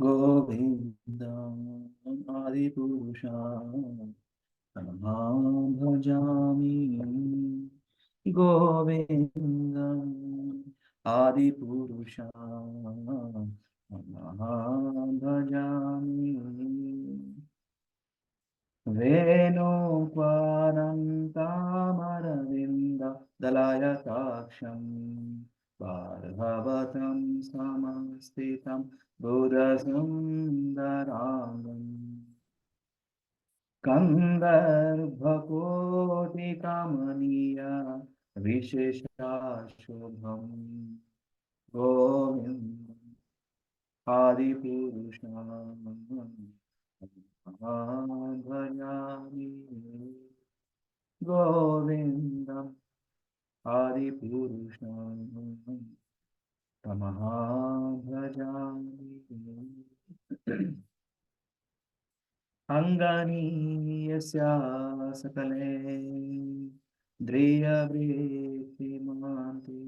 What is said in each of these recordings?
गोविन्दम् आदिपुरुषं तमहं भजामि गोविन्दम् आदिपुरुषं तमहं भजामि वेणुक्वारन्तामरविन्द दलायताक्षम् भार्गवतं समस्थितं बुधसुन्दराङ्गम् कन्दर्भकोटिकमनीय विशेषाशुभम् गोविन्दम् आदिपुरुषम् भजामि गोविन्दम् आदिपुरुषं तमहं भजामि अङ्गनीयस्य सकले द्रियवृत्तिमान्ति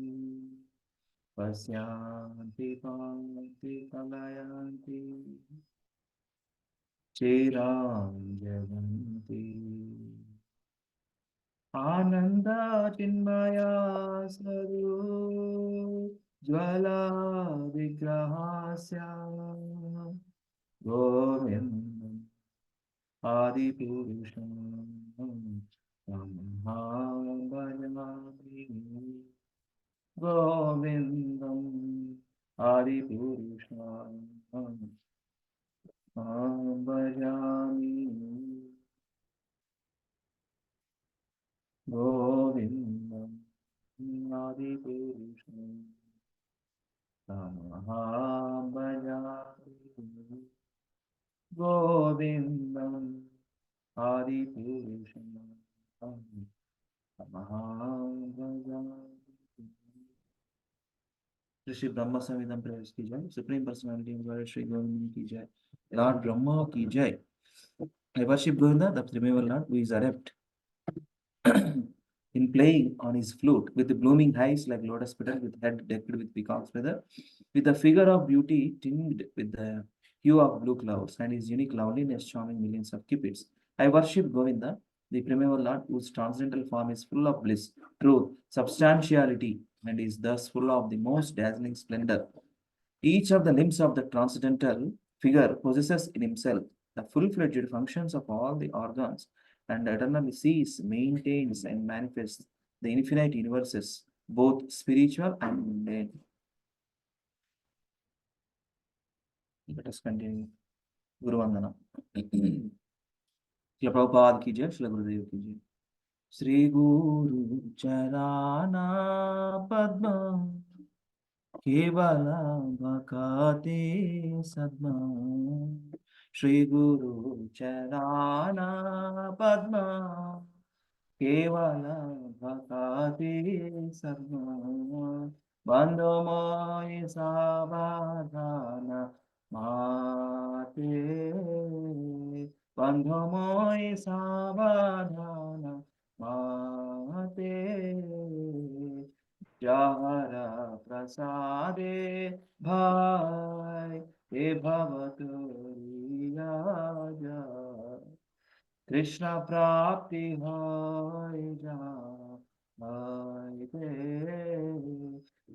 पश्यान्ति पान्ति कलयन्ति चिरां जगन्ति आनंद चिन्मया स्वरूप ज्वाला विग्रहस्य गोविन्दम् आदिपुरुषं तमहं भजामि गोविन्दम् आदिपुरुषं तमहं भजामि गोविन्दम् आदिपुरुषं तमहं भजामि गोविन्दम् आदिपुरुषं तमहं भजामि। ऋषि ब्रह्म संविदम प्रवेश की जय, supreme personality of Shri Govind की जय, लॉर्ड ब्रह्मा की जय। I worship Govinda, the primeval Lord, who is adept in playing on his flute, with the blooming eyes like lotus petal, with head decked with peacock's feather, with a figure of beauty tinged with the hue of blue clouds, and his unique loveliness charming millions of cupids. I worship Govinda, the primeval Lord, whose transcendental form is full of bliss, truth, substantiality, and is thus full of the most dazzling splendor. Each of the limbs of the transcendental figure possesses in himself the full-fledged functions of all the organs, and eternally sees, maintains, and manifests the infinite universes, both spiritual and mundane. Let us continue. Guru Vandana. Shri Prabhupada ki jai, Shri Gurudev ki jai. Shri Guru Charana Padma केवल भक्ति सद्मा श्री गुरु चराना पद्मा केवल भक्ति सद्मा बंधु मोहि सावधान माते बंधु मोहि सावधान माते जहरा प्रसादे भाई हे भवतुरिया कृष्ण प्राप्ति होय जाय ते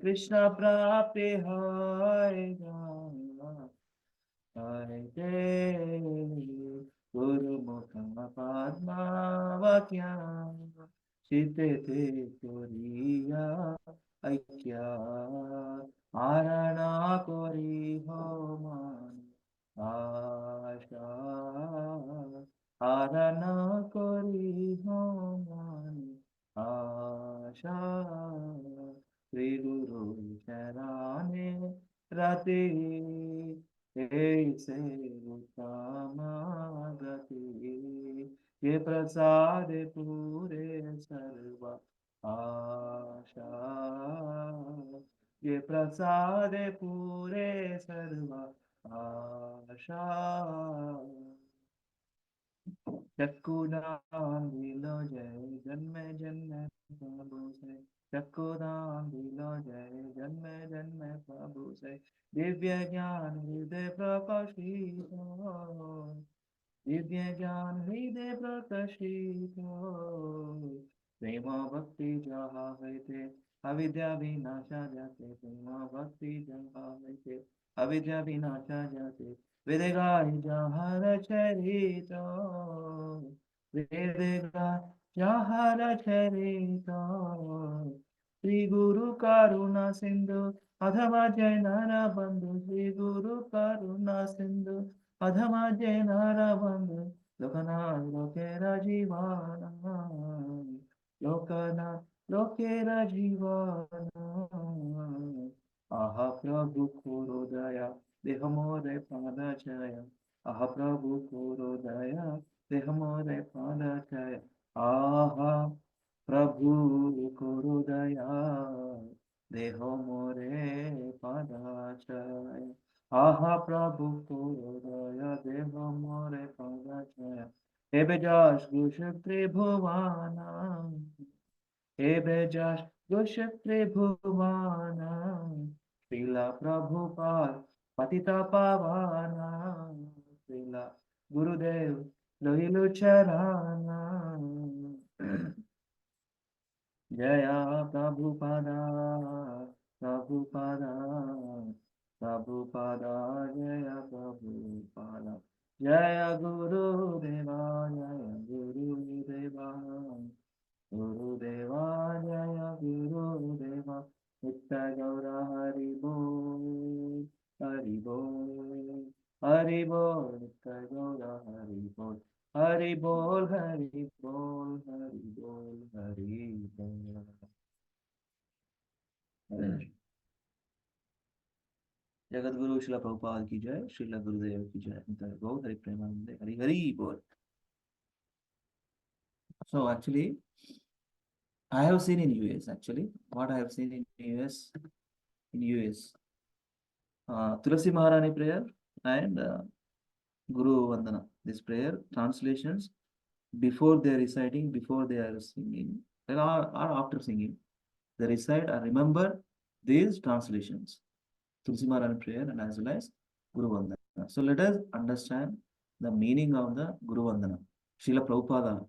कृष्ण प्राप्ति होय जाय ते गुरुमुख पद्मावक्या चिते ते कोरिया ऐक्या आरणा कोरी हो मान आशा आरणा कोरी हो मान आशा श्री गुरु चराने रति ऐसे उत्तम गति ये प्रसाद पूरे सर्व आशा ये प्रसाद पूरे सर्व आशा चक्कुनाम दिलो जय जन्म जन्म प्रभु से चकोदान दिलो जय जन्म जन्म प्रभु से दिव्य ज्ञान हृदय प्रकाशित दिव्य ज्ञान हृदय प्रकाशित प्रेम भक्ति जहा हईते अविद्या विनाशा जाते प्रेम भक्ति जहा हईते अविद्या विनाशा जाते वेद गाय जहाँ चरित वेद गाय जहाँ चरित श्री गुरु करुणा सिंधु अधमा जैनरा बंधु श्री गुरु करुणा सिंधु अधमा जैनरा बंधु लोकनाथ लोकेरा जीवाना लोकनाथ लोकेरा जीवाना आहा प्रभु करो दया देह मोरे पाद छाया आहा प्रभु करो दया देह मोरे पाद छाया आहा प्रभु करो दया देह मोरे पाद छाया आहा प्रभु करो दया देह मोरे पाद छाया हे बेजास गुश त्रिभुवाना हे बेजास गुश त्रिभुवाना श्रीला प्रभुपाद पतिता पावाना श्रीला गुरुदेव लोहिलु चराना जया प्रभुपादा प्रभुपादा प्रभुपादा जय प्रभुपादा जय गुरुदेवा जय गुरुदेवा गुरुदेवा जय गुरुदेवा नित्य गौरा हरि बोल हरि बोल हरि बोल नित्य गौरा हरि बोल हरि बोल हरि बोल हरि बोल हरि बोल जगत गुरु श्रील प्रभुपाद की जय श्रील गुरुदेव की जय बहुत हरि प्रेमानंद हरि हरि बोल. So actually I have seen in US actually what I have seen in US Tulasi Maharani prayer and Guru Vandana. This prayer translations before they are reciting, before they are singing, or after singing, they recite and remember these translations. Tulsi Maharani prayer and as well as Guru Vandana. So let us understand the meaning of the Guru Vandana. Srila Prabhupada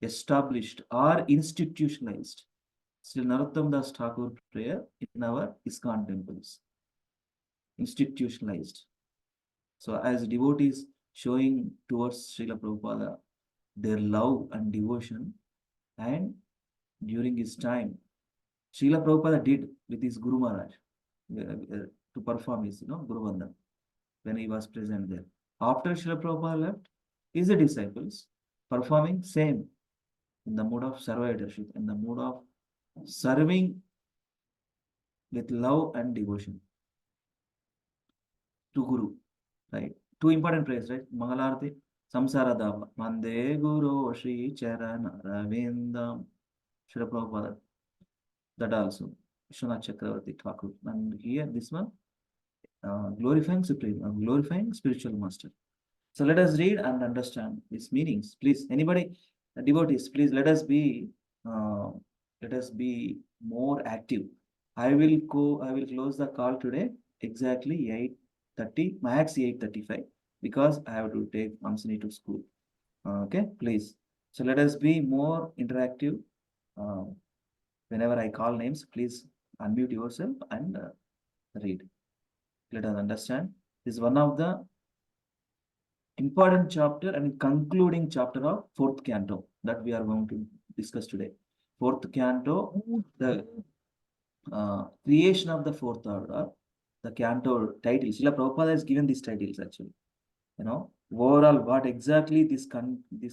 established or institutionalized Sri Narottam Das Thakur prayer in our ISKCON temples. Institutionalized. So as devotees showing towards Srila Prabhupada their love and devotion, and during his time, Srila Prabhupada did with his Guru Maharaj to perform his Guru Vandana when he was present there. After Srila Prabhupada left, his disciples performing same in the mood of servitorship, in the mood of serving with love and devotion to Guru, right? Two important prayers, right? Mangalarti, Samsara Dava, Mande Guru Shri Charana Ravindam, Srila Prabhupada. That also, Vishwanath Chakravarti Thakur. And here, this one, glorifying Supreme, glorifying spiritual master. So let us read and understand these meanings. Please, anybody, devotees, please let us be more active. I will close the call today exactly 8:30, max 8:35, because I have to take Amsini to school. Okay, please. So let us be more interactive. Whenever I call names, please unmute yourself and read. Let us understand. This is one of the important chapter and concluding chapter of fourth canto that we are going to discuss today. Fourth canto, the creation of the fourth order, the canto title. Srila Prabhupada has given these titles actually. Overall what exactly this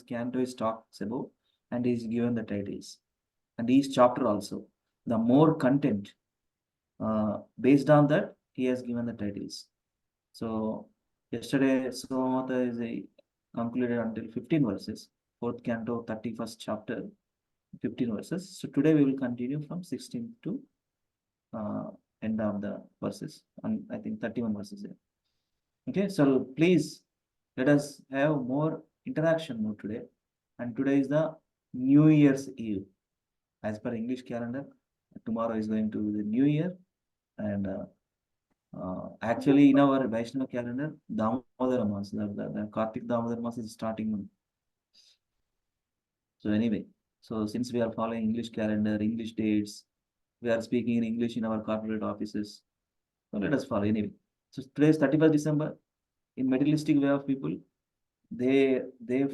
canto is talks about, and is given the titles. And each chapter also, the more content, based on that, he has given the titles. So yesterday, Somata is concluded until 15 verses, fourth canto, 31st chapter, 15 verses. So today we will continue from 16 to end of the verses, and I think 31 verses there. Okay, so please let us have more interaction more today. And today is the New Year's Eve. As per English calendar, Tomorrow is going to be the New Year, and actually in our Vaishnava calendar, Damodara Mas, the Kartik Damodara Mas is starting. So anyway, so since we are following English calendar, English dates, we are speaking in English in our corporate offices. So let us follow anyway. So today is 31st December. In materialistic way of people, they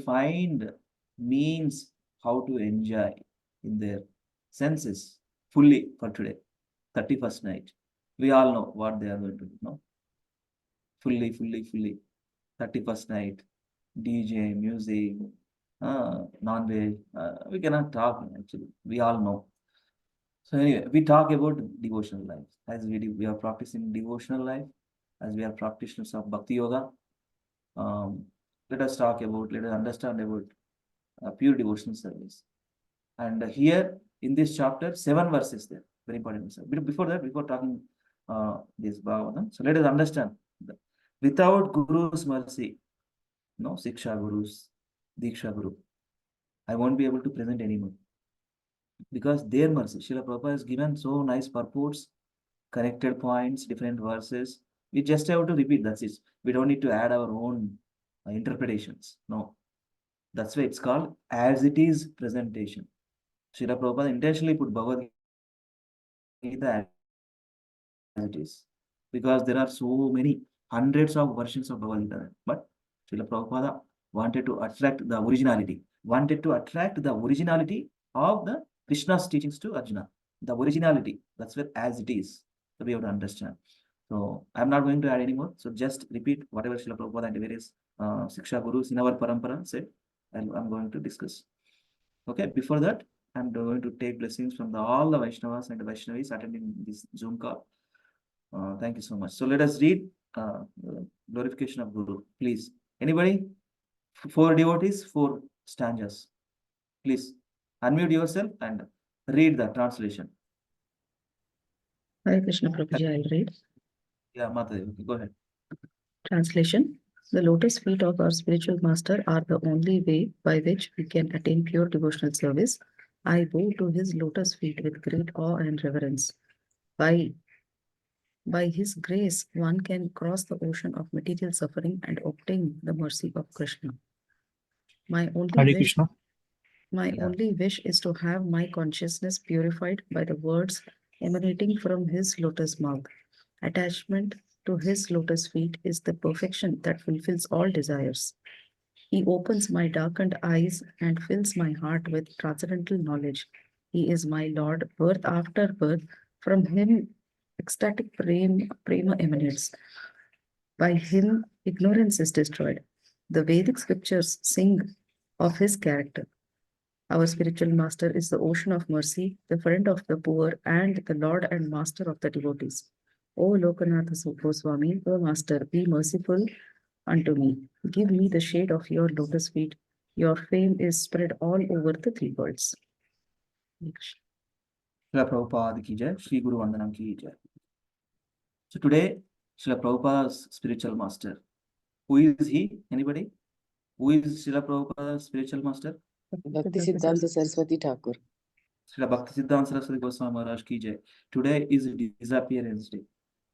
find means how to enjoy in their senses fully for today, 31st night. We all know what they are going to do, no? Fully. 31st night, DJ, music, non-veg. We cannot talk actually. We all know. So anyway, we talk about devotional life. As we are practicing devotional life, as we are practitioners of Bhakti Yoga. Let us talk about, let us understand about pure devotional service. And here in this chapter, 7 verses there, very important. Before that, before talking this Bhagavatam, so let us understand that without Guru's mercy, no Siksha Gurus, Diksha Guru, I won't be able to present anymore. Because their mercy, Srila Prabhupada has given so nice purports, connected points, different verses. We just have to repeat, that's it. We don't need to add our own interpretations. No. That's why it's called as it is presentation. Srila Prabhupada intentionally put Bhagavad Gita as it is. Because there are so many hundreds of versions of Bhagavad Gita. But Srila Prabhupada wanted to attract the originality, of the Krishna's teachings to Arjuna. The originality, that's where as it is. So we have to understand. So I'm not going to add anymore. So just repeat whatever Srila Prabhupada and various Siksha Gurus in our parampara said, and I'm going to discuss. Okay, before that, I'm going to take blessings from all the Vaishnavas and Vaishnavis attending this Zoom call. Thank you so much. So let us read glorification of Guru. Please, anybody? 4 devotees, 4 stanzas. Please unmute yourself and read the translation. Hare Krishna Prabhuji, I'll read. Yeah, Mata, go ahead. Translation. The lotus feet of our spiritual master are the only way by which we can attain pure devotional service. I bow to his lotus feet with great awe and reverence. By his grace, one can cross the ocean of material suffering and obtain the mercy of Krishna. My only wish is to have my consciousness purified by the words emanating from his lotus mouth. Attachment to his lotus feet is the perfection that fulfills all desires. He opens my darkened eyes and fills my heart with transcendental knowledge. He is my Lord, birth after birth. From him, ecstatic prema emanates. By him, ignorance is destroyed. The Vedic scriptures sing of his character. Our spiritual master is the ocean of mercy, the friend of the poor, and the Lord and master of the devotees. O Lokanatha Goswami, O Master, be merciful unto me. Give me the shade of your lotus feet. Your fame is spread all over the 3 worlds. Srila Prabhupada ki jai, Shri Guru Vandanam ki jai. So today, Srila Prabhupada's spiritual master. Who is he? Anybody? Who is Srila Prabhupada's spiritual master? Bhakti Siddhanta Saraswati Thakur. Srila Bhakti Siddhanta Saraswati Goswami Maharaj ki jai. Today is disappearance day.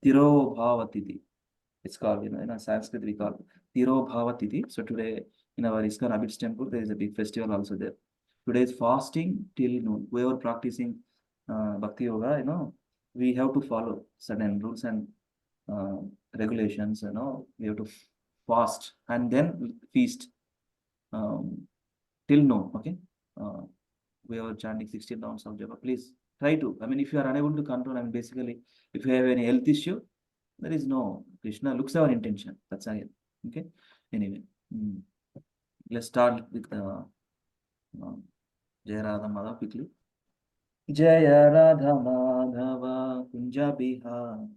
Tiro Bhavatiti. It's called, in Sanskrit we call Tiro Bhavatiti. So today in our ISKCON Abhids temple, there is a big festival also there. Today is fasting till noon. Whoever practicing Bhakti Yoga, we have to follow certain rules and regulations, we have to fast and then feast till noon, okay? We are chanting 16 rounds of japa. Please try to. I mean, if you are unable to control, I mean, basically, if you have any health issue, there is no. Krishna looks our intention. That's it. Okay. Anyway, let's start with Jaya Radha Madhava quickly. Jaya Radha Madhava Kunja Bihari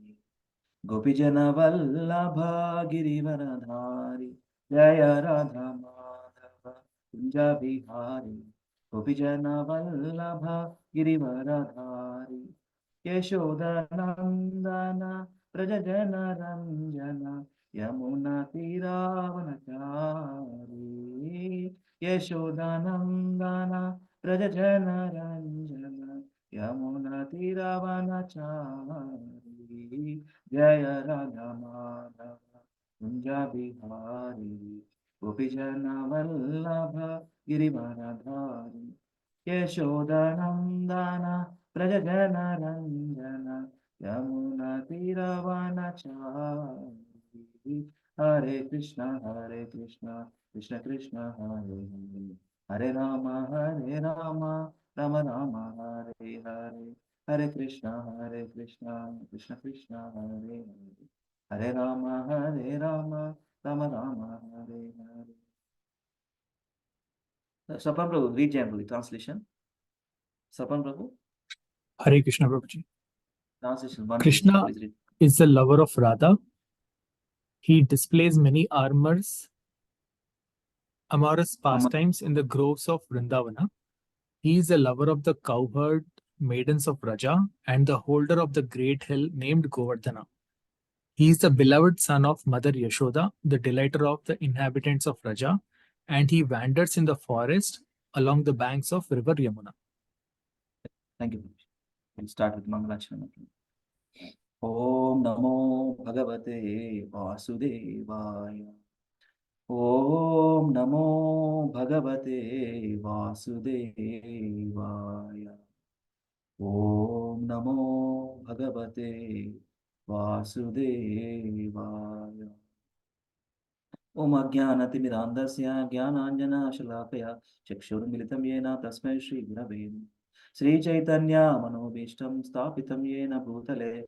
Gopijana Vallabha Girivaradhari Jaya Radha Madhava Kunja Bihari Gopijana Vallabha Girivaradhari Yashoda Nandana Prajajana Ranjana Yamuna Tiravanachari Yashoda Nandana Prajajana Ranjana Yamunatiravanachari Jaya Radha Madhava Kunja Bihari Gopijana Vallabha Girivaradhari Yashodanandana Prajajana Ranjana Yamuna Tiravanachari Hare Krishna Krishna Krishna Hare Hare Rama Rama Rama Rama Hare Hare Hare Krishna Krishna Krishna Hare Hare Hare Rama Rama Rama Rama Hare Hare. Sapan Prabhu, read generally translation. Sapan Prabhu, Hare Krishna Prabhuji. translation one. Krishna Please read. is the lover of Radha. He displays many amorous pastimes in the groves of Vrindavana. He is the lover of the cowherd maidens of Raja and the holder of the great hill named Govardhana. He is the beloved son of Mother Yashoda, the delighter of the inhabitants of Raja, and he wanders in the forest along the banks of river Yamuna. Thank you. We'll start with Mangalacharana. Om Namo Bhagavate Vasudevaya. Om Namo Bhagavate Vasudevaya. Om Namo Bhagavate Vasudevaya. Om Ajnanatimirandasya Jnananjana Shalakaya Chakshurmilitam Yena Tasmai Shri Gurave Namaha. Sri Chaitanya Manobishtam Stapitam Yena Bhutale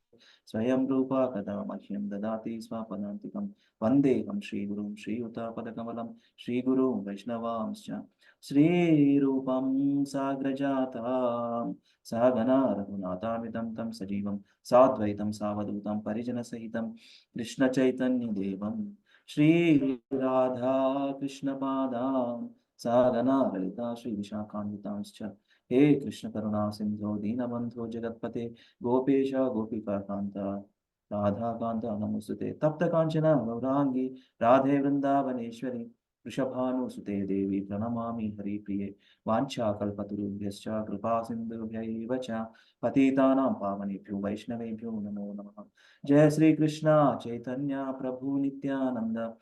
Swayam Rupa Kada Mahyam Dadati Swapadantikam Vandekam Shri Gurum Shri Uttapadakamalam Shri Guru Vaishnavamscha Shri Rupam Sagrajatam Sagana Raghunatamitam Tam Sajivam Sadvaitam Savadutam Parijana Sahitam Krishna Chaitanya Devam Shri Radha Krishna Padam Sagana Lalita Shri Vishakhanvitamscha He Krishna Karuna Sindho Dinabandho Jagatpate Gopesha Gopika Kanta Radha Kanta Namusute Tapta Kanchana Gaurangi Radhe Vrindavaneshwari Rishabhanu Sute Devi Pranamami Hari Priye Vancha Kalpaturubhyascha Kripa Sindhubhyaiva cha Patitanam Pavanebhyo Vaishnavebhyo Namo Namaha. Jai Sri Krishna Chaitanya Prabhu Nityananda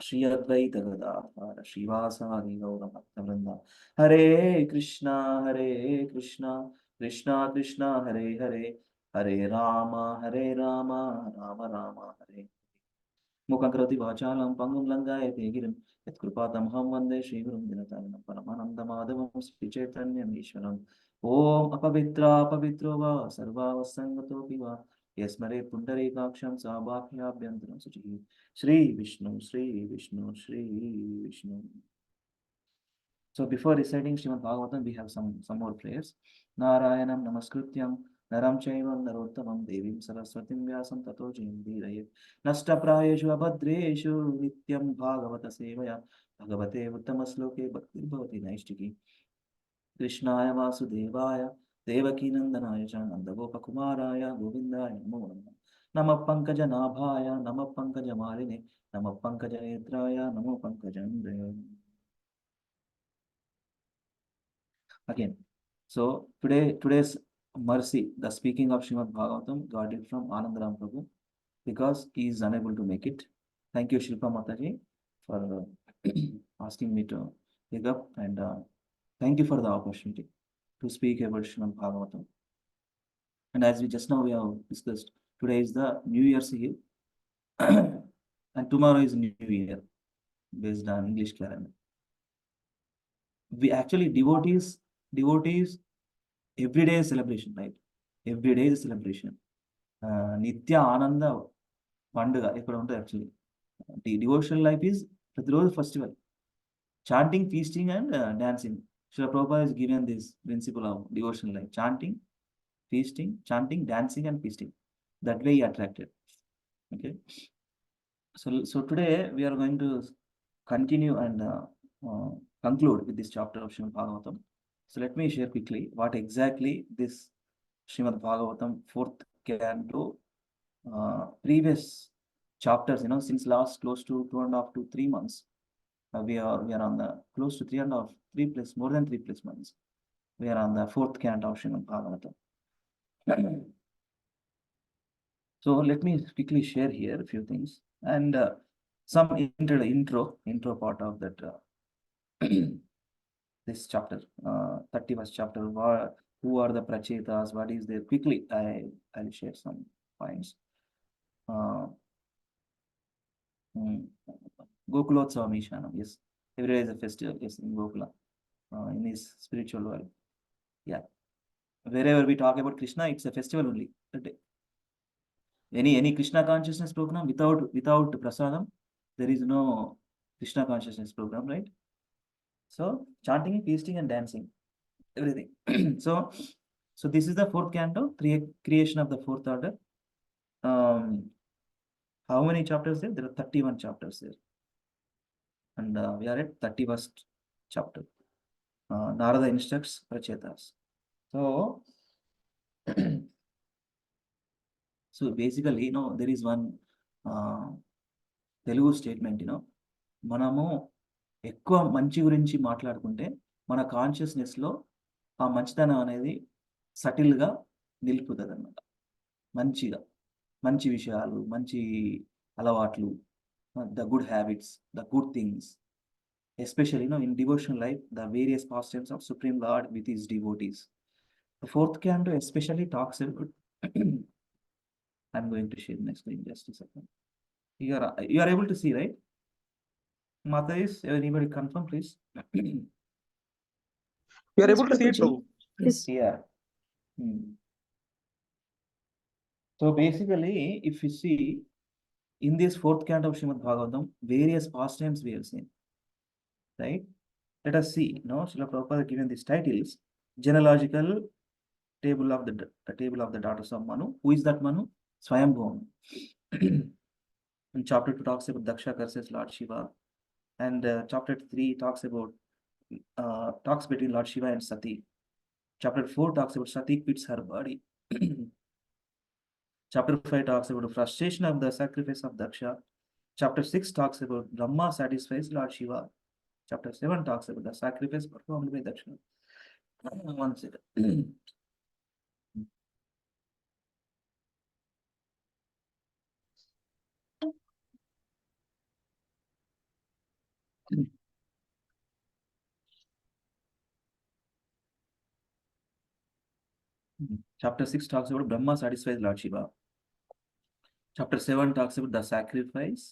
Shri Advaita Gadadhara Shivasari Gaura Bhaktavrinda Hare Krishna Krishna Krishna Hare Hare Hare Rama Rama Rama Hare Mukankrati Vachalam Pangum Langayate Girim Yatkrupatamahamam Vande Shri Gurum Dinataranam Paramananda Madhavam Sri Chaitanya Ishwaram Om Apavitra Pavitro Va Sarva Vasangato Piva Yasmare Pundarikaksham Sabhakyabhyantaram Suchi Shri Vishnu Shri Vishnu Shri Vishnu. So before reciting Srimad Bhagavatam, we have some more prayers. Narayanam Namaskrityam Naram Chaivam Narottamam Devim Saraswatim Vyasam Tato Jayamdhirayet Nashtaprayeshu Abhadreshu Nityam Bhagavata Sevaya Bhagavate Uttamasloke Bhaktir Bhavati Naishtiki Krishnaya Vasudevaya Devaki Nandanaya Cha Nandagopakumaraya Govindaya Namo Namah Namah Pankaja Nabhaya Namah Pankaja Maline Namah Pankaja Netraya Namo Pankajandaya. Again, so today's mercy, the speaking of Srimad Bhagavatam, got it from Anandaram Prabhu because he is unable to make it. Thank you, Shilpa Mataji, for asking me to pick up, and thank you for the opportunity to speak about Srimad Bhagavatam. And as we just now we have discussed, today is the New Year's Eve, and tomorrow is New Year based on English calendar. We actually devotees every day is celebration, right? Every day is a celebration. Nitya Ananda Pandaga, actually. The devotional life is the festival. Chanting, feasting, and dancing. Srila Prabhupada has given this principle of devotional life. Chanting, feasting, chanting, dancing, and feasting. That way he attracted. Okay. So today we are going to continue and conclude with this chapter of Srimad Bhagavatam. So let me share quickly what exactly this Srimad Bhagavatam 4th canto previous chapters, since last close to 2.5 to 3 months, we are on the close to 3 plus more than 3 plus months. We are on the fourth canto of Srimad Bhagavatam. So let me quickly share here a few things and some intro part of that this chapter, 31st chapter. Who are the prachetas? What is there? Quickly, I'll share some points. Gokulotsava Mishanam, yes. Every day is a festival, yes, in Gokula, in his spiritual world. Yeah. Wherever we talk about Krishna, it's a festival only. Any Krishna consciousness program without prasadam, there is no Krishna consciousness program, right? So chanting, feasting, and dancing, everything. so this is the fourth canto, creation of the fourth order. How many chapters there? There are 31 chapters there, and we are at 31st chapter. Narada instructs Prachetas. So so basically, there is one Telugu statement, మనము ఎక్కువ మంచి గురించి మాట్లాడుకుంటే మన కాన్షియస్నెస్లో ఆ మంచితనం అనేది సటిల్గా నిలుపుతుంది అన్నమాట. మంచి విషయాలు, మంచి అలవాట్లు, the good habits, the good things, especially in devotional life, the various pastors of supreme lord with his devotees. The fourth canto especially talks about I'm going to share next screen just a second. You are able to see, right? Mata, is anybody confirm, please? You are able to see it, Prabhuji. Prabhu. Yes. Yeah. So basically, if you see in this fourth canto of Srimad Bhagavatam, various pastimes we have seen, right? Let us see. Srila Prabhupada given these titles: genealogical table of the daughters of Manu. Who is that Manu? Swayambhuva. And chapter 2 talks about Daksha curses Lord Shiva, and chapter 3 talks between Lord Shiva and Sati. Chapter 4 talks about Sati quits her body. Chapter 5 talks about the frustration of the sacrifice of Daksha. Chapter 6 talks about Brahma satisfies Lord Shiva. Chapter 7 talks about the sacrifice performed by Daksha. One second. Chapter 6 talks about Brahma satisfies Lord Shiva. Chapter 7 talks about the sacrifice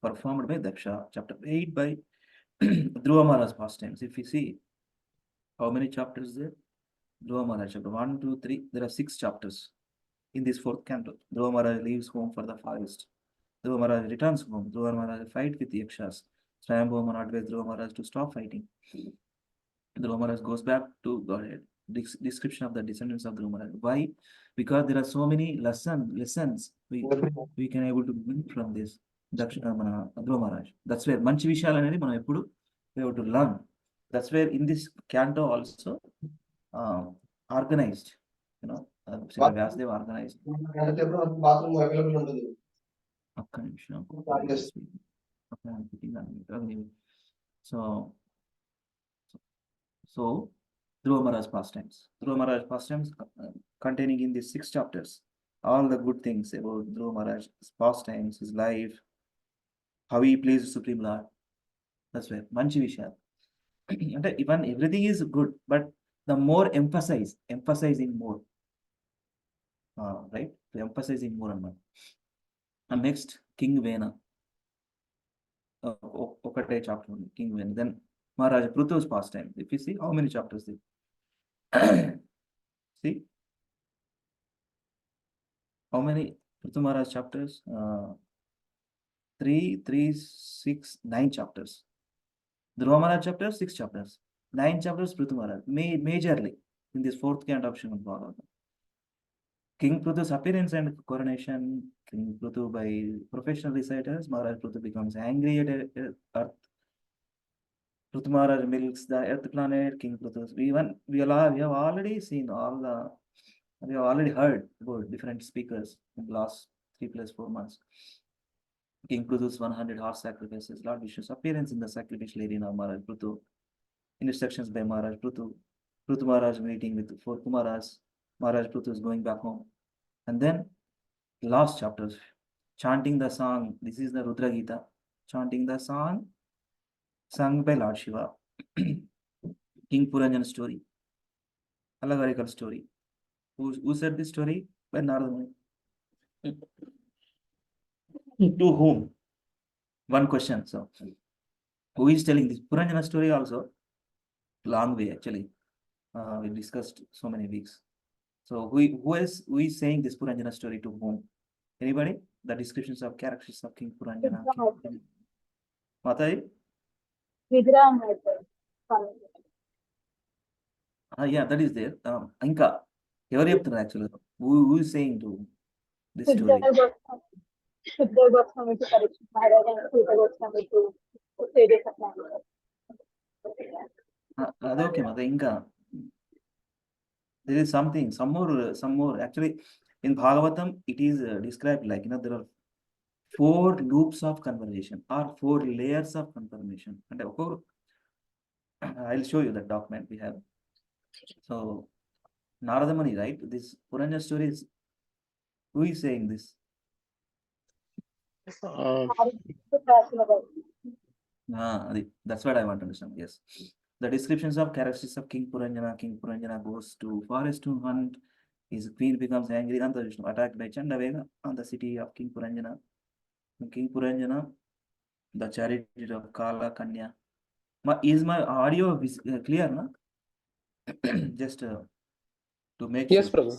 performed by Daksha. Chapter 8 by Dhruva Maharaj's pastimes. If you see, how many chapters there? Dhruva Maharaj, chapter 1, 2, 3. There are 6 chapters in this fourth canto. Dhruva Maharaj leaves home for the forest. Dhruva Maharaj returns home. Dhruva Maharaj fight with the Yakshas. Swayambhuva advised Dhruva Maharaj to stop fighting. Dhruva Maharaj goes back to Godhead. Description of the descendants of Dhruva Maharaj. Why? Because there are so many lessons we can able to learn from this. Dhruva Maharaj. That's where manchi vishyalu anedi మనం ఎప్పుడు we have to learn. That's where in this canto also organized, Srila Vyasadeva organized. Bathroom available ఉండదు. ఒక్క నిమిషం. So Dhruva Maharaj pastimes. Dhruva Maharaj pastimes containing in these 6 chapters all the good things about Dhruva Maharaj's pastimes, his life, how he pleased Supreme Lord. That's where manchi vishyalu. And even everything is good, but the more emphasizing more, right? So emphasizing more and more. And next, King Vena. Okate chapter only, King Vena. Then Maharaj Prutu's pastime. If you see, how many chapters there? See, how many Prutu Maharaj chapters? 3, 6, 9 chapters. Dhruva Maharaj chapters, 6 chapters. 9 chapters Prutu Maharaj. Majorly in this fourth canto of Srimad Bhagavatam. King Prutu's appearance and coronation. King Prutu by professional reciters. Maharaj Prutu becomes angry at earth. Prutu Maharaj milks the earth planet. King Prutu. We have already seen we have already heard about different speakers in the last 3+4 months. King Prutu's 100 horse sacrifices. Lord Vishnu's appearance in the sacrificial arena of Maharaj Prutu. Instructions by Maharaj Prutu. Prithu Maharaj meeting with four Kumaras. Maharaj Prithu is going back home. And then last chapters, chanting the song. This is the Rudra Gita. Chanting the song sung by Lord Shiva. King Puranjan story. Allegorical story. Who said this story? By Narada Muni. To whom? One question. So, who is telling this Puranjana story also? Long way actually. We discussed so many weeks. So, who is saying this Puranjana story to whom? Anybody? The descriptions of characters of King Puranjana. Mataji? Yeah, that is there. Inka. Every actually. Who is saying to this story? Okay, Mata. Inka. There is something, some more. Actually, in Bhagavatam, it is described like, there are 4 loops of conversation or 4 layers of confirmation. And I'll show you that document we have. So, Narada Muni, right? This Puranja story is, who is saying this? That's what I want to understand. Yes. The descriptions of characteristics of King Puranjana. King Puranjana goes to forest to hunt. His queen becomes angry and attacked by Chandavega on the city of King Puranjana. King Puranjana, the chariot of Kala Kanya. Is my audio clear, no? Just to make Yes, sure. Prabhu.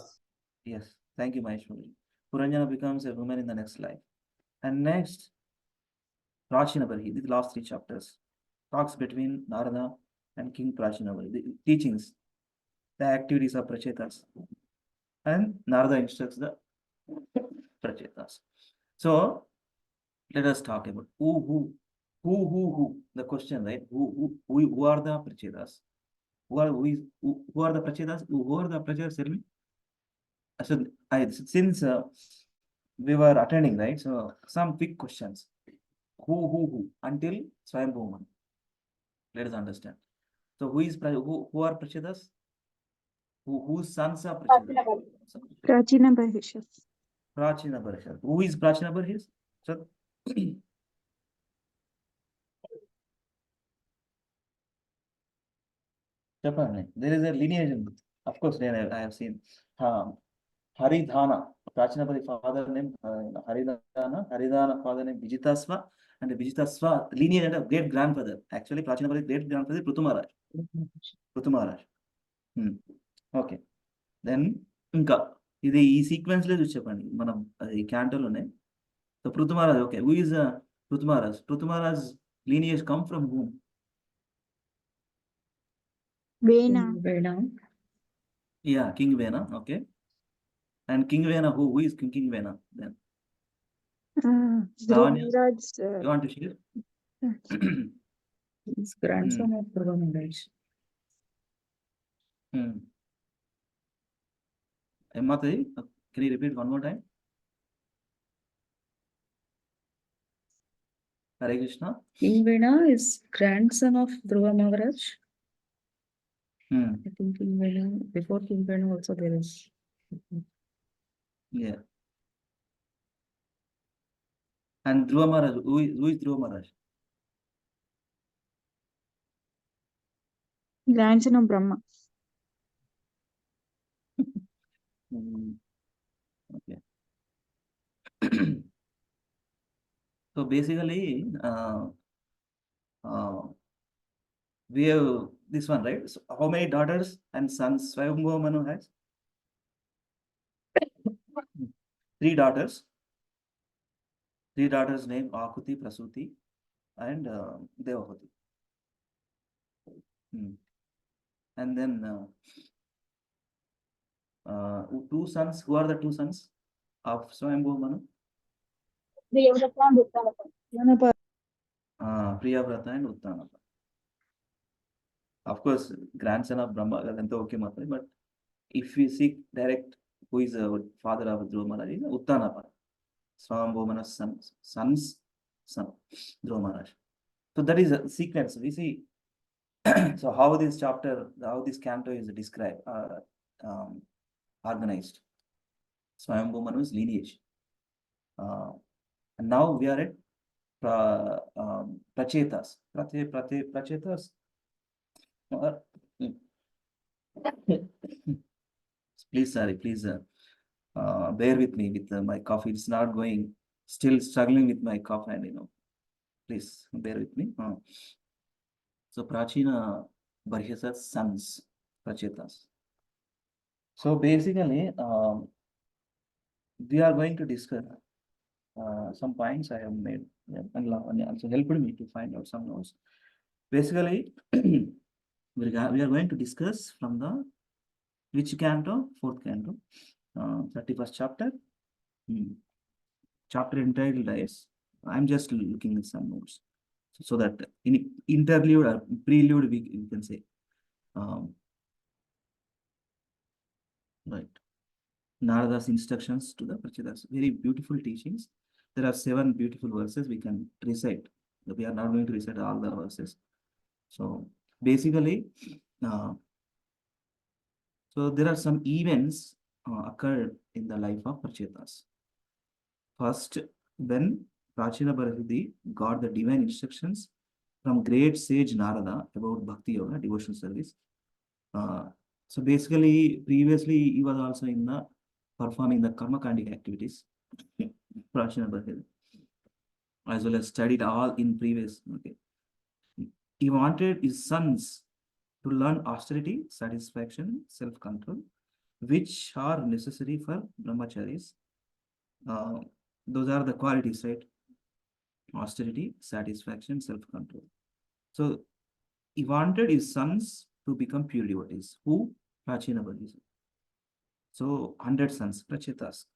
Yes. Thank you, Maheshwari. Puranjana becomes a woman in the next life. And next, Prachinabari, the last 3 chapters, talks between Narada and King Prachinabari, the teachings, the activities of Prachetas. And Narada instructs the Prachetas. So, let us talk about who. The question, right? Who are the Prachetas? Who are the Prachetas? Who are the Prachetas? Tell me. So, since we were attending, right? So, some quick questions. Who until Swayambhuman. Let us understand. So, who are Prachetas? Whose sons are Prachetas? Prachina Bahishya. Prachina Parishad. Who is Prachina Parishad? So, Japan. There is a lineage in it. Of course, then I have seen Haridhana. Prachina Pari father name Haridhana. Haridhana father name Vijitasva. And the Vijitasva lineage of great grandfather. Actually, Prachina Pari great grandfather Prithu Maharaj. Prithu Maharaj. Okay. Then ఇంకా ఇది ఈ sequence లో చూసి చెప్పండి మనం ఈ క్యాంటోలోనే so Prithu Maharaj okay who is Prithu Maharaj lineage come from whom? Vena. Vena. Yeah, King Vena. Okay. And King Vena, who is King Vena then? Lavanya, Giriraj. you want to share? He's grandson of Dhruva Maharaj. Mataji, can you repeat one more time? Hare Krishna. King Vena is grandson of Dhruva Maharaj. I think King Vena, before King Vena also there is. Yeah. And Dhruva Maharaj, who is Dhruva Maharaj? Grandson of Brahma. Okay. So basically, we have this one, right? So how many daughters and sons Swayambhu Manu has? 3 daughters. 3 daughters named Akuti, Prasuti, and Devahuti. And then 2 sons. Who are the 2 sons of Swayambhu Manu? Priyavrata and Uttanapa. Of course, grandson of Brahma, okay, but if we seek direct, who is the father of Dhruva Maharaj? Uttanapa. Swayambhu Manu's son's son, Dhruva Maharaj. So that is a sequence. We see So how this chapter, how this canto is described, organized. Swayambhu Manu's lineage. And now we are at Prachetas. Prachetas. Please, sorry, please bear with me with my cough. It's not going, still struggling with my cough, and please bear with me. So Prachina Barhyasat's sons, Prachetas. So basically, we are going to discuss some points I have made, and Lavanya also helped me to find out some notes. Basically, we are going to discuss from the which canto? Fourth canto, 31st chapter. Chapter entitled as, I'm just looking at some notes, so that in interlude or prelude we can say, right. Narada's instructions to the Prachetas. Very beautiful teachings. There are 7 beautiful verses we can recite. We are not going to recite all the verses. So basically, so there are some events occurred in the life of Prachetas. First, when Prachina Bharati got the divine instructions from great sage Narada about Bhakti Yoga, devotional service. So basically, previously he was also in the performing the karmakandic activities, Prachina Bharati, as well as studied all in previous. Okay, he wanted his sons to learn austerity, satisfaction, self-control, which are necessary for brahmacharis. Those are the qualities, right? Austerity, satisfaction, self-control. So he wanted his sons to become pure devotees. Who? Prachina Bharati. So 100 sons, Prachetas.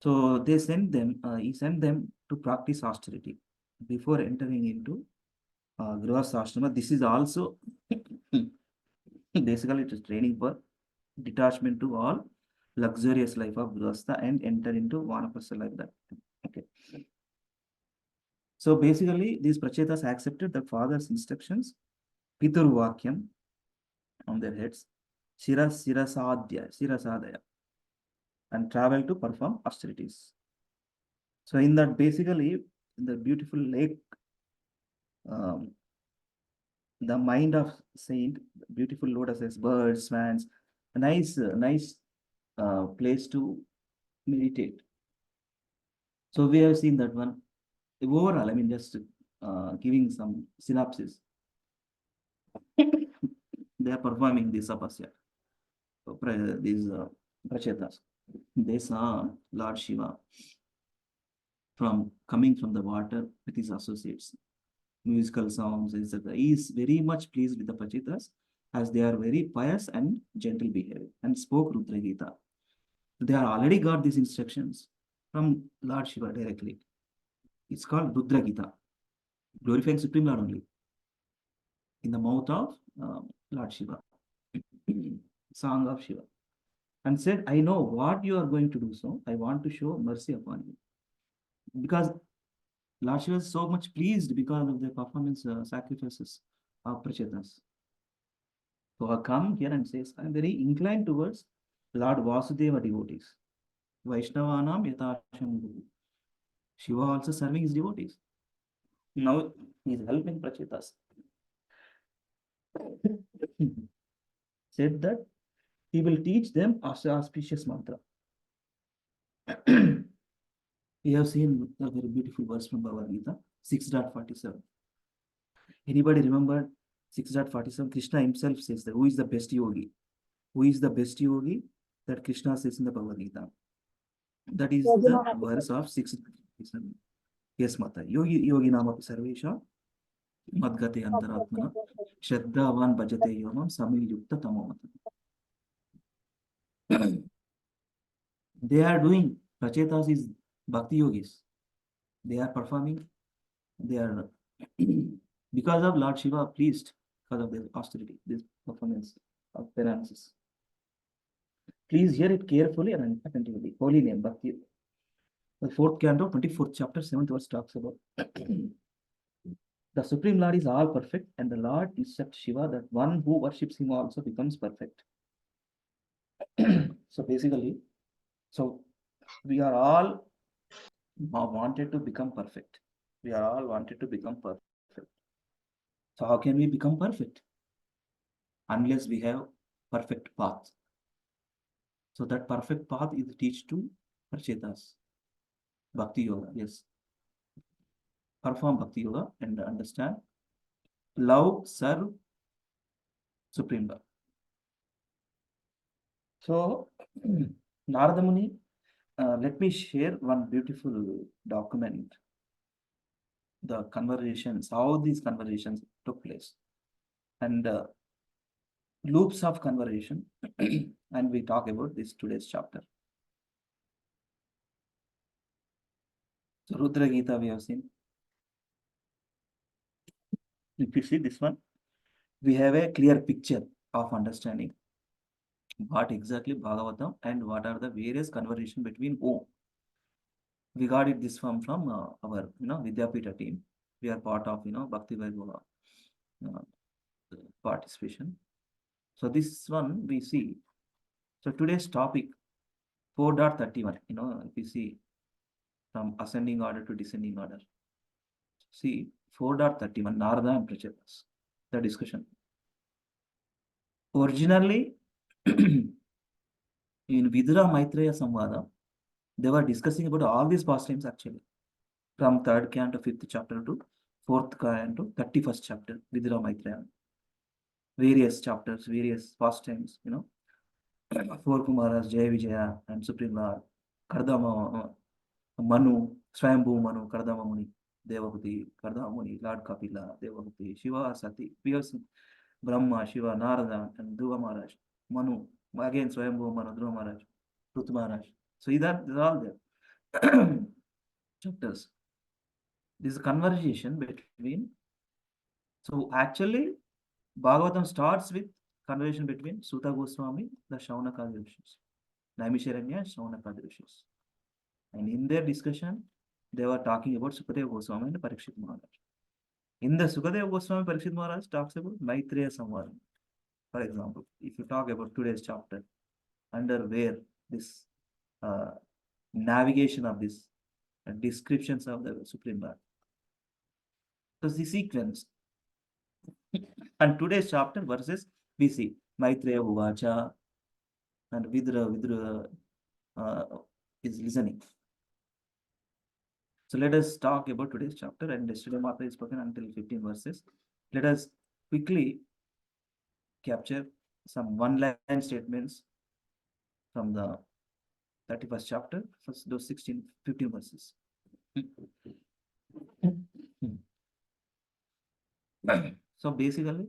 So they sent them, he sent them to practice austerity before entering into Grihastha Ashrama. This is also basically it is training for detachment to all luxurious life of Grihastha and enter into Vanaprastha like that. Okay. So basically, these Prachetas accepted the father's instructions, Pitur Vakyam on their heads, Sirasadaya, and travel to perform austerities. So in that, basically, in the beautiful lake, the mind of saint, beautiful lotuses, birds, swans, a nice place to meditate. So we have seen that one. Overall, I mean, just giving some synopsis. They are performing this tapasya. These Prachetas. They saw Lord Shiva coming from the water with his associates, musical sounds, etc. He is very much pleased with the Prachetas as they are very pious and gentle behavior, and spoke Rudra Gita. They are already got these instructions from Lord Shiva directly. It's called Rudra Gita, glorifying Supreme Lord only, in the mouth of Lord Shiva, song of Shiva, and said, I know what you are going to do, so I want to show mercy upon you. Because Lord Shiva is so much pleased because of the performance sacrifices of Prachetas. So I come here and says, I am very inclined towards Lord Vasudeva devotees. Vaishnavanam Yatasham Guru. Shiva also serving his devotees. Now he is helping Prachetas. Said that he will teach them auspicious mantra. We have seen a very beautiful verse from Bhagavad Gita, 6.47. Anybody remember 6.47? Krishna himself says that who is the best yogi? Who is the best yogi? That Krishna says in the Bhagavad Gita. That is the verse of 6.47. Yes, Mata. Yogi nama sarvesha madgate antaratmana shraddhavan bhajate yomam samil yukta tamamata. They are doing, Prachetas is bhakti yogis. They are performing, they are because of Lord Shiva pleased because of their austerity, this performance of penances. Please hear it carefully and attentively. Holy name, Bhakti. The 4th canto, 24th chapter, 7th verse talks about the The Supreme Lord is all perfect, and the Lord is except Shiva, that one who worships him also becomes perfect. So basically, so we are all wanted to become perfect. We are all wanted to become perfect. So how can we become perfect? Unless we have perfect path. So that perfect path is teach to Prachetas. Bhakti Yoga, yes. Perform Bhakti Yoga and understand, love, serve, Supreme Lord. So, Narada Muni, let me share one beautiful document. The conversations, how these conversations took place, and loops of conversation, and we talk about this today's chapter. So Rudra Gita we have seen. If you see this one, we have a clear picture of understanding what exactly Bhagavatam and what are the various conversation between whom. We got it this from our Vidyapita team. We are part of Bhakti Vaibhava participation. So this one we see. So today's topic 4.31. If you see from ascending order to descending order. See 4.31 Narada and Prachetas. The discussion. Originally, in Vidura Maitreya Samvada, they were discussing about all these pastimes actually. From 3rd canto, 5th chapter to 4th canto, 31st chapter, Vidura Maitreya. Various chapters, various pastimes, 4 Kumaras, Jaya Vijaya, and Supreme Lord, Kardama, Manu, Swayambhu Manu, Kardama Muni, Devahuti, Kardama Muni, Lord Kapila, Devahuti, Shiva, Sati, Brahma, Shiva, Narada, and Dhruva Maharaj, Manu, again Swayambhu Manu, Dhruva Maharaj, Rutu Maharaj. So these are all there. Chapters. This conversation between. So actually, Bhagavatam starts with conversation between Suta Goswami, the Shaunaka Rishis, Naimisharanya, Shaunaka Rishis. And in their discussion, they were talking about Sukadeva Goswami and Parikshit Maharaj. In the Sukadeva Goswami, Parikshit Maharaj talks about Maitreya Samvada. For example, if you talk about today's chapter, under where this navigation of this descriptions of the Supreme Lord. So the sequence. And today's chapter verses we see Maitreya Uvacha and Vidura is listening. So let us talk about today's chapter, and yesterday Mata is spoken until 15 verses. Let us quickly capture some one-line statements from the 31st chapter, first those 15 verses. So basically,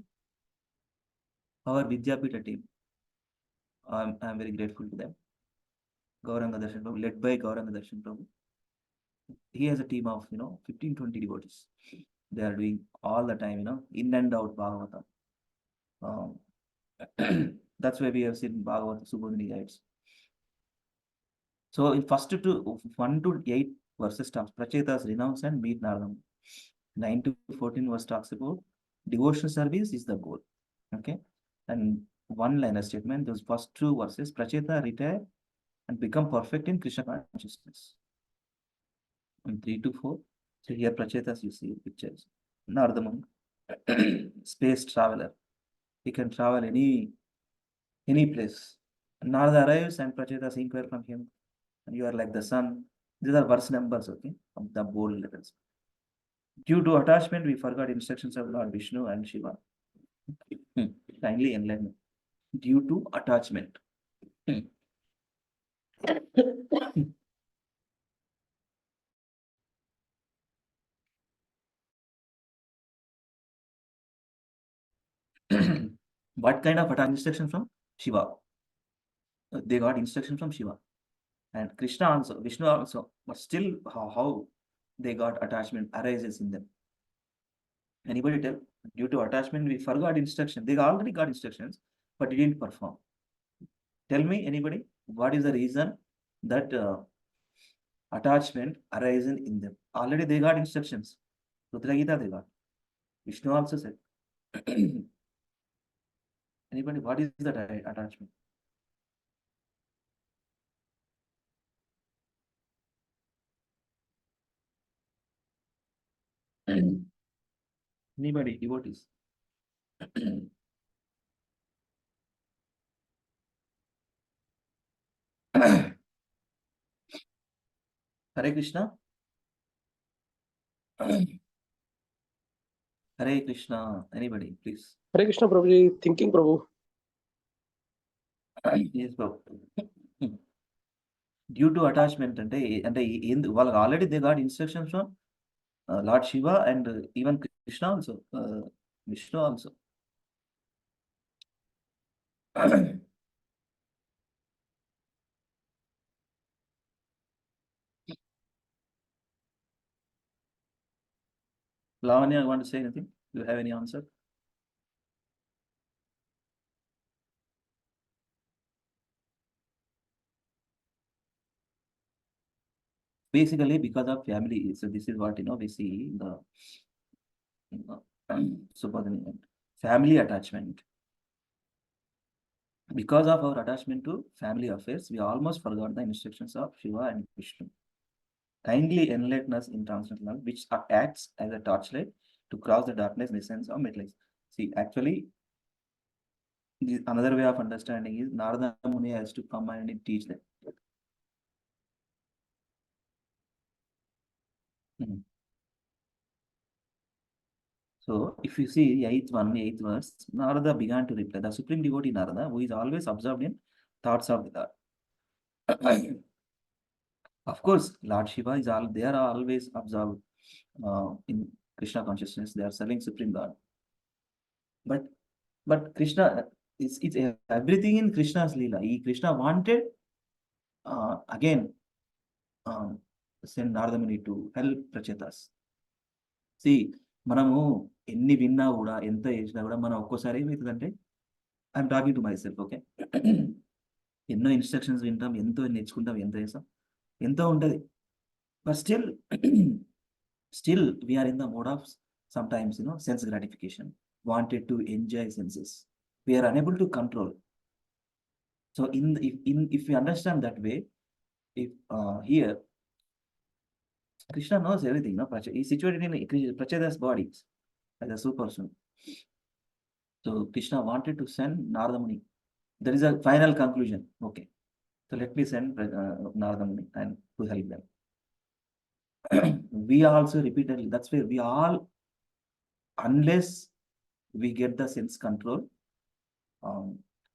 our Vidyapita team, I'm very grateful to them. Gauranga Darshan Prabhu, led by Gauranga Darshan Prabhu. He has a team of 15-20 devotees. They are doing all the time, in and out Bhagavatam. That's why we have seen Bhagavatam Subodhini guides. So in first 1 to 8 verses talks Prachetas renounce and meet Narada. 9 to 14 verse talks about devotional service is the goal. Okay, and one-liner statement. Those first 2 verses, Pracheta retire and become perfect in Krishna consciousness. And 3 to 4. So here Prachetas you see pictures. Narada Muni, space traveler. He can travel any place. Narada arrives and Prachetas inquire from him, and you are like the sun. These are verse numbers, okay, of the bold letters. Due to attachment, we forgot instructions of Lord Vishnu and Shiva. Kindly enlighten. Due to attachment. What kind of instruction from Shiva? They got instruction from Shiva. And Krishna also, Vishnu also, but still how they got attachment arises in them. Anybody tell? Due to attachment, we forgot instruction. They already got instructions, but didn't perform. Tell me, anybody, what is the reason that attachment arises in them? Already they got instructions. Rudra Gita they got. Vishnu also said. Anybody, what is that attachment? Anybody, devotees? Hare Krishna. Hare Krishna. Anybody, please. Hare Krishna Prabhuji, thinking Prabhu. Yes, Prabhu. Due to attachment, and well, already they got instructions from Lord Shiva and even Krishna also, Vishnu also. Lavanya, you want to say anything? Do you have any answer? Basically, because of family. So this is what we see in the Subhadani, family attachment. Because of our attachment to family affairs, we almost forgot the instructions of Shiva and Vishnu. Kindly enlighten us in transcendental love, which acts as a torchlight to cross the darkness in the sense of metals. See, actually, another way of understanding is Narada Muni has to come and teach them. So, if you see eighth verse, Narada began to reply. The supreme devotee Narada, who is always absorbed in thoughts of the Lord. Of course, Lord Shiva is they are always absorbed in Krishna consciousness. They are serving supreme Lord. But Krishna, it's everything in Krishna's Leela. Krishna wanted again send Narada Muni to help Prachetas. See, మనము ఎన్ని విన్నా కూడా ఎంత చేసినా కూడా మనం ఒక్కోసారి ఏమవుతుందంటే I'm talking to myself, okay. ఎన్నో ఇన్స్ట్రక్షన్స్ వింటాం, ఎంతో నేర్చుకుంటాం, ఎంత చేస్తాం, ఎంతో ఉంటుంది. But still we're in the mode of sometimes sense gratification, wanted to enjoy senses. We are unable to control. So if we understand that way, if here Krishna knows everything, he is situated in Pracheta's body as a super-person. So Krishna wanted to send Narada Muni. There is a final conclusion. Okay, so let me send Narada Muni and to help them. We also repeatedly, that's where we all, unless we get the sense control,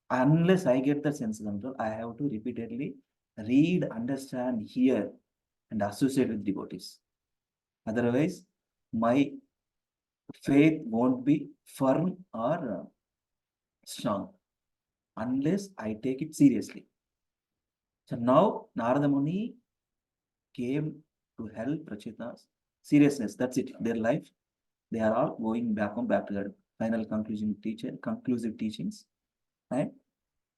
unless I get the sense control, I have to repeatedly read, understand, hear, and associate with devotees. Otherwise, my faith won't be firm or strong unless I take it seriously. So now Narada Muni came to help Prachetas. Seriousness, that's it. Their life, they are all going back to their final conclusive teachings, and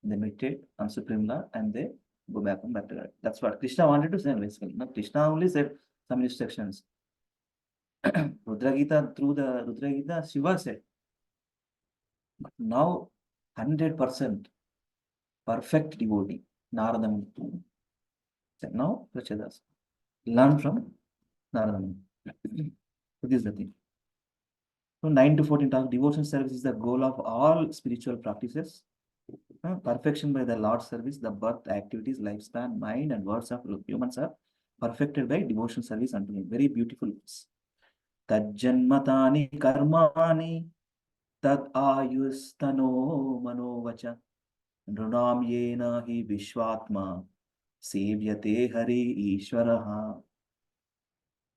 they meditate on Supreme Lord and they go back to God. That's what Krishna wanted to say basically. Now, Krishna only said some instructions. Rudra Gita, through the Rudra Gita, Shiva said. But now 100% perfect devotee, Narada Muni. Now, Prachetas, learn from Narada Muni. So this is the thing. So 9 to 14 talk, devotion service is the goal of all spiritual practices. Perfection by the Lord's service, the birth, activities, lifespan, mind, and words of humans are perfected by devotion service unto Him. Very beautiful words. Tajjanmatani karmani tad ayustano manovacha nrunam yena hi vishwatma sevyate hari ishvaraha.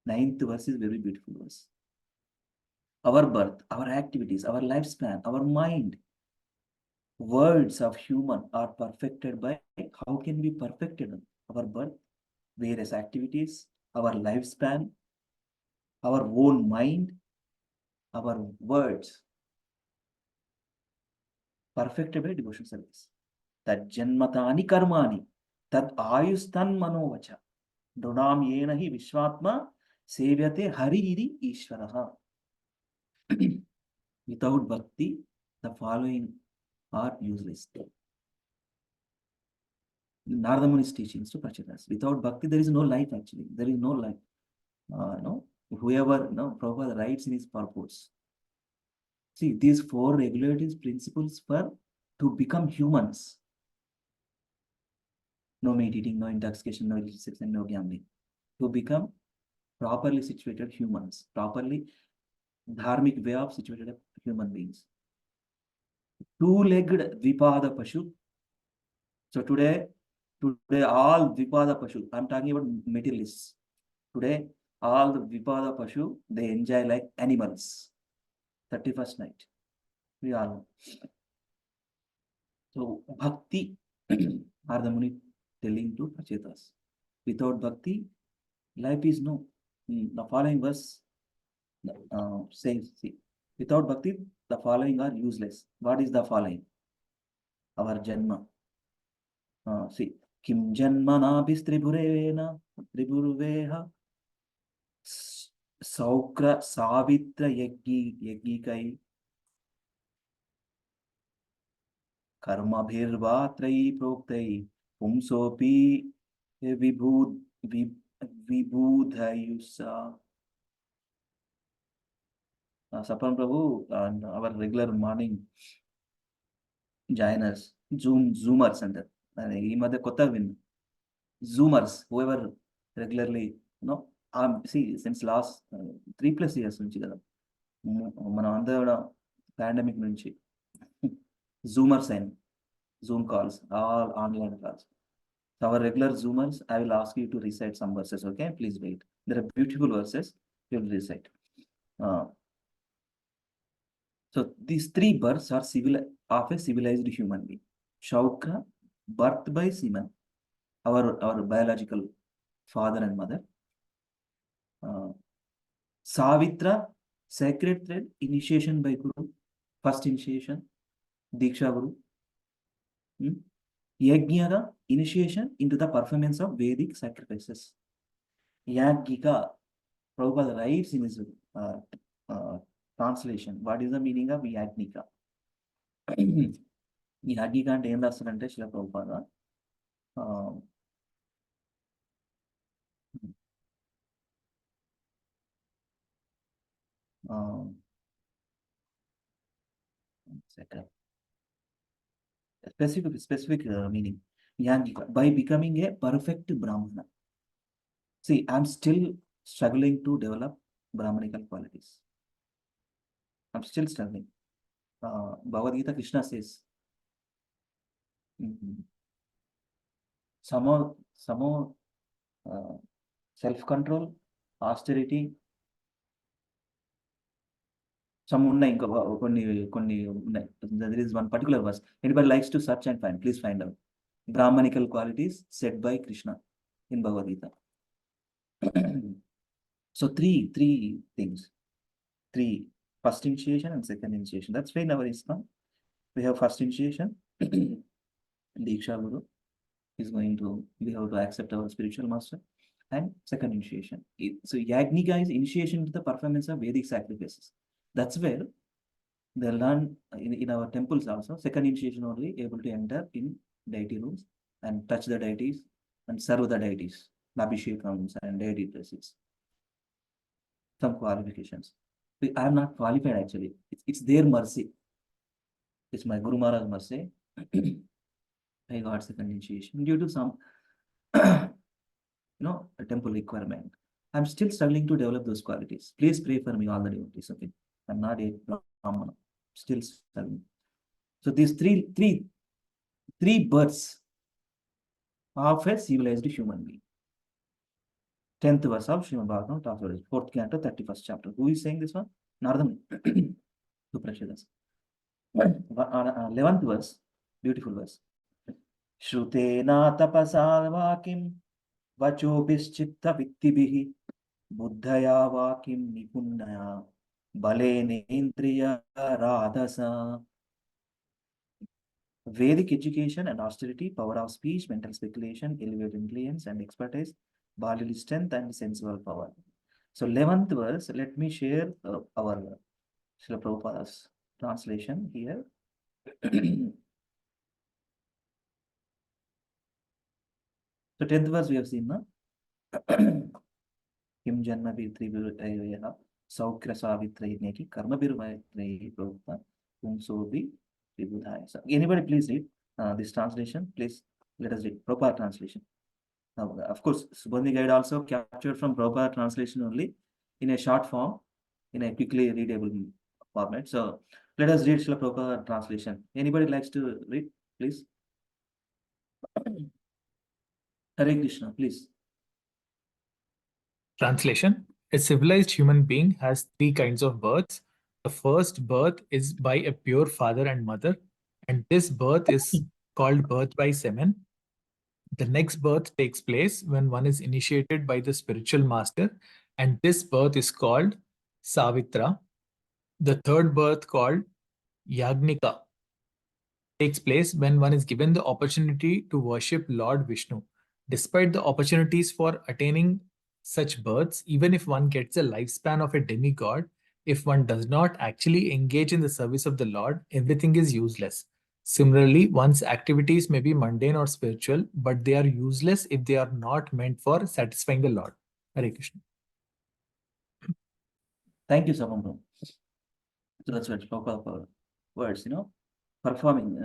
9th verse is very beautiful verse. Our birth, our activities, our lifespan, our mind, words of human are perfected by, how can we perfected our birth, various activities, our lifespan, our own mind, our words, perfected by devotion service. Tad janmatani karmani tad ayustan manovacha nrunam yena hi vishwatma sevyate hari ishvaraha. Without bhakti, the following are useless. Narada Muni's teachings to Pracharas. Without bhakti, there is no life actually. There is no life. Whoever, Prabhupada writes in his purports. See, these four regulatory principles for to become humans. No meat eating, no intoxication, no illicit sex, and no gambling. To become properly situated humans, properly dharmic way of situated human beings. Two-legged Vipada Pashu. So today all Vipada Pashu, I'm talking about materialists. Today, all the Vipada Pashu, they enjoy like animals. 31st night. We all know. So bhakti are the Muni telling to Prachetas. Without bhakti, life is no. The following verse says, see, without bhakti, the following are useless. What is the following? Our janma. See, kim janmana bistribhurevena tribhuruveha saukra savitra yaggikai karma bhirva trai proktai pumsopi vibhudhayusa. Sapan Prabhu and our regular morning joiners, Zoomers and ఈ మధ్య కొత్తగా win Zoomers, whoever regularly, see, since last 3+ years నుంచి కదా మనం అంతా కూడా pandemic నుంచి Zoomers and Zoom calls, all online calls. So our regular Zoomers, I will ask you to recite some verses, okay? Please wait. There are beautiful verses you will recite. So these three births are of a civilized human being. Shaukra, birth by semen, our biological father and mother. Savitra, sacred thread, initiation by Guru, first initiation, Diksha Guru. Yajnara, initiation into the performance of Vedic sacrifices. Yajnika, Prabhupada writes in his translation, what is the meaning of Yajnika? Yajnika అంటే ఏం రాస్తారంటే Srila Prabhupada specific meaning. Yajnika, by becoming a perfect Brahmana. See, I'm still struggling to develop Brahmanical qualities. I'm still struggling. Bhagavad Gita, Krishna says, some more self-control, austerity, some ఉన్నాయి ఇంకా కొన్ని ఉన్నాయి. There is one particular verse. Anybody likes to search and find, please find out. Brahmanical qualities said by Krishna in Bhagavad Gita. So three things. Three, first initiation and second initiation. That's why in our Islam, we have first initiation. Diksha Guru is going to, we have to accept our spiritual master. And second initiation. So Yajnika is initiation to the performance of Vedic sacrifices. That's where they learn in our temples also. Second initiation only able to enter in deity rooms and touch the deities and serve the deities, Abhishekams and deity dresses. Some qualifications. I am not qualified actually. It's their mercy. It's my Guru Maharaj mercy. I got second initiation due to some, a temple requirement. I'm still struggling to develop those qualities. Please pray for me, all the devotees. Okay, I'm not a Brahmana. Still struggling. So these three births of a civilized human being. 10th verse of Srimad Bhagavatam, 4th Canto, 31st chapter. Who is saying this one? Narada to Prachetas. 11th verse, beautiful verse. Shrutena tapasavakim vachobhischitta vittibihi buddhaya vakim nipunnaya balene radhasa. Vedic education and austerity, power of speech, mental speculation, elevated intelligence and expertise, bodily strength and sensual power. So 11th verse, let me share our Srila Prabhupada's translation here. So 10th verse we have seen, no? Kim Janna Vitriviyaha Saukra Savitri Neki Karma Birvai Prokta Umsobi Vibudhaya. So anybody please read this translation? Please let us read proper translation. Now, of course, Subandhi guide also captured from proper translation only in a short form, in a quickly readable format. So let us read proper translation. Anybody likes to read, please? Hare Krishna, please. Translation: a civilized human being has three kinds of births. The first birth is by a pure father and mother, and this birth is called birth by semen. The next birth takes place when one is initiated by the spiritual master, and this birth is called Savitra. The third birth, called Yagnika, takes place when one is given the opportunity to worship Lord Vishnu. Despite the opportunities for attaining such births, even if one gets a lifespan of a demigod, if one does not actually engage in the service of the Lord, everything is useless. Similarly, one's activities may be mundane or spiritual, but they are useless if they are not meant for satisfying the Lord. Hare Krishna. Thank you, Sabam. So that's what proper words, performing.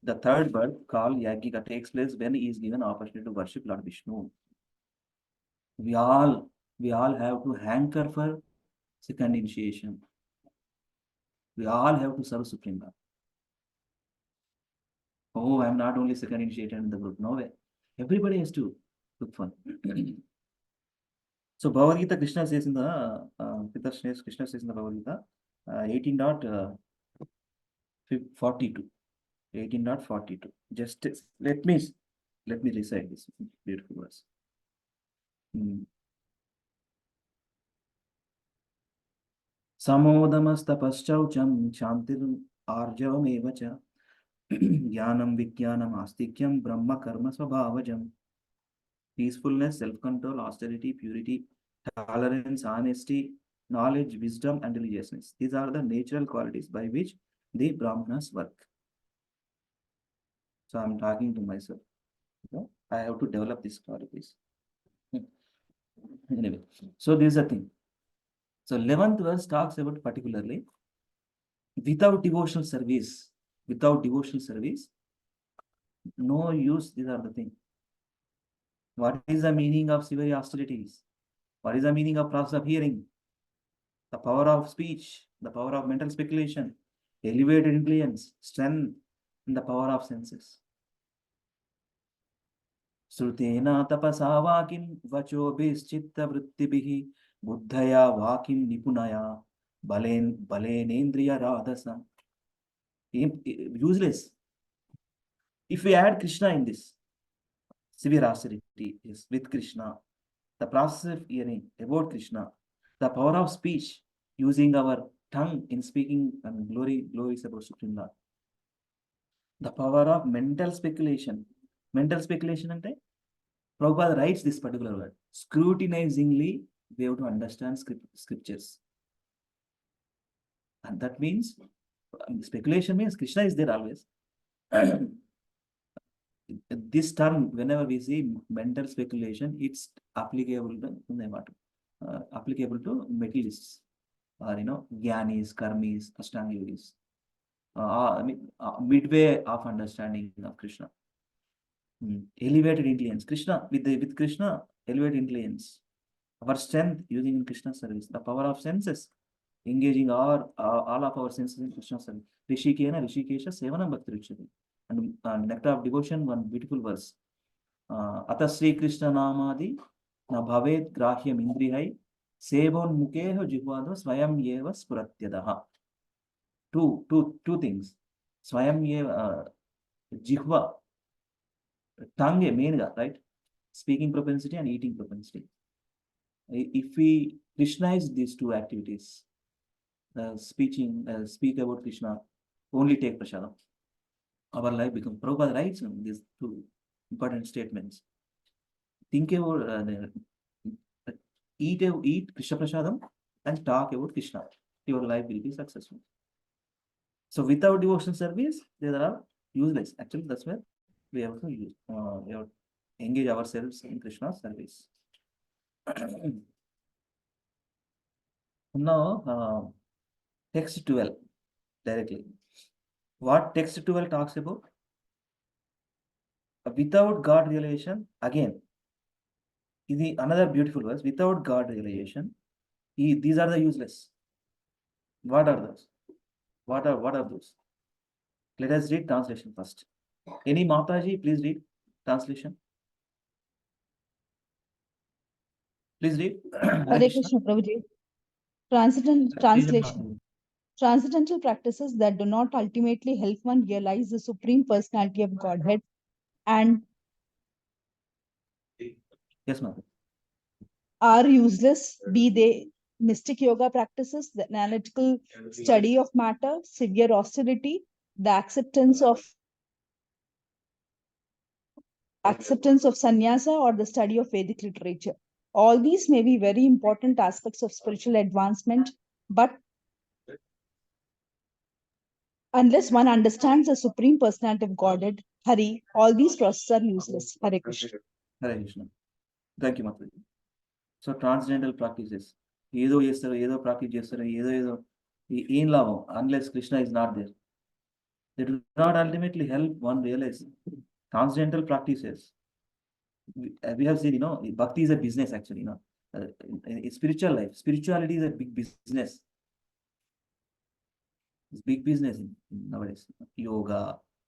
The third birth, called Yagika, takes place when he is given opportunity to worship Lord Vishnu. We all have to hanker for second initiation. We all have to serve Supreme Lord. Oh, I'm not only second initiated in the group. No way. Everybody has to look for. So Bhagavad Gita, Krishna says in the Krishna says in the Bhagavad Gita 18.42. 18.42. Just let me recite this beautiful verse. Samodamastapashchaucham Shantir Arjavameva cha Jnanam Vijnanam Astikyam Brahma Karma Svabhavajam. Peacefulness, self-control, austerity, purity, tolerance, honesty, knowledge, wisdom, and religiousness. These are the natural qualities by which the Brahmanas work. So I'm talking to myself. I have to develop these qualities. Anyway, so this is the thing. So 11th verse talks about particularly without devotional service, no use. These are the things. What is the meaning of severe austerities? What is the meaning of process of hearing? The power of speech, the power of mental speculation, elevated influence, strength, and the power of senses. Srutena tapasa vakim vachobhischitta vrittibihi buddhaya vakim nipunaya balenendriya radhasa. Useless. If we add Krishna in this, severe austerity is with Krishna, the process of hearing about Krishna, the power of speech, using our tongue in speaking and glories about Supreme Lord, the power of mental speculation. Mental speculation ante Prabhupada writes this particular word. Scrutinizingly, we have to understand scriptures. And that means, speculation means Krishna is there always. This term, whenever we see mental speculation, it's applicable to materialists, or Gyanis, Karmis, Ashtanga yogis. Midway of understanding of Krishna. Elevated intelligence. Krishna, with Krishna, elevated intelligence. Our strength using in Krishna service. The power of senses, engaging all of our senses in Krishna service. Rishikesha Sevanam Bhakti Richati. And nectar of devotion, one beautiful verse. Ata Sri Krishna Namadi na bhavet grahyam indrihai sevon mukeho jihvado swayam yeva spuratyadaha. Two things. Swayam yeva jihva, tongue main, right? Speaking propensity and eating propensity. If we Krishnaize these two activities, speak about Krishna, only take prasadam, our life becomes. Prabhupada writes on these two important statements. Think about eat Krishna prasadam and talk about Krishna. your life will be successful. So without devotional service, they are useless. Actually, that's where we have to use, we have to engage ourselves in Krishna's service. Now, text 12 directly. What text 12 talks about? Without God realization, again, is another beautiful verse. Without God realization, these are the useless. What are those? What are those? Let us read translation first. Any Mataji, please read translation. Please read. Hare Krishna, Prabhuji. Transcendental translation. Transcendental practices that do not ultimately help one realize the Supreme Personality of Godhead and Yes, ma'am. are useless, be they mystic yoga practices, the analytical study of matter, severe austerity, the acceptance of sannyasa, or the study of Vedic literature. All these may be very important aspects of spiritual advancement, but unless one understands the Supreme Personality of Godhead, Hari, all these processes are useless. Hare Krishna. Hare Krishna. Thank you, Mataji. So transcendental practices. ఏదో చేస్తారు, ఏదో practice చేస్తారు, ఏదో ఏం లాభం unless Krishna is not there. They do not ultimately help one realize. Transcendental practices. We have seen, bhakti is a business actually, in spiritual life. Spirituality is a big business. It's big business nowadays. Yoga,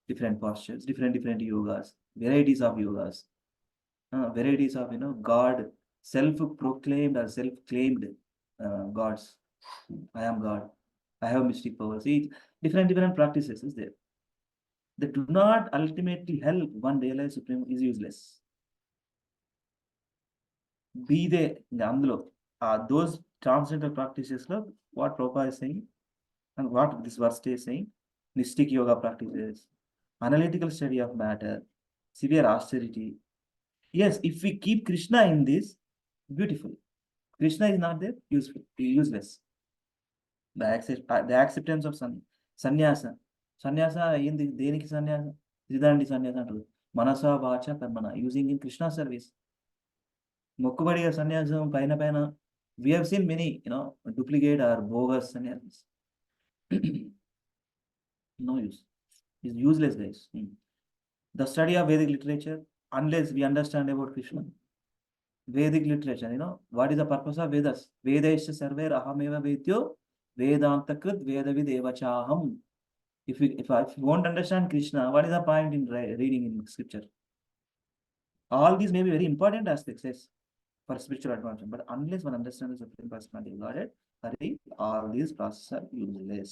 different postures, different yogas, varieties of yogas, varieties of, God, self-proclaimed or self-claimed gods. I am God. I have mystic powers. See, different practices is there. They do not ultimately help one realize Supreme is useless. Be they అందులో those transcendental practices lo what Prabhupada is saying and what this verse is saying, mystic yoga practices, analytical study of matter, severe austerity. Yes, if we keep Krishna in this, beautiful. Krishna is not there, useless. The acceptance of sannyasa. Sannyasa ఏంది, దేనికి సన్యాసం? త్రిదండి సన్యాసం అంటారు. మనసా వాచ కర్మణ, using in Krishna service. మొక్కుబడిగా సన్యాసం పైన we have seen many, duplicate or bogus sannyasas. No use. It's useless, guys. The study of Vedic literature, unless we understand about Krishna. Vedic literature, what is the purpose of Vedas? Vedesha sarver ahameva vedyo vedantakrit vedavid evachaham. If you won't understand Krishna, what is the point in reading in scripture? All these may be very important aspects, yes, for spiritual advancement, but unless one understands the Supreme Personality of Godhead, all these processes are useless.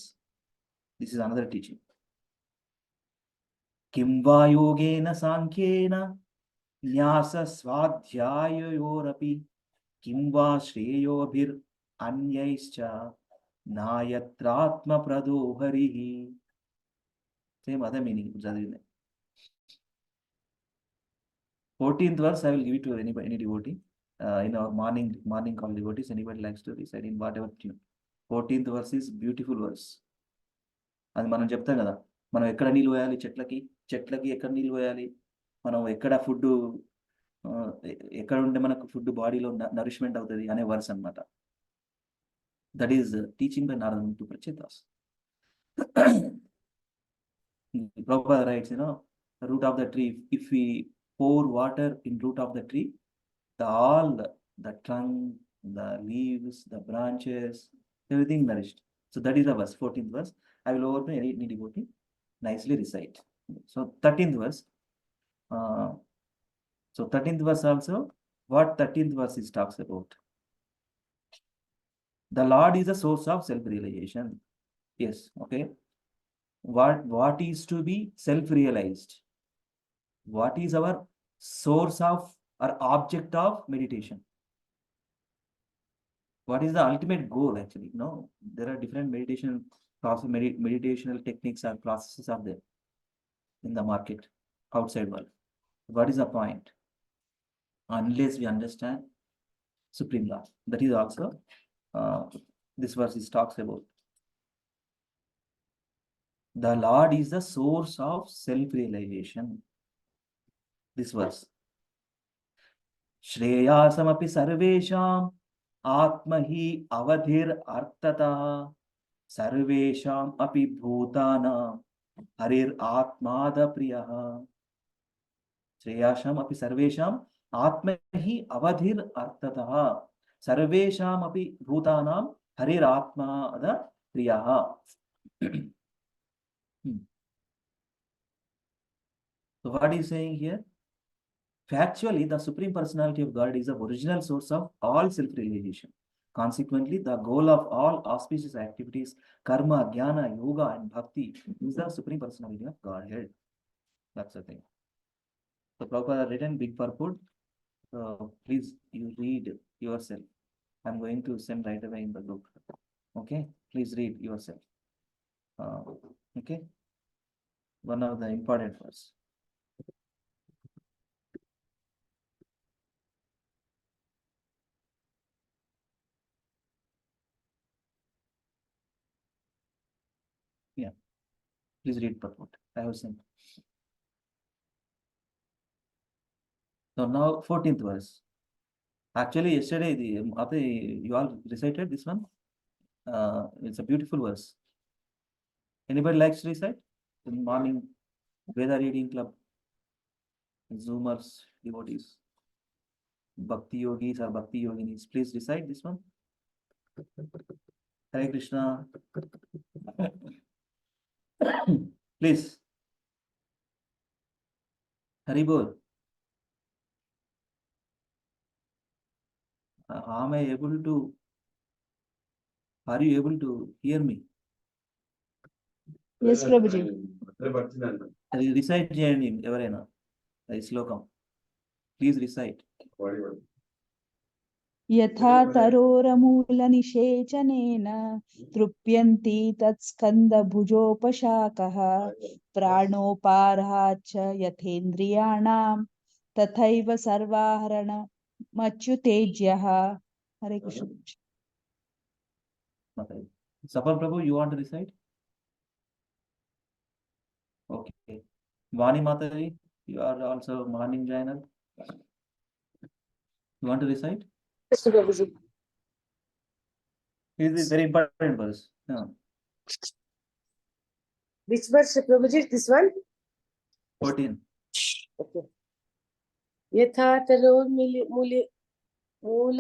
This is another teaching. Kimva yogena sankhena nyasa swadhyayorapi kimva shreyobhir anyaischa nayatratma pradoharihi. Same other meaning. 14th verse, I will give it to any devotee. In our morning call devotees, anybody likes to recite in whatever tune. 14th verse is beautiful verse. అది మనం చెప్తాం కదా, మనం ఎక్కడ నీళ్ళు పోయాలి, చెట్లకి ఎక్కడ నీళ్ళు పోయాలి, మనం ఎక్కడ ఫుడ్, ఎక్కడ ఉంటే మనకు ఫుడ్ బాడీలో నరిష్మెంట్ అవుతుంది అనే వర్స్ అన్నమాట. That is teaching by Narada to Prachetas. Prabhupada writes, root of the tree, if we pour water in root of the tree, all the trunk, the leaves, the branches, everything nourished. So that is the verse, 14th verse. I will overplay any devotee, nicely recite. So 13th verse. So 13th verse also, what 13th verse is talks about? The Lord is the source of self-realization. Yes, okay. What is to be self-realized? What is our source of or object of meditation? What is the ultimate goal actually? There are different meditational techniques or processes are there in the market, outside world. What is the point? Unless we understand Supreme Lord. That is also this verse talks about. The Lord is the source of self-realization. This verse. Shreyasamapi sarvesham atmahi avadhir artata sarvesham api bhutana harir atmada priyaha. Shreyasham api sarvesham atmahi avadhir artata sarvesham api bhutanam harir atmada priyaha. So what is saying here? Factually, the Supreme Personality of God is the original source of all self-realization. Consequently, the goal of all auspicious activities, karma, jnana, yoga, and bhakti is the Supreme Personality of Godhead. That's the thing. So Prabhupada written big purport. Please, you read yourself. I'm going to send right away in the group. Okay? Please read yourself. Okay? One of the important verse. Yeah. Please read purport. I have sent. So now 14th verse. Actually, yesterday you all recited this one. It's a beautiful verse. Anybody likes to recite? In the morning, Veda reading club, Zoomers, devotees, Bhakti yogis or Bhakti yoginis. Please recite this one. Hare Krishna. Please. Hari Bol. Am I able to? Are you able to hear me? Yes, Prabhuji. Recite చేయండి ఎవరైనా ఈ శ్లోకం. Please recite. यथा तरोरमूलनिषेचनेन तृप्यन्ति तत्स्कन्दभुजोपशाकः प्राणोपारः च यथेन्द्रियाणां तथैव सर्वाहरणमच्युतेज्यः. हरे Krishna. Sapal Prabhu, you want to recite? Okay. Vani Mataji, you are also morning joiner. You want to recite? Yes, Prabhuji. This is very important verse. Yeah. Which verse, Prabhuji? This one? 14. Okay. यथा मूल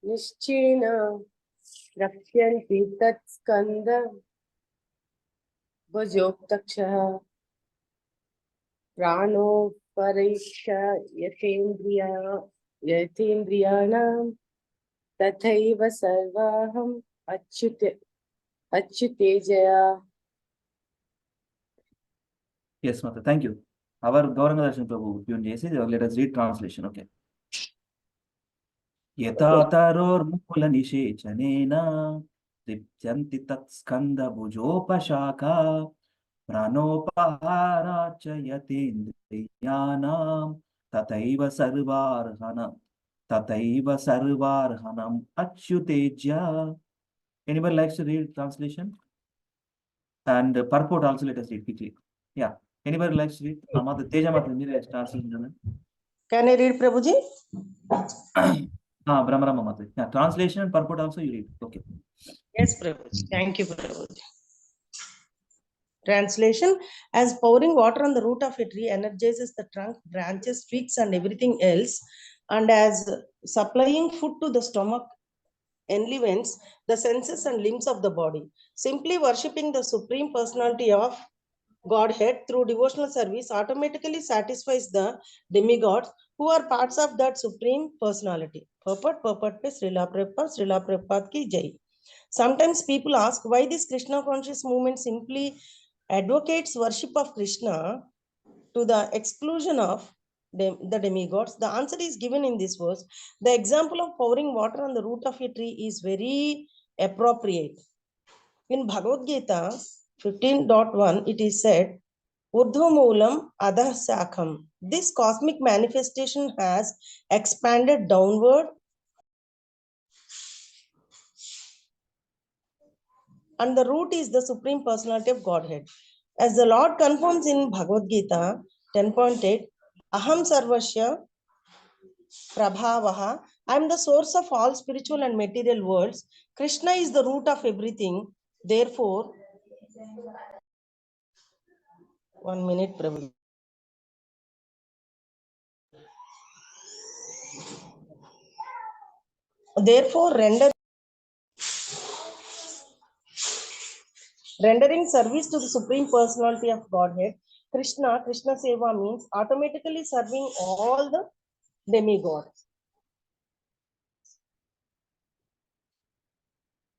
निश्चयेन रक्ष्यन्ति तत्स्कन्द भुजोक्तक्षः प्राणोपरीक्ष यथेन्द्रियाणां तथैव सर्वाहम् अच्युतेजया. Yes, Mata. Thank you. Our Gauranga Darshan Prabhu, let us read translation. Okay. Yatataror mukula nishechanena dipyanti tatskanda bhujopashaka pranopahara cha yatindriyanam tataiva sarvarhanam achyuteja. Anybody likes to read translation? And purport also let us read quickly. Yeah. Anybody likes to read? Mata Teja Mata, translation. Can I read, Prabhuji? Brahma Mata. Yeah, translation and purport also you read. Okay. Yes, Prabhuji. Thank you, Prabhuji. Translation: as pouring water on the root of a tree energizes the trunk, branches, twigs, and everything else, and as supplying food to the stomach enlivens the senses and limbs of the body. Simply worshipping the Supreme Personality of Godhead through devotional service automatically satisfies the demigods who are parts of that Supreme Personality. Purport pe Srila Prabhupada ki jai. Sometimes people ask why this Krishna conscious movement simply advocates worship of Krishna to the exclusion of the demigods. The answer is given in this verse. The example of pouring water on the root of a tree is very appropriate. In Bhagavad Gita 15.1, it is said, Urdhvamulam Adha Sakham. This cosmic manifestation has expanded downward and the root is the Supreme Personality of Godhead. As the Lord confirms in Bhagavad Gita 10.8, Aham Sarvasya Prabhavaha, I am the source of all spiritual and material worlds. Krishna is the root of everything. Therefore, 1 minute, Prabhu. Therefore, rendering service to the Supreme Personality of Godhead, Krishna Seva means automatically serving all the demigods.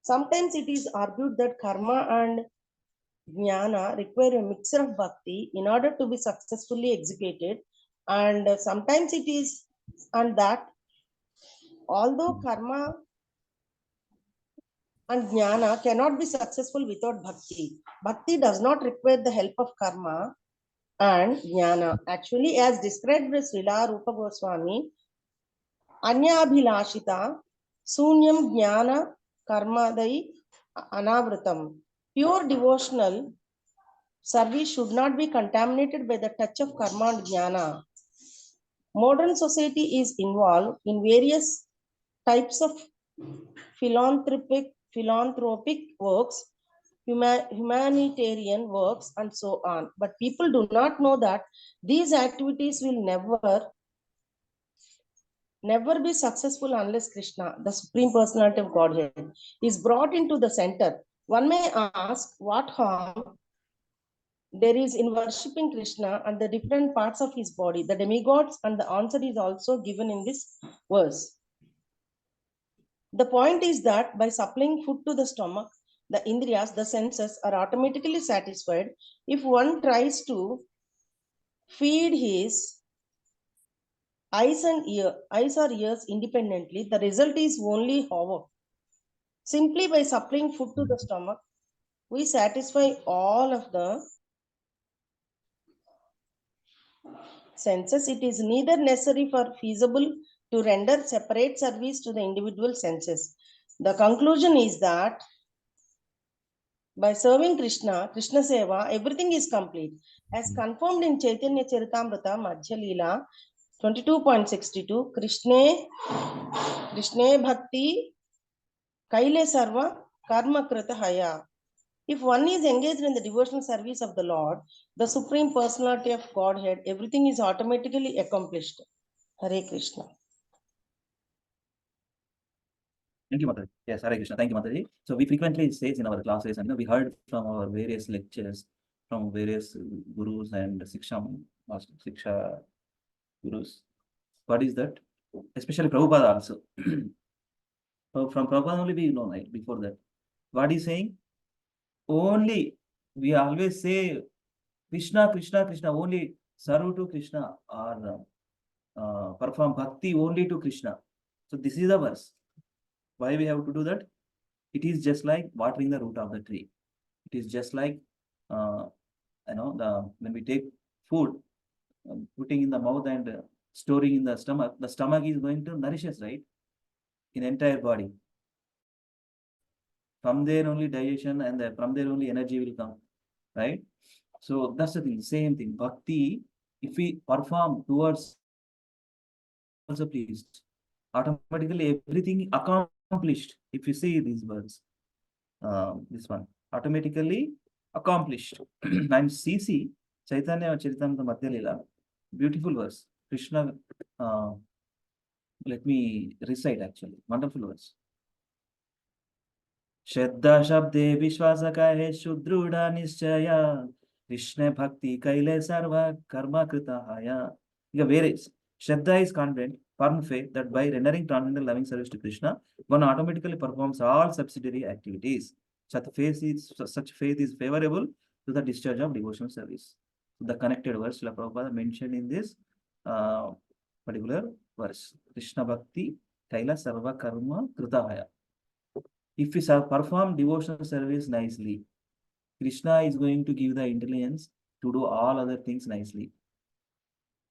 Sometimes it is argued that karma and jnana require a mixture of bhakti in order to be successfully executed, and sometimes it is, and that although karma and jnana cannot be successful without bhakti, bhakti does not require the help of karma and jnana. Actually, as described by Srila Rupa Goswami, Anya Abhilashita Sunyam Jnana Karmadai Anavritam. Pure devotional service should not be contaminated by the touch of karma and jnana. Modern society is involved in various types of philanthropic works, humanitarian works, and so on. But people do not know that these activities will never be successful unless Krishna, the Supreme Personality of Godhead, is brought into the center. One may ask, what harm there is in worshipping Krishna and the different parts of his body, the demigods, and the answer is also given in this verse. The point is that by supplying food to the stomach, the indriyas, the senses, are automatically satisfied. If one tries to feed his eyes or ears independently, the result is only havoc. Simply by supplying food to the stomach, we satisfy all of the senses. It is neither necessary or feasible to render separate service to the individual senses. The conclusion is that by serving Krishna Seva, everything is complete. As confirmed in Chaitanya Charitamrita Madhya Leela 22.62, Krishne Bhakti Kaile Sarva Karma Krita Haya. If one is engaged in the devotional service of the Lord, the Supreme Personality of Godhead, everything is automatically accomplished. Hare Krishna. Thank you, Mataji. Yes, Hare Krishna. Thank you, Mataji. So we frequently say in our classes, and we heard from our various lectures from various gurus and Siksha gurus. What is that? Especially Prabhupada also. So from Prabhupada only we know, right? Before that, what is saying? Only we always say Krishna, Krishna, Krishna. Only serve to Krishna or perform bhakti only to Krishna. So this is the verse. Why we have to do that? It is just like watering the root of the tree. It is just like when we take food, putting in the mouth and storing in the stomach is going to nourish us, right? In entire body. From there only digestion and from there only energy will come, right? So that's the thing, same thing. Bhakti, if we perform towards also pleased, automatically everything accomplished. If you see these words, this one, automatically accomplished. And CC, Chaitanya Charitamrita Madhya Leela, beautiful verse. Krishna, let me recite actually, wonderful verse. Shraddha Shabde Vishwasa Kahe Shudruda Nischaya Krishna Bhakti Kaile Sarva Karma Krita Haya. Whereas Shraddha is confident, firm faith that by rendering transcendental loving service to Krishna, one automatically performs all subsidiary activities. Such faith is favorable to the discharge of devotional service. The connected verse Srila Prabhupada mentioned in this particular verse. Krishna Bhakti Kaila Sarva Karma Krita Haya. If we perform devotional service nicely, Krishna is going to give the intelligence to do all other things nicely.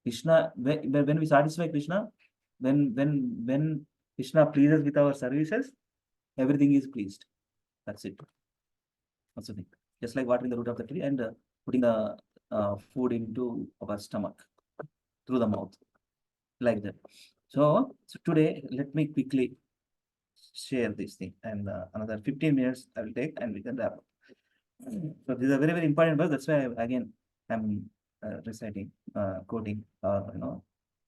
Krishna, when we satisfy Krishna, when Krishna pleases with our services, everything is pleased. That's it. That's the thing. Just like watering the root of the tree and putting the food into our stomach through the mouth, like that. So today, let me quickly share this thing, and another 15 minutes I will take, and we can wrap up. So this is a very, very important verse. That's why I'm reciting, quoting, or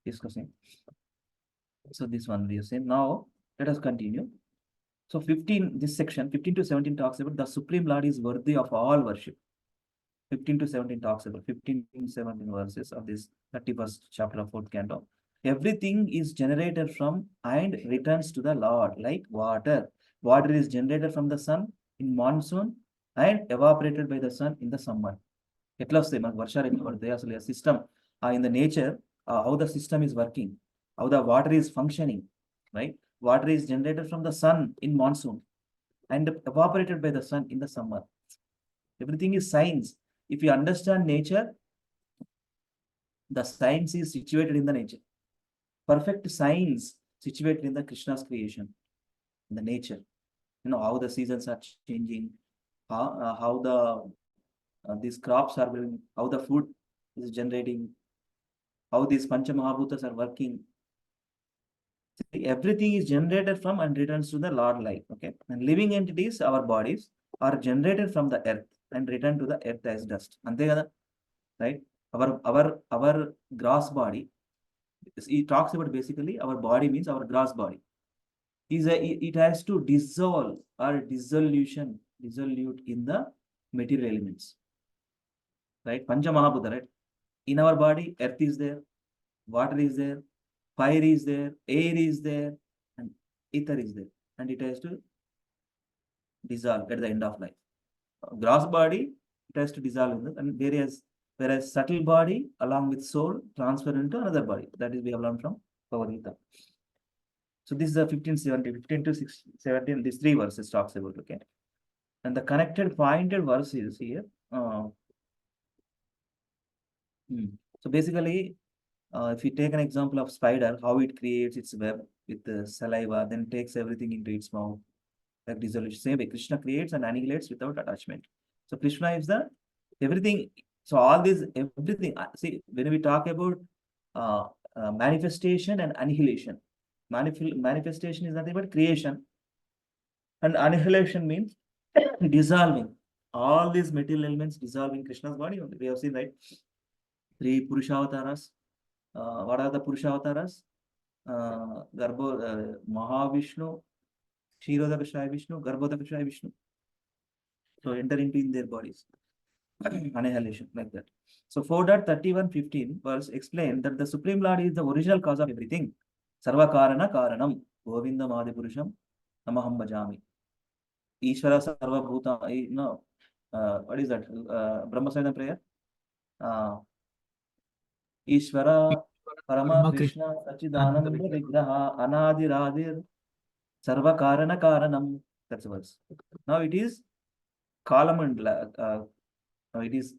discussing. So this one we have seen. Now let us continue. So 15, this section 15 to 17 talks about the Supreme Lord is worthy of all worship. 15 to 17 talks about 15 to 17 verses of this 31st chapter of 4th canto. Everything is generated from and returns to the Lord, like water. Water is generated from the sun in monsoon and evaporated by the sun in the summer. ఎట్లా వస్తాయి మనకు వర్షాలు ఎట్లా పడతాయి అసలు system in the nature, how the system is working, how the water is functioning, right? Water is generated from the sun in monsoon and evaporated by the sun in the summer. Everything is science. If you understand nature, the science is situated in the nature. Perfect science situated in the Krishna's creation, in the nature. How the seasons are changing, how the these crops are growing, how the food is generating, how these Pancha Mahabhutas are working. Everything is generated from and returns to the Lord life. Okay, and living entities, our bodies, are generated from the earth and return to the earth as dust. Ante kada, right? Our gross body, he talks about basically our body means our gross body. It has to dissolve or dissolute in the material elements. Right? Pancha Mahabhuta, right? In our body, earth is there, water is there, fire is there, air is there, and ether is there. And it has to dissolve at the end of life. Gross body, it has to dissolve in the, and whereas subtle body along with soul transfer into another body. That is we have learned from Bhagavad Gita. So this is the 15 to 17, these three verses talks about, okay? And the connected pointed verse is here. So basically, if you take an example of spider, how it creates its web with the saliva, then takes everything into its mouth, like dissolution. Same way, Krishna creates and annihilates without attachment. So Krishna is the everything. So all this, everything. See, when we talk about manifestation and annihilation, manifestation is nothing but creation, and annihilation means dissolving. All these material elements dissolve in Krishna's body. We have seen, right? 3 Purushavatas. What are the Purushavatas? Mahavishnu, Kshirodakashaya Vishnu, Garbhodakashaya Vishnu. So enter into in their bodies. Annihilation, like that. So 4.31.15 verse explain that the Supreme Lord is the original cause of everything. Sarva Karana Karanam, Govindam Adipurusham, Namaham Bhajami. Ishvara Sarva Bhuta, what is that? Brahma Samhita prayer? Ishvara Parama Krishna Sachidananda Vigraha Anadiradir Sarva Karana Karanam. That's the verse. Now it is column and it is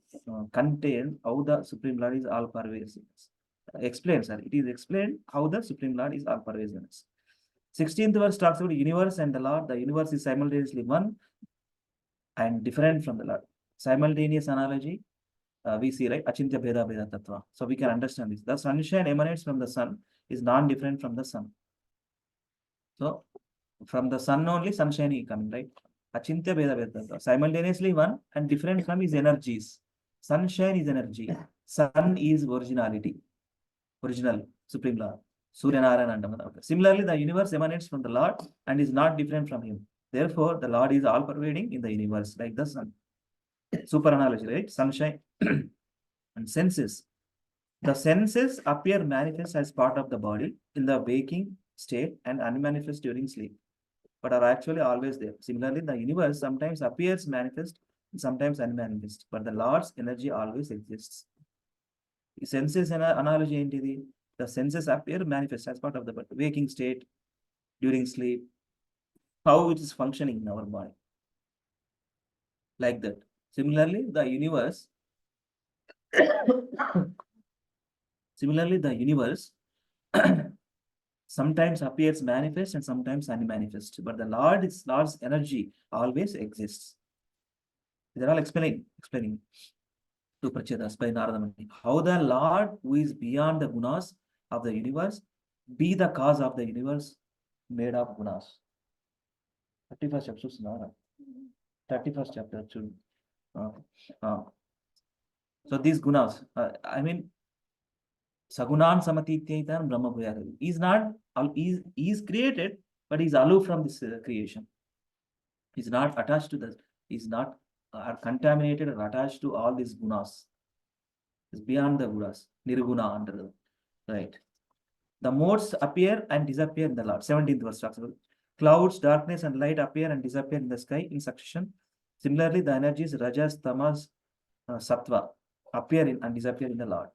contained how the Supreme Lord is all pervasive. Explained, sir. It is explained how the Supreme Lord is all pervasive. 16th verse talks about the universe and the Lord. The universe is simultaneously one and different from the Lord. Simultaneous analogy. We see, right? Achintya Bheda Bheda Tattva. So we can understand this. The sunshine emanates from the sun, is non-different from the sun. So from the sun only sunshine is coming, right? Achintya Bheda Bheda Tattva. Simultaneously one and different from his energies. Sunshine is energy. Sun is originality. Original, Supreme Lord. Surya Narayana. Similarly, the universe emanates from the Lord and is not different from him. Therefore, the Lord is all pervading in the universe, like the sun. Super analogy, right? Sunshine and senses. The senses appear manifest as part of the body in the waking state and unmanifest during sleep, but are actually always there. Similarly, the universe sometimes appears manifest, sometimes unmanifest, but the Lord's energy always exists. The senses and analogy into the senses appear manifest as part of the waking state during sleep, how it is functioning in our body, like that. Similarly, the universe sometimes appears manifest and sometimes unmanifest, but the Lord's energy always exists. They're all explaining to Prachetas by Narada Muni. How the Lord, who is beyond the gunas of the universe, be the cause of the universe made of gunas. 31st chapter చూస్తున్నారా? 31st chapter చూడు. So these gunas, I mean, Sagunan Samatityaithan Brahma Bhuyari. He's not, he's created, but he's aloof from this creation. He's not attached to this, he's not contaminated or attached to all these gunas. It's beyond the gunas, nirguna under the, right. The modes appear and disappear in the Lord. 17th verse talks about clouds, darkness, and light appear and disappear in the sky in succession. Similarly, the energies Rajas, Tamas, Sattva appear in and disappear in the Lord.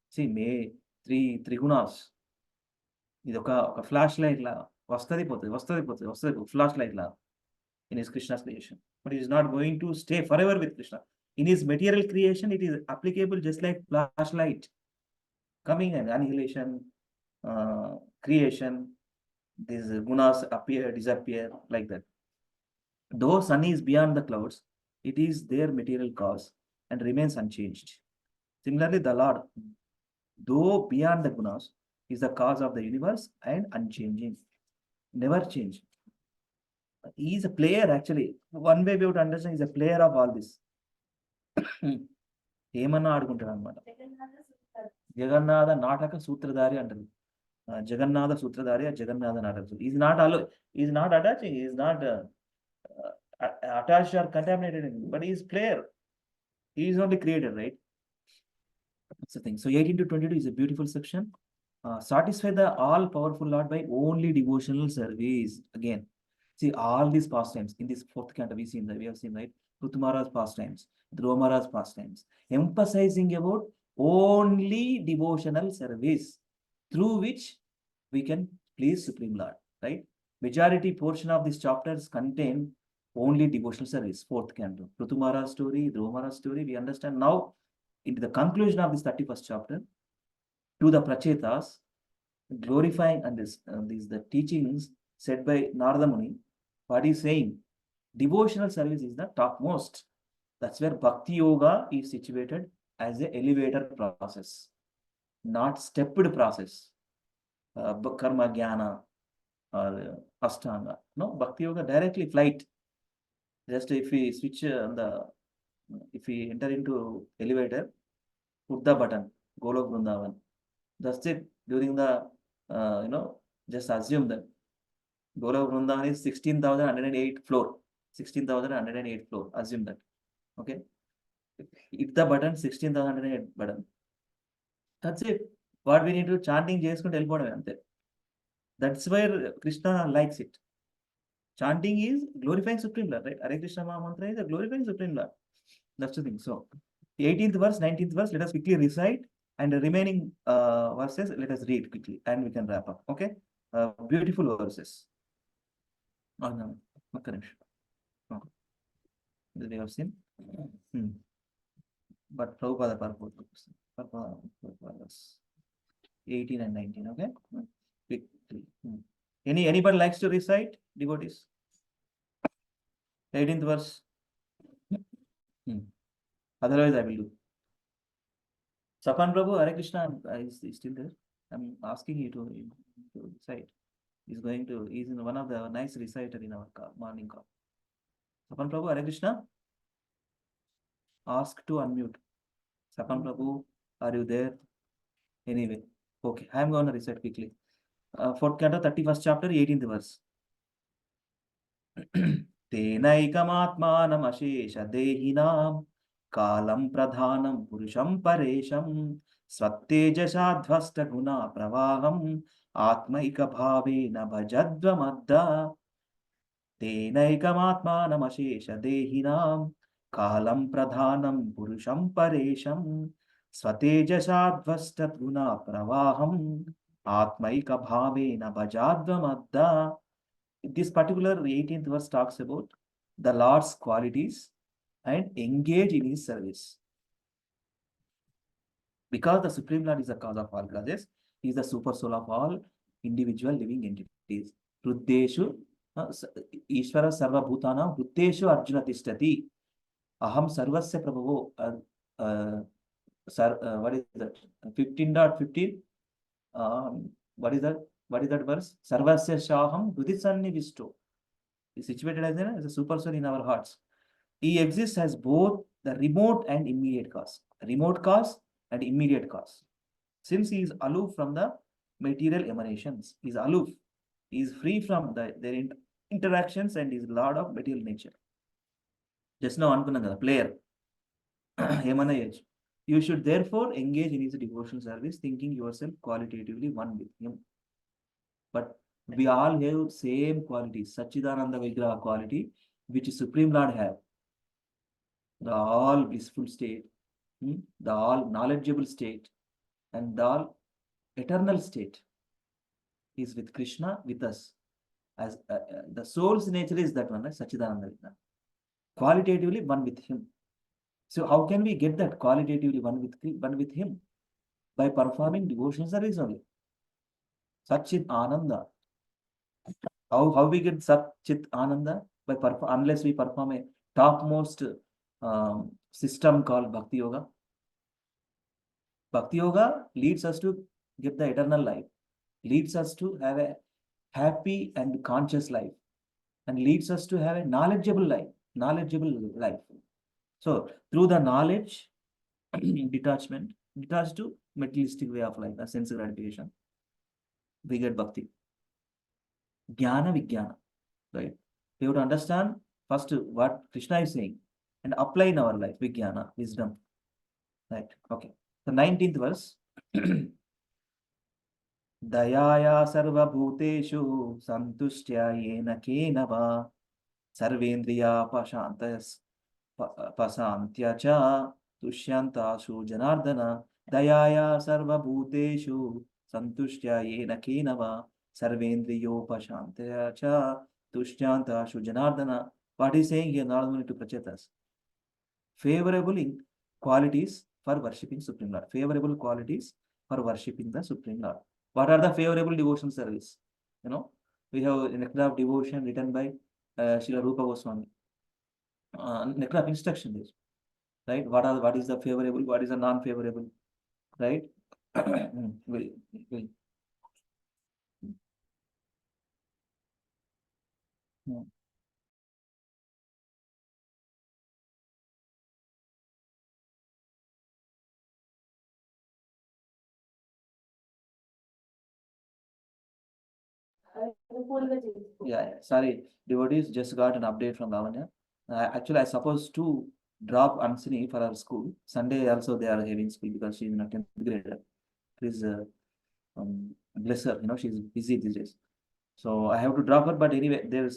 See, three gunas. ఇది ఒక flash light లా వస్తుంది పోతుంది flash light law in his Krishna's creation, but it is not going to stay forever with Krishna. In his material creation, it is applicable just like flashlight, coming and annihilation, creation. These gunas appear, disappear like that. Though sun is beyond the clouds, it is their material cause and remains unchanged. Similarly, the Lord, though beyond the gunas, is the cause of the universe and unchanging, never change. He is a player actually. One way we would understand, he is a player of all this. ఏమన్నా ఆడుకుంటాడు అనమాట. జగన్నాథ నాటక సూత్రధారి అంటారు. జగన్నాథ సూత్రధారి, జగన్నాథ నాటక. Is not attaching, is not attached or contaminated, but he is player. He is not the creator, right? That's the thing. So 18 to 22 is a beautiful section. Satisfy the all-powerful Lord by only devotional service. Again, see all these pastimes in this fourth canto we have seen, right? Rutumara's pastimes, Dhruvamara's pastimes, emphasizing about only devotional service through which we can please Supreme Lord, right? Majority portion of these chapters contain only devotional service. Fourth canto, Rutumara's story, Dhruvamara's story. We understand now into the conclusion of this 31st chapter to the Prachetas, glorifying and these the teachings said by Narada Muni. What he's saying, devotional service is the topmost. That's where Bhakti Yoga is situated as a elevator process, not stepped process. Karma Jnana or Ashtanga. No, Bhakti Yoga directly flight. Just if we switch if we enter into elevator, put the button, Golok Vrindavan. That's it. During the, just assume that Golok Vrindavan is 16,108 floor. 16,108 floor. Assume that. Okay. Hit the button, 16,108 button. That's it. What we need to chanting చేసుకుంటూ వెళ్ళిపోవడం అంతే. That's where Krishna likes it. Chanting is glorifying Supreme Lord, right? Hare Krishna Maha Mantra is a glorifying Supreme Lord. That's the thing. So, 18th verse, 19th verse, let us quickly recite, and the remaining verses, let us read quickly, and we can wrap up. Okay? Beautiful verses. Oh, no. This we have seen. But Prabhupada purpose. 18 and 19, okay? Quickly. Anybody likes to recite, devotees? 18th verse. Otherwise, I will do. Sapan Prabhu, Hare Krishna is still there. I'm asking you to recite. He's in one of the nice reciter in our morning call. Sapan Prabhu, Hare Krishna. Ask to unmute. Sapan Prabhu, are you there? Anyway, okay, I am going to recite quickly. Fourth canto, 31st chapter, 18th verse. Tenaikamatmanam ashesha dehinam kalam pradhanam purusham paresham swattejashadhvasta guna pravaham atmaika bhavena bhajadvamadda. Tenaikamatmanam ashesha dehinam kalam pradhanam purusham paresham swatejashadhvasta guna pravaham atmaika bhavena bhajadvamadda. This particular 18th verse talks about the Lord's qualities and engage in his service. Because the Supreme Lord is the cause of all causes, he is the super soul of all individual living entities. Ruddeshu Ishvara Sarva Bhutana Ruddeshu Arjuna Tishtati. Aham Sarvasya Prabhu. What is that? 15.15. What is that? What is that verse? Sarvasya Shaham Huditsanni Visto. Is situated as a super soul in our hearts. He exists as both the remote and immediate cause. Remote cause and immediate cause. Since he is aloof from the material emanations, he is aloof. He is free from their interactions and is lord of material nature. Just now అనుకున్నాం కదా player. ఏమన్నా చేయొచ్చు. You should therefore engage in his devotional service, thinking yourself qualitatively one with him. But we all have same qualities, Sachidananda Vigraha quality, which Supreme Lord have. The all blissful state, the all knowledgeable state, and the all eternal state is with Krishna, with us. As the soul's nature is that one, right? Sachidananda Vigraha. Qualitatively one with him. So how can we get that qualitatively one with him? By performing devotional service only. Satchit Ananda. How we get Satchit Ananda? By unless we perform a topmost system called Bhakti Yoga. Bhakti Yoga leads us to get the eternal life, leads us to have a happy and conscious life, and leads us to have a knowledgeable life. So through the knowledge, detachment, detached to materialistic way of life, a sense gratification, we get bhakti. Jnana Vijnana, right? We have to understand first what Krishna is saying and apply in our life, Vijnana, wisdom, right? Okay. The 19th verse. Dayaya sarva bhuteshu santushtya yena kena va sarvendriya pasantya cha tushyantashu janardana. Dayaya sarva bhuteshu santushtya yena kena va sarvendriyo pasantya cha tushyantashu janardana. What is saying here? Not only to Prachetas. Favorable qualities for worshipping Supreme Lord. Favorable qualities for worshipping the Supreme Lord. What are the favorable devotion service? You know, we have a nectar of devotion written by Srila Rupa Goswami. Nectar of instruction is, right? What is the favorable? What is the non-favorable? Right? will Yeah, sorry, devotees just got an update from Lavanya. Actually, I supposed to drop Ansini for her school. Sunday also they are having school because she's in a 10th grader. Please bless her. You know, she's busy these days. So I have to drop her. But anyway, their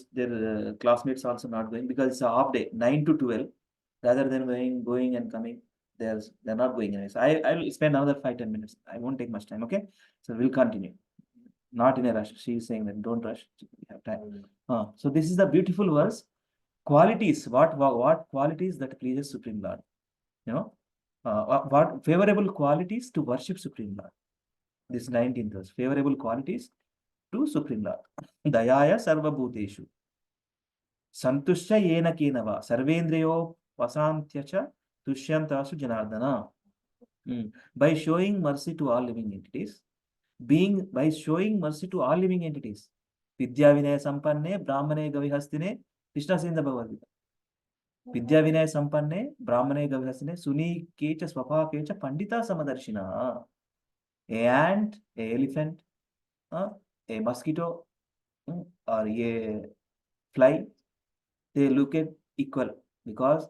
classmates also not going because it's a half day, 9 to 12. Rather than going and coming, they're not going anyway. So I will spend another 5-10 minutes. I won't take much time. Okay, so we'll continue. Not in a rush. She is saying that don't rush. We have time. So this is the beautiful verse. Qualities. What qualities that pleases Supreme Lord? You know, what favorable qualities to worship Supreme Lord? This 19th verse. Favorable qualities to Supreme Lord. Dayaya sarva bhuteshu. Santushya yena kenava. Sarvendriyo pasantyacha tushyantasu janardana. By showing mercy to all living entities. By showing mercy to all living entities. Vidya Vinaya Sampanne, Brahmane Gavihastine, Krishna says in the Bhagavad Gita. Vidya Vinaya Sampanne, Brahmane Gavihastine, Suni Kecha Swapa Kecha Pandita Samadarshina. A ant, a elephant, a mosquito, or a fly, they look at equal because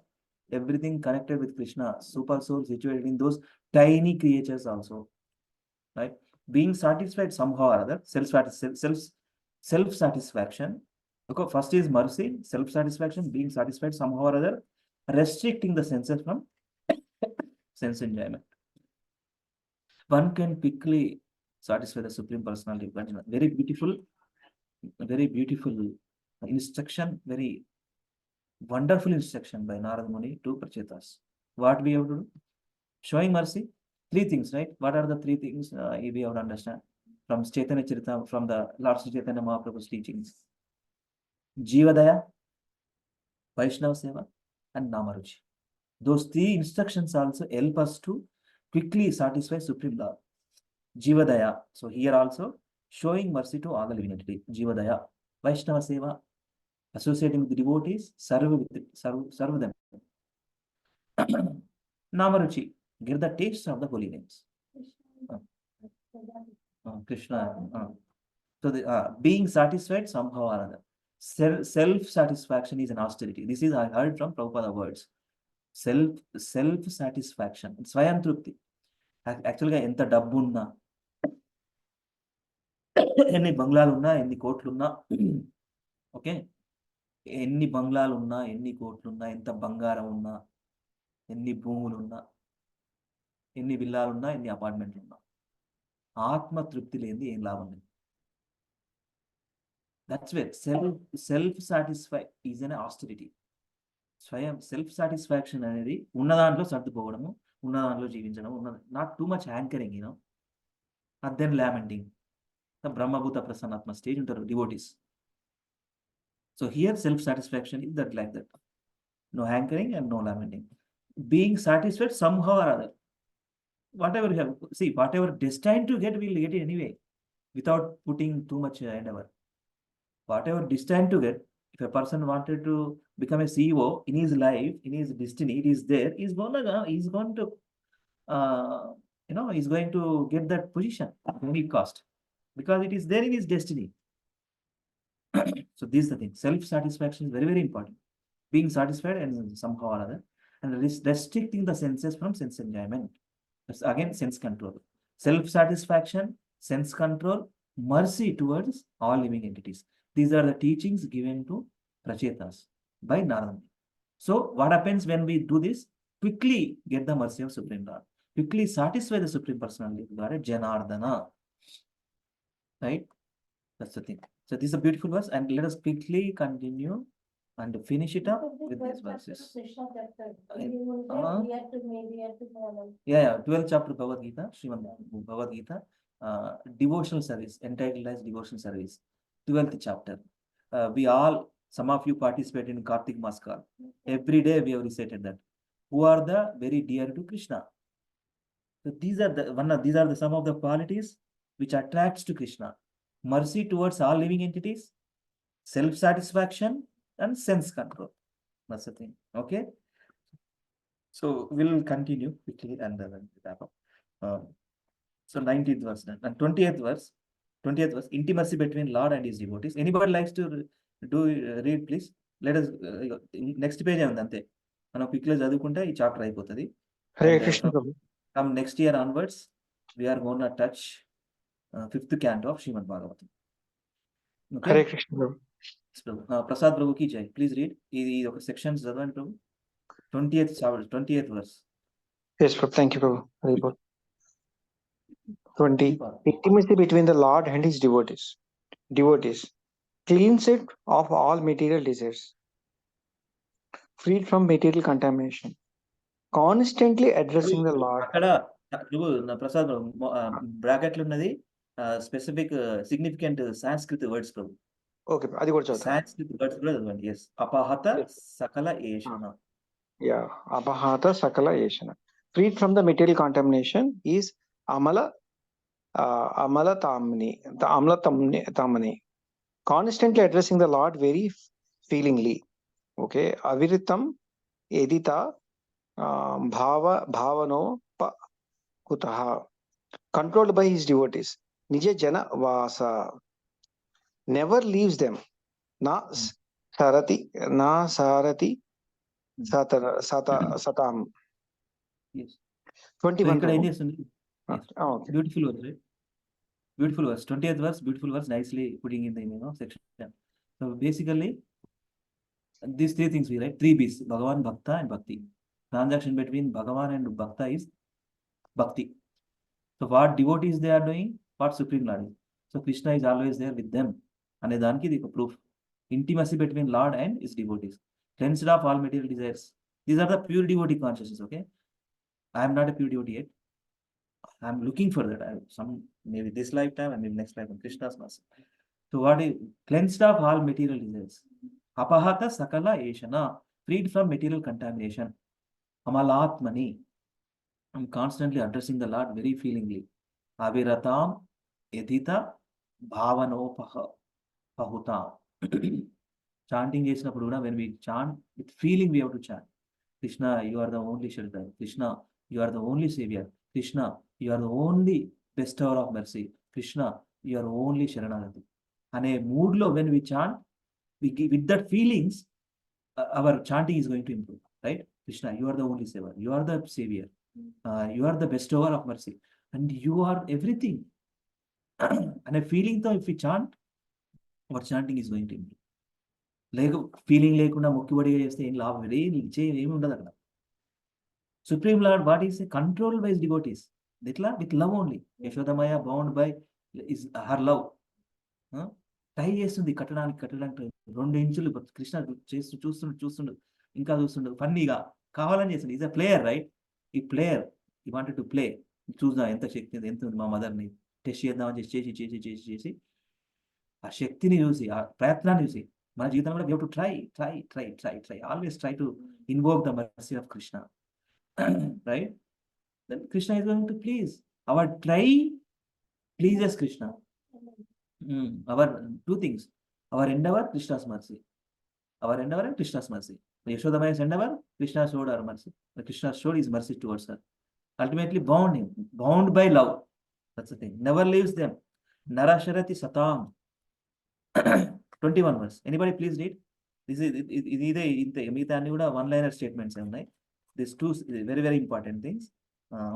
everything connected with Krishna, super soul situated in those tiny creatures also. Right? Being satisfied somehow or other, self-satisfaction. Okay, first is mercy, self-satisfaction, being satisfied somehow or other, restricting the senses from sense enjoyment. One can quickly satisfy the Supreme Personality of Godhead. Very beautiful instruction, very wonderful instruction by Narada Muni to Prachetas. What we have to do? Showing mercy. 3 things, right? What are the 3 things we have to understand from Chaitanya Charita, from the Lord Sri Chaitanya Mahaprabhu's teachings? Jivadaya, Vaishnava Seva, and Namaruchi. Those three instructions also help us to quickly satisfy Supreme Lord. Jivadaya. So here also showing mercy to all the living entity. Jivadaya. Vaishnava Seva. Associating with the devotees, serve them. Namaruchi. Give the taste of the holy names. Krishna. So being satisfied somehow or other. Self-satisfaction is an austerity. This is I heard from Prabhupada words. Self-satisfaction. Swayam Trupti. Actually, enta డబ్బు ఉన్నా ఎన్ని బంగ్లాలు ఉన్నా ఎన్ని కోట్లున్నా okay ఎన్ని బంగ్లాలు ఉన్నా ఎన్ని కోట్లున్నా ఎంత బంగారం ఉన్నా ఎన్ని భూములు ఉన్నా ఎన్ని విల్లాలు ఉన్నా ఎన్ని అపార్ట్మెంట్లు ఉన్నా ఆత్మ తృప్తి లేనిది ఏం లాభం లేదు. That's where self satisfy is an austerity. స్వయం సెల్ఫ్ సాటిస్ఫాక్షన్ అనేది ఉన్న దాంట్లో సర్దుపోవడము, ఉన్న దాంట్లో జీవించడం, not too much hankering, you know, and then lamenting. బ్రహ్మభూత ప్రసన్నాత్మ స్టేజ్ ఉంటారు devotees. So here self satisfaction is that like that. No hankering and no lamenting. Being satisfied somehow or other. Whatever you have, see, whatever destined to get, we'll get it anyway, without putting too much endeavor. Whatever destined to get, if a person wanted to become a CEO in his life, in his destiny, it is there. He's going to, he's going to get that position at any cost, because it is there in his destiny. So this is the thing. Self-satisfaction is very, very important. Being satisfied and somehow or other, and restricting the senses from sense enjoyment. That's again sense control. Self-satisfaction, sense control, mercy towards all living entities. These are the teachings given to Prachetas by Narada. So what happens when we do this? Quickly get the mercy of Supreme Lord. Quickly satisfy the Supreme Personality, Janardana. Right? That's the thing. So this is a beautiful verse, and let us quickly continue and finish it up with these verses. Yeah, 12th chapter Bhagavad Gita, Srimad Bhagavad Gita, devotional service, entitled as devotional service, 12th chapter. We all, some of you participate in Kartik Maskar. Every day we have recited that. Who are the very dear to Krishna? So these are some of the qualities which attracts to Krishna. Mercy towards all living entities, self-satisfaction, and sense control. That's the thing. Okay. So we'll continue quickly and then wrap up. So 19th verse and 20th verse. Intimacy between Lord and his devotees. Anybody likes to read, please? Let us next page ante మనం quickly చదువుకుంటే ఈ chapter అయిపోతుంది. Hare Krishna Prabhu. From next year onwards, we are going to touch 5th canto of Srimad Bhagavatam. Okay. Hare Krishna Prabhu. Prasad Prabhu ki jai. Please read. ఇది ఒక sections చదవండి ప్రభు. 20th verse. Yes, Prabhu. Thank you, Prabhu. Very good. 20. Intimacy between the Lord and his devotees. Cleans it of all material desires. Freed from material contamination. Constantly addressing the Lord. అక్కడ ప్రసాద్ బ్రాకెట్లు ఉన్నది specific significant Sanskrit words ప్రభు. Okay, అది కూడా చదువుతాను. Sanskrit words కూడా చదవండి. yes. అపహత సకల ఏషణ. Yeah, apahata sakala yeshana. Freed from the material contamination is amala tamani. Constantly addressing the Lord very feelingly. Okay, aviritam edita bhavano kutaha. Controlled by his devotees. Nija jana vasa. Never leaves them. Na sarati satam. Yes. 21. ఇక్కడ ఏం చేస్తుంది? Okay. Beautiful verse, right? Beautiful verse. 20th verse, beautiful verse, nicely putting in the section. So basically, these three things we write, 3 B's, Bhagavan, Bhakta, and Bhakti. Transaction between Bhagavan and Bhakta is Bhakti. So what devotees they are doing, what Supreme Lord is. So Krishna is always there with them. And daniki the proof. Intimacy between Lord and his devotees. Cleansed of all material desires. These are the pure devotee consciousness, okay? I am not a pure devotee yet. I am looking for that. Maybe this lifetime and maybe next lifetime. Krishna's mercy. So what is cleansed of all material desires? Apahata sakala eshana. Freed from material contamination. Amalatmani. I'm constantly addressing the Lord very feelingly. Aviratam Edita Bhavanopaha Pahutam. Chanting చేసినప్పుడు కూడా when we chant with feeling we have to chant. Krishna, you are the only shelter. Krishna, you are the only savior. Krishna, you are the only bestower of mercy. Krishna, you are only Sharanagati. అనే mood లో when we chant, with that feelings, our chanting is going to improve, right? Krishna, you are the only savior. You are the savior. You are the bestower of mercy. And you are everything. And a feeling though, if we chant, our chanting is going to improve. Feeling లేకుండా మొక్కుబడిగా చేస్తే ఏం లాభం, ఏమి ఉండదు అక్కడ. Supreme Lord, what is a control by his devotees? With love only. Yashodamaya bound by is her love. Try చేస్తుంది కట్టడానికి 2 ఇంచులు కృష్ణ చేస్తూ చూస్తుండు ఇంకా చూస్తుండు ఫన్నీగా కావాలని చేస్తుంది. Is a player, right? ఈ ప్లేయర్ ఈ వాంటెడ్ టు ప్లే. చూద్దాం ఎంత శక్తి ఎంత ఉంది మా మదర్ని టెస్ట్ చేద్దామని చేసి ఆ శక్తిని చూసి ఆ ప్రయత్నాన్ని చూసి మన జీవితంలో కూడా we have to try always try to invoke the mercy of Krishna. Right? Then Krishna is going to please. Our try pleases Krishna. Our 2 things. Our endeavor, Krishna's mercy. Our endeavor and Krishna's mercy. Yashodamaya's endeavor, Krishna showed her mercy. Krishna showed his mercy towards her. Ultimately bound by love. That's the thing. Never leaves them. Narasharati satam. 21 verse. Anybody please read? This is Mita and one-liner statements. These 2 very, very important things.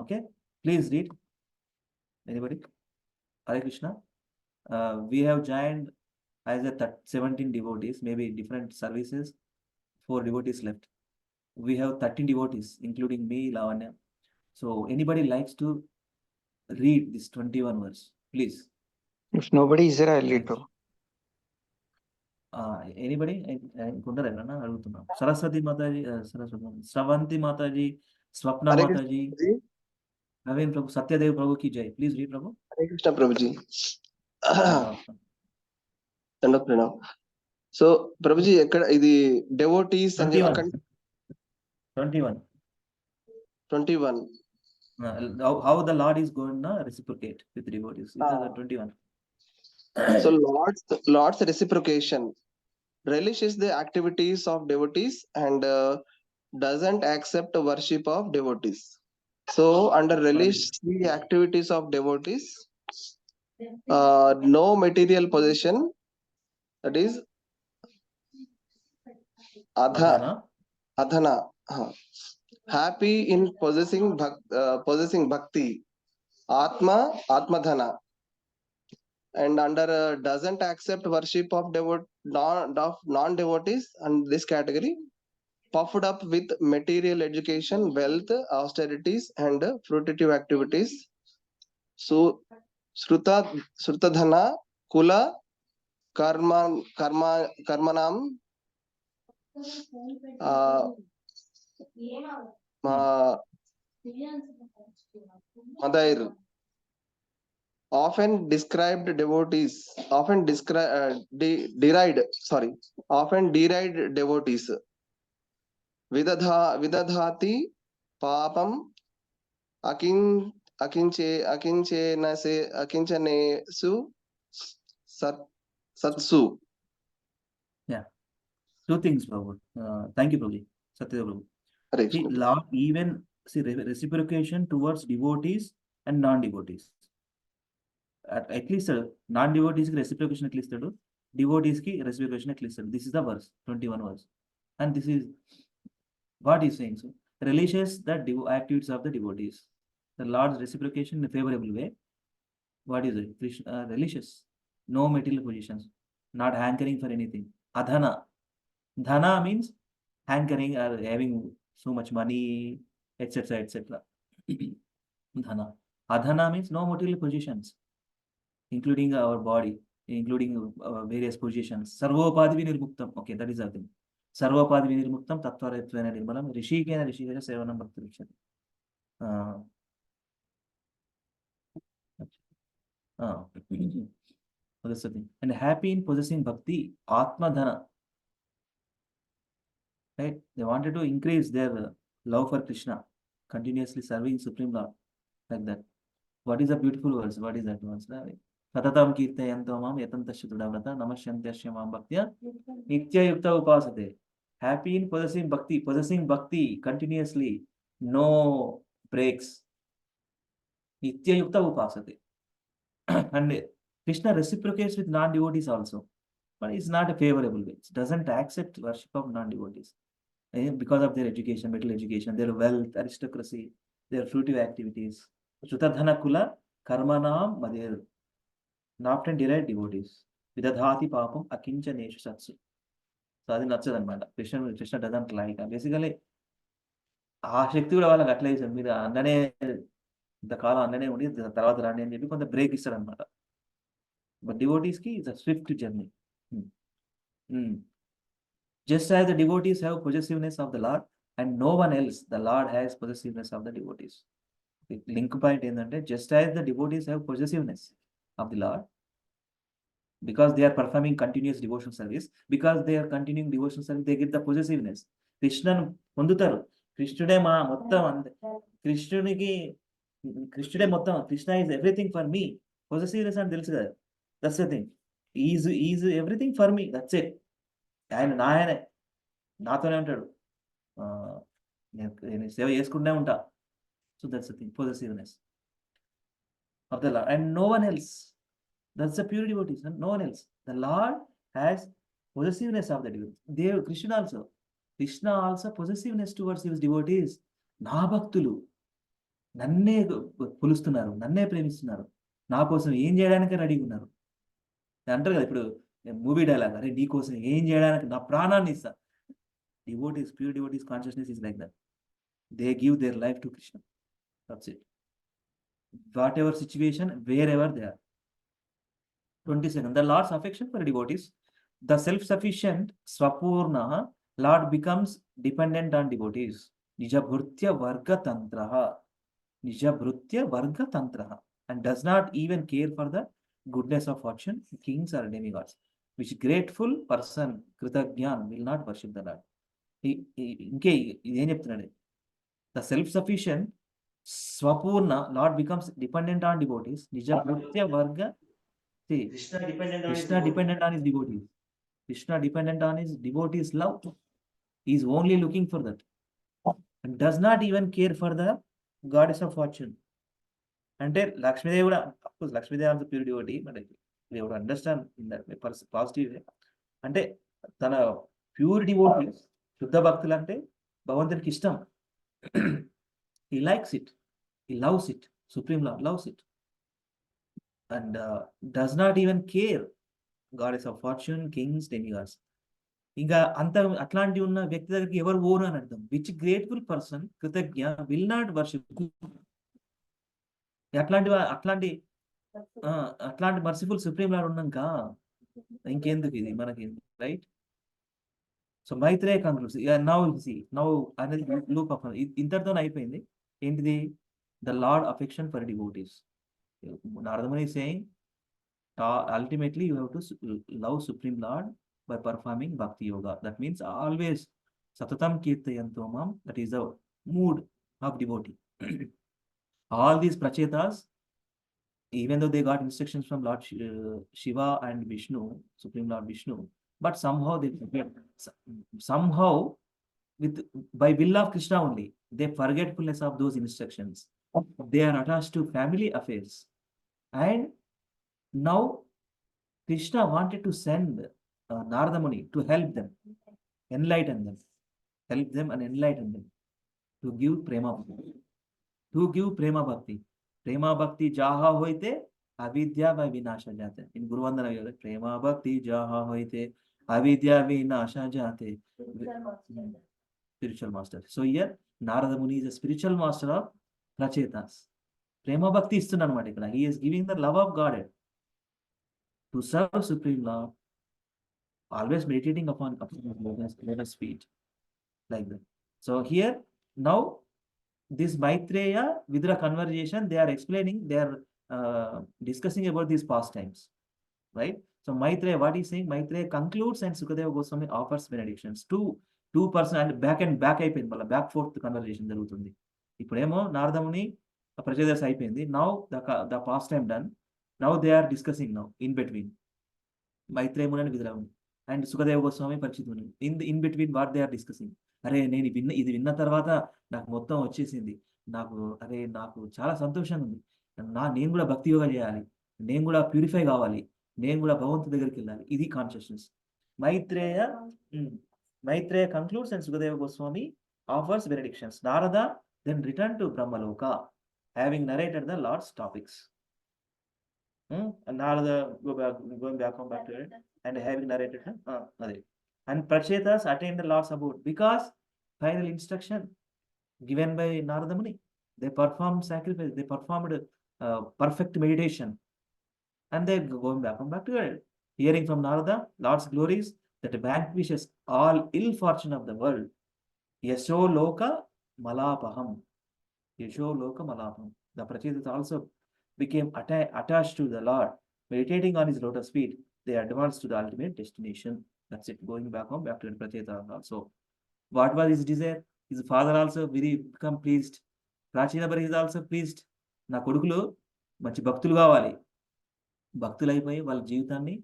Okay. Please read. Anybody? Hare Krishna. We have joined as a 17 devotees, maybe different services, 4 devotees left. We have 13 devotees, including me, Lavanya. So anybody likes to read this 21 verse, please. If nobody is there, I'll read, bro. Anybody? Saraswati Mataji, Sravanti Mataji, Swapna Hare Mataji, Krishna, Naveen Prabhu, Satyadev Prabhu ki jai. Please read, Prabhu. Hare Krishna Prabhuji. Dandavat Pranam. So Prabhuji, ఎక్కడ ఇది devotees అని 21. 21. How the Lord is going to reciprocate with devotees. These are the 21. So Lord's reciprocation relishes the activities of devotees and doesn't accept worship of devotees. So under relish the activities of devotees, no material possession, that is adhana, happy in possessing bhakti, atmadhana, and under doesn't accept worship of non-devotees, and this category puffed up with material education, wealth, austerities, and fruitive activities. So srutadhana, kula, karmanam, madair, often derided devotees. Vidadhati papam akinchanesu satsu. Yeah. 2 things, Prabhu. Thank you, Prabhu. Satyadev Prabhu. See, Lord, even reciprocation towards devotees and non-devotees. At least non-devotees ki reciprocation at least devotees ki reciprocation at least. This is the verse, 21 verse. And this is what he's saying. So, relishes the activities of the devotees. The Lord's reciprocation in a favorable way. What is it? Krishna relishes. No material positions. Not hankering for anything. Adhana. Dhana means hankering or having so much money, etc. Dhana. Adhana means no material positions, including our body, including various positions. Sarvopadi vinirmuktam. Okay, that is the thing. Sarvopadi vinirmuktam tattvaretvena nirmalam rishikena rishikena sevanam bhaktirikshati. That's the thing. And happy in possessing bhakti, atma dhana. Right? They wanted to increase their love for Krishna, continuously serving Supreme Lord, like that. What is the beautiful words? What is that words? Satatam kirtayanto mam yatantasya tudavrata namasyantasya mam bhaktya nitya yukta upasate. Happy in possessing bhakti continuously, no breaks. Nitya yukta upasate. And Krishna reciprocates with non-devotees also, but it's not a favorable way. It doesn't accept worship of non-devotees because of their education, middle education, their wealth, aristocracy, their fruitive activities. Shrutadhana kula karmanam madir. Not and derived devotees. Vidadhati papam akincha neshu satsu. So అది నచ్చదు అనమాట. Krishna doesn't like. Basically ఆ శక్తి కూడా వాళ్ళకి అట్లా ఇస్తారు. మీరు అన్ననే ఇంతకాలం అన్ననే ఉండి తర్వాత రాండి అని చెప్పి కొంత బ్రేక్ ఇస్తారు అనమాట. బట్ డివోటీస్ కి it's a Swift journey. Just as the devotees have possessiveness of the Lord and no one else, the Lord has possessiveness of the devotees. Link point ఏంటంటే just as the devotees have possessiveness of the Lord, because they are performing continuous devotional service, because they are continuing devotional service, they get the possessiveness. కృష్ణను పొందుతారు. కృష్ణుడే మా మొత్తం కృష్ణుడే మొత్తం. Krishna is everything for me. Possessiveness అని తెలుసు కదా. That's the thing. Is everything for me. That's it. ఆయనే నాతోనే ఉంటాడు. నేను సేవ చేసుకుంటూనే ఉంటా. So that's the thing. Possessiveness of the Lord and no one else. That's the pure devotees, and no one else. The Lord has possessiveness of the devotees. Krishna also possessiveness towards his devotees. నా భక్తులు నన్నే కొలుస్తున్నారు, నన్నే ప్రేమిస్తున్నారు, నా కోసం ఏం చేయడానికి రెడీగా ఉన్నారు అంటారు కదా. ఇప్పుడు మూవీ డైలాగ్, అరే నీ కోసం ఏం చేయడానికి నా ప్రాణాన్ని ఇస్తా. Devotees, pure devotees consciousness is like that. They give their life to Krishna. That's it. Whatever situation, wherever they are. 22nd, the Lord's affection for devotees. The self-sufficient Swapurna Lord becomes dependent on devotees. Nijabhrutya varga tantraha. Nijabhrutya varga tantraha. And does not even care for the goodness of fortune, kings or demigods. Which grateful person, Kritagyan, will not worship the Lord. ఇంకే ఇదేం చెప్తున్నాడు? The self-sufficient Swapurna Lord becomes dependent on devotees. Nijabhrutya varga. See, Krishna dependent on his devotees. Krishna dependent on his devotees' love. He is only looking for that. And does not even care for the goddess of fortune. అంటే లక్ష్మీదేవి కూడా, of course, Lakshmidevi also pure devotee, but we have to understand in that positive way. అంటే తన pure devotees, శుద్ధ భక్తులు అంటే భగవంతునికి ఇష్టం. He likes it. He loves it. Supreme Lord loves it. And does not even care goddess of fortune, kings, demigods. ఇంకా అంత అట్లాంటి ఉన్న వ్యక్తి దగ్గరికి ఎవరు ఓను అని అర్థం. విచ్ గ్రేట్ఫుల్ పర్సన్ కృతజ్ఞ విల్ నాట్ వర్షిప్. అట్లాంటి మర్సిఫుల్ సుప్రీం లార్డ్ ఉన్నాక ఇంకెందుకు ఇది మనకి, right? So Maitreya concludes. Now అనేది లూప్ ఆఫ్ ఇంతటితో అయిపోయింది. ఏంటిది? The lord affection for devotees. Narada Muni is saying ultimately you have to love Supreme Lord by performing Bhakti Yoga. That means always Satatam Kirtayanto Mam, that is the mood of devotee. All these prachetas, even though they got instructions from Lord Shiva and Vishnu, Supreme Lord Vishnu, but somehow they forget. Somehow, by will of Krishna only, they forgetfulness of those instructions. They are attached to family affairs. And now Krishna wanted to send Narada Muni to help them, enlighten them, help them and enlighten them to give prema bhakti. To give prema bhakti. Prema bhakti jaha hoite avidya vai vinasha jate. In Guru Vandana Yoga, prema bhakti jaha hoite avidya vinasha jate. Spiritual master. So here Narada Muni is a spiritual master of prachetas. ప్రేమ భక్తి ఇస్తున్నాడు అనమాట ఇక్కడ. He is giving the love of God to serve Supreme Lord, always meditating upon lotus feet, like that. So here now this Maitreya Vidura conversation, they are explaining, they are discussing about these pastimes, right? So Maitreya, what he is saying, Maitreya concludes and Sukadeva Goswami offers benedictions to 2% and back అయిపోయింది, మళ్ళీ back fourth conversation జరుగుతుంది. ఇప్పుడేమో నారదముని ప్రచోదస్ అయిపోయింది. Now the past time done. Now they are discussing now in between Maitreya Muni and Vidura Muni and Sukhadeva Goswami, Parikshit Muni. In between what they are discussing. అరే నేను ఇది విన్న తర్వాత నాకు మొత్తం వచ్చేసింది, నాకు చాలా సంతోషంగా ఉంది, నేను కూడా భక్తి యోగా చేయాలి, నేను కూడా ప్యూరిఫై కావాలి, నేను కూడా భగవంతుడి దగ్గరికి వెళ్ళాలి. ఇది consciousness. Maitreya concludes and Sukadeva Goswami offers benedictions. Narada then returned to Brahmaloka, having narrated the Lord's topics. And Narada going back to it and having narrated. And Prachetas attained the Lord's abode because final instruction given by Narada Muni. They performed sacrifice, they performed perfect meditation, and they going back to it. Hearing from Narada Lord's glories that vanquishes all ill fortune of the world. Yasho loka malapaham. The Prachetas also became attached to the Lord. Meditating on his lotus feet, they advanced to the ultimate destination. That's it. Going back to the Prachetas also. What was his desire? His father also become pleased. Prachinabar is also pleased. నా కొడుకులు మంచి భక్తులు కావాలి, భక్తులైపోయి వాళ్ళ జీవితాన్ని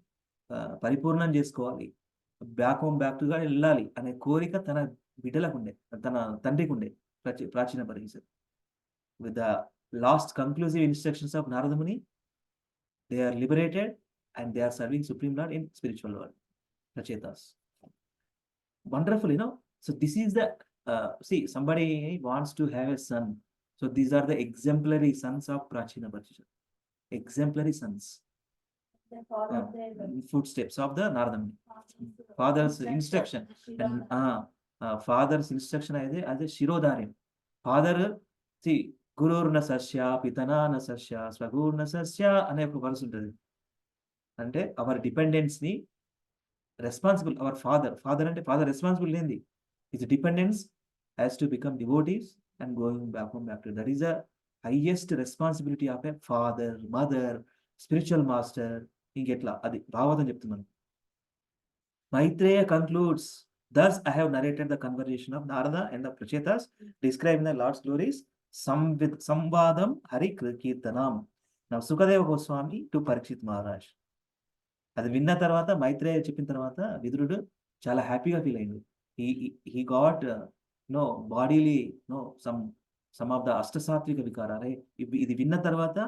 పరిపూర్ణం చేసుకోవాలి, back టుగా వెళ్ళాలి అనే కోరిక తన బిడ్డలకు ఉండే, తన తండ్రికి ఉండే. ప్రాచీన పరిహిత with the last conclusive instructions of Narada Muni, they are liberated and they are serving Supreme Lord in spiritual world. Prachetas. Wonderful, So this is the see, somebody wants to have a son. So these are the exemplary sons of Prachina Parishad. Exemplary sons. Footsteps of the Narada Muni. Father's instruction. And father's instruction as a Shirodharim. Father, see, Gururna Sasya, Pitanana Sasya, Swagurna Sasya అనే ఒక verse ఉంటుంది. అంటే our dependence ని responsible, our father అంటే father responsible లేనిది. His dependence has to become devotees and going back to that is the highest responsibility of a father, mother, spiritual master. ఇంకెట్లా అది భాగవతం చెప్తున్నాను. Maitreya concludes, thus I have narrated the conversation of Narada and the Prachetas describing the Lord's glories, Samvadam Hari Kirtanam. Now Sukadeva Goswami to Parikshit Maharaj. అది విన్న తర్వాత, మైత్రేయ చెప్పిన తర్వాత విదురుడు చాలా హ్యాపీగా ఫీల్ అయింది. he got bodily some of the అష్టసాత్విక వికారాలే. ఇది విన్న తర్వాత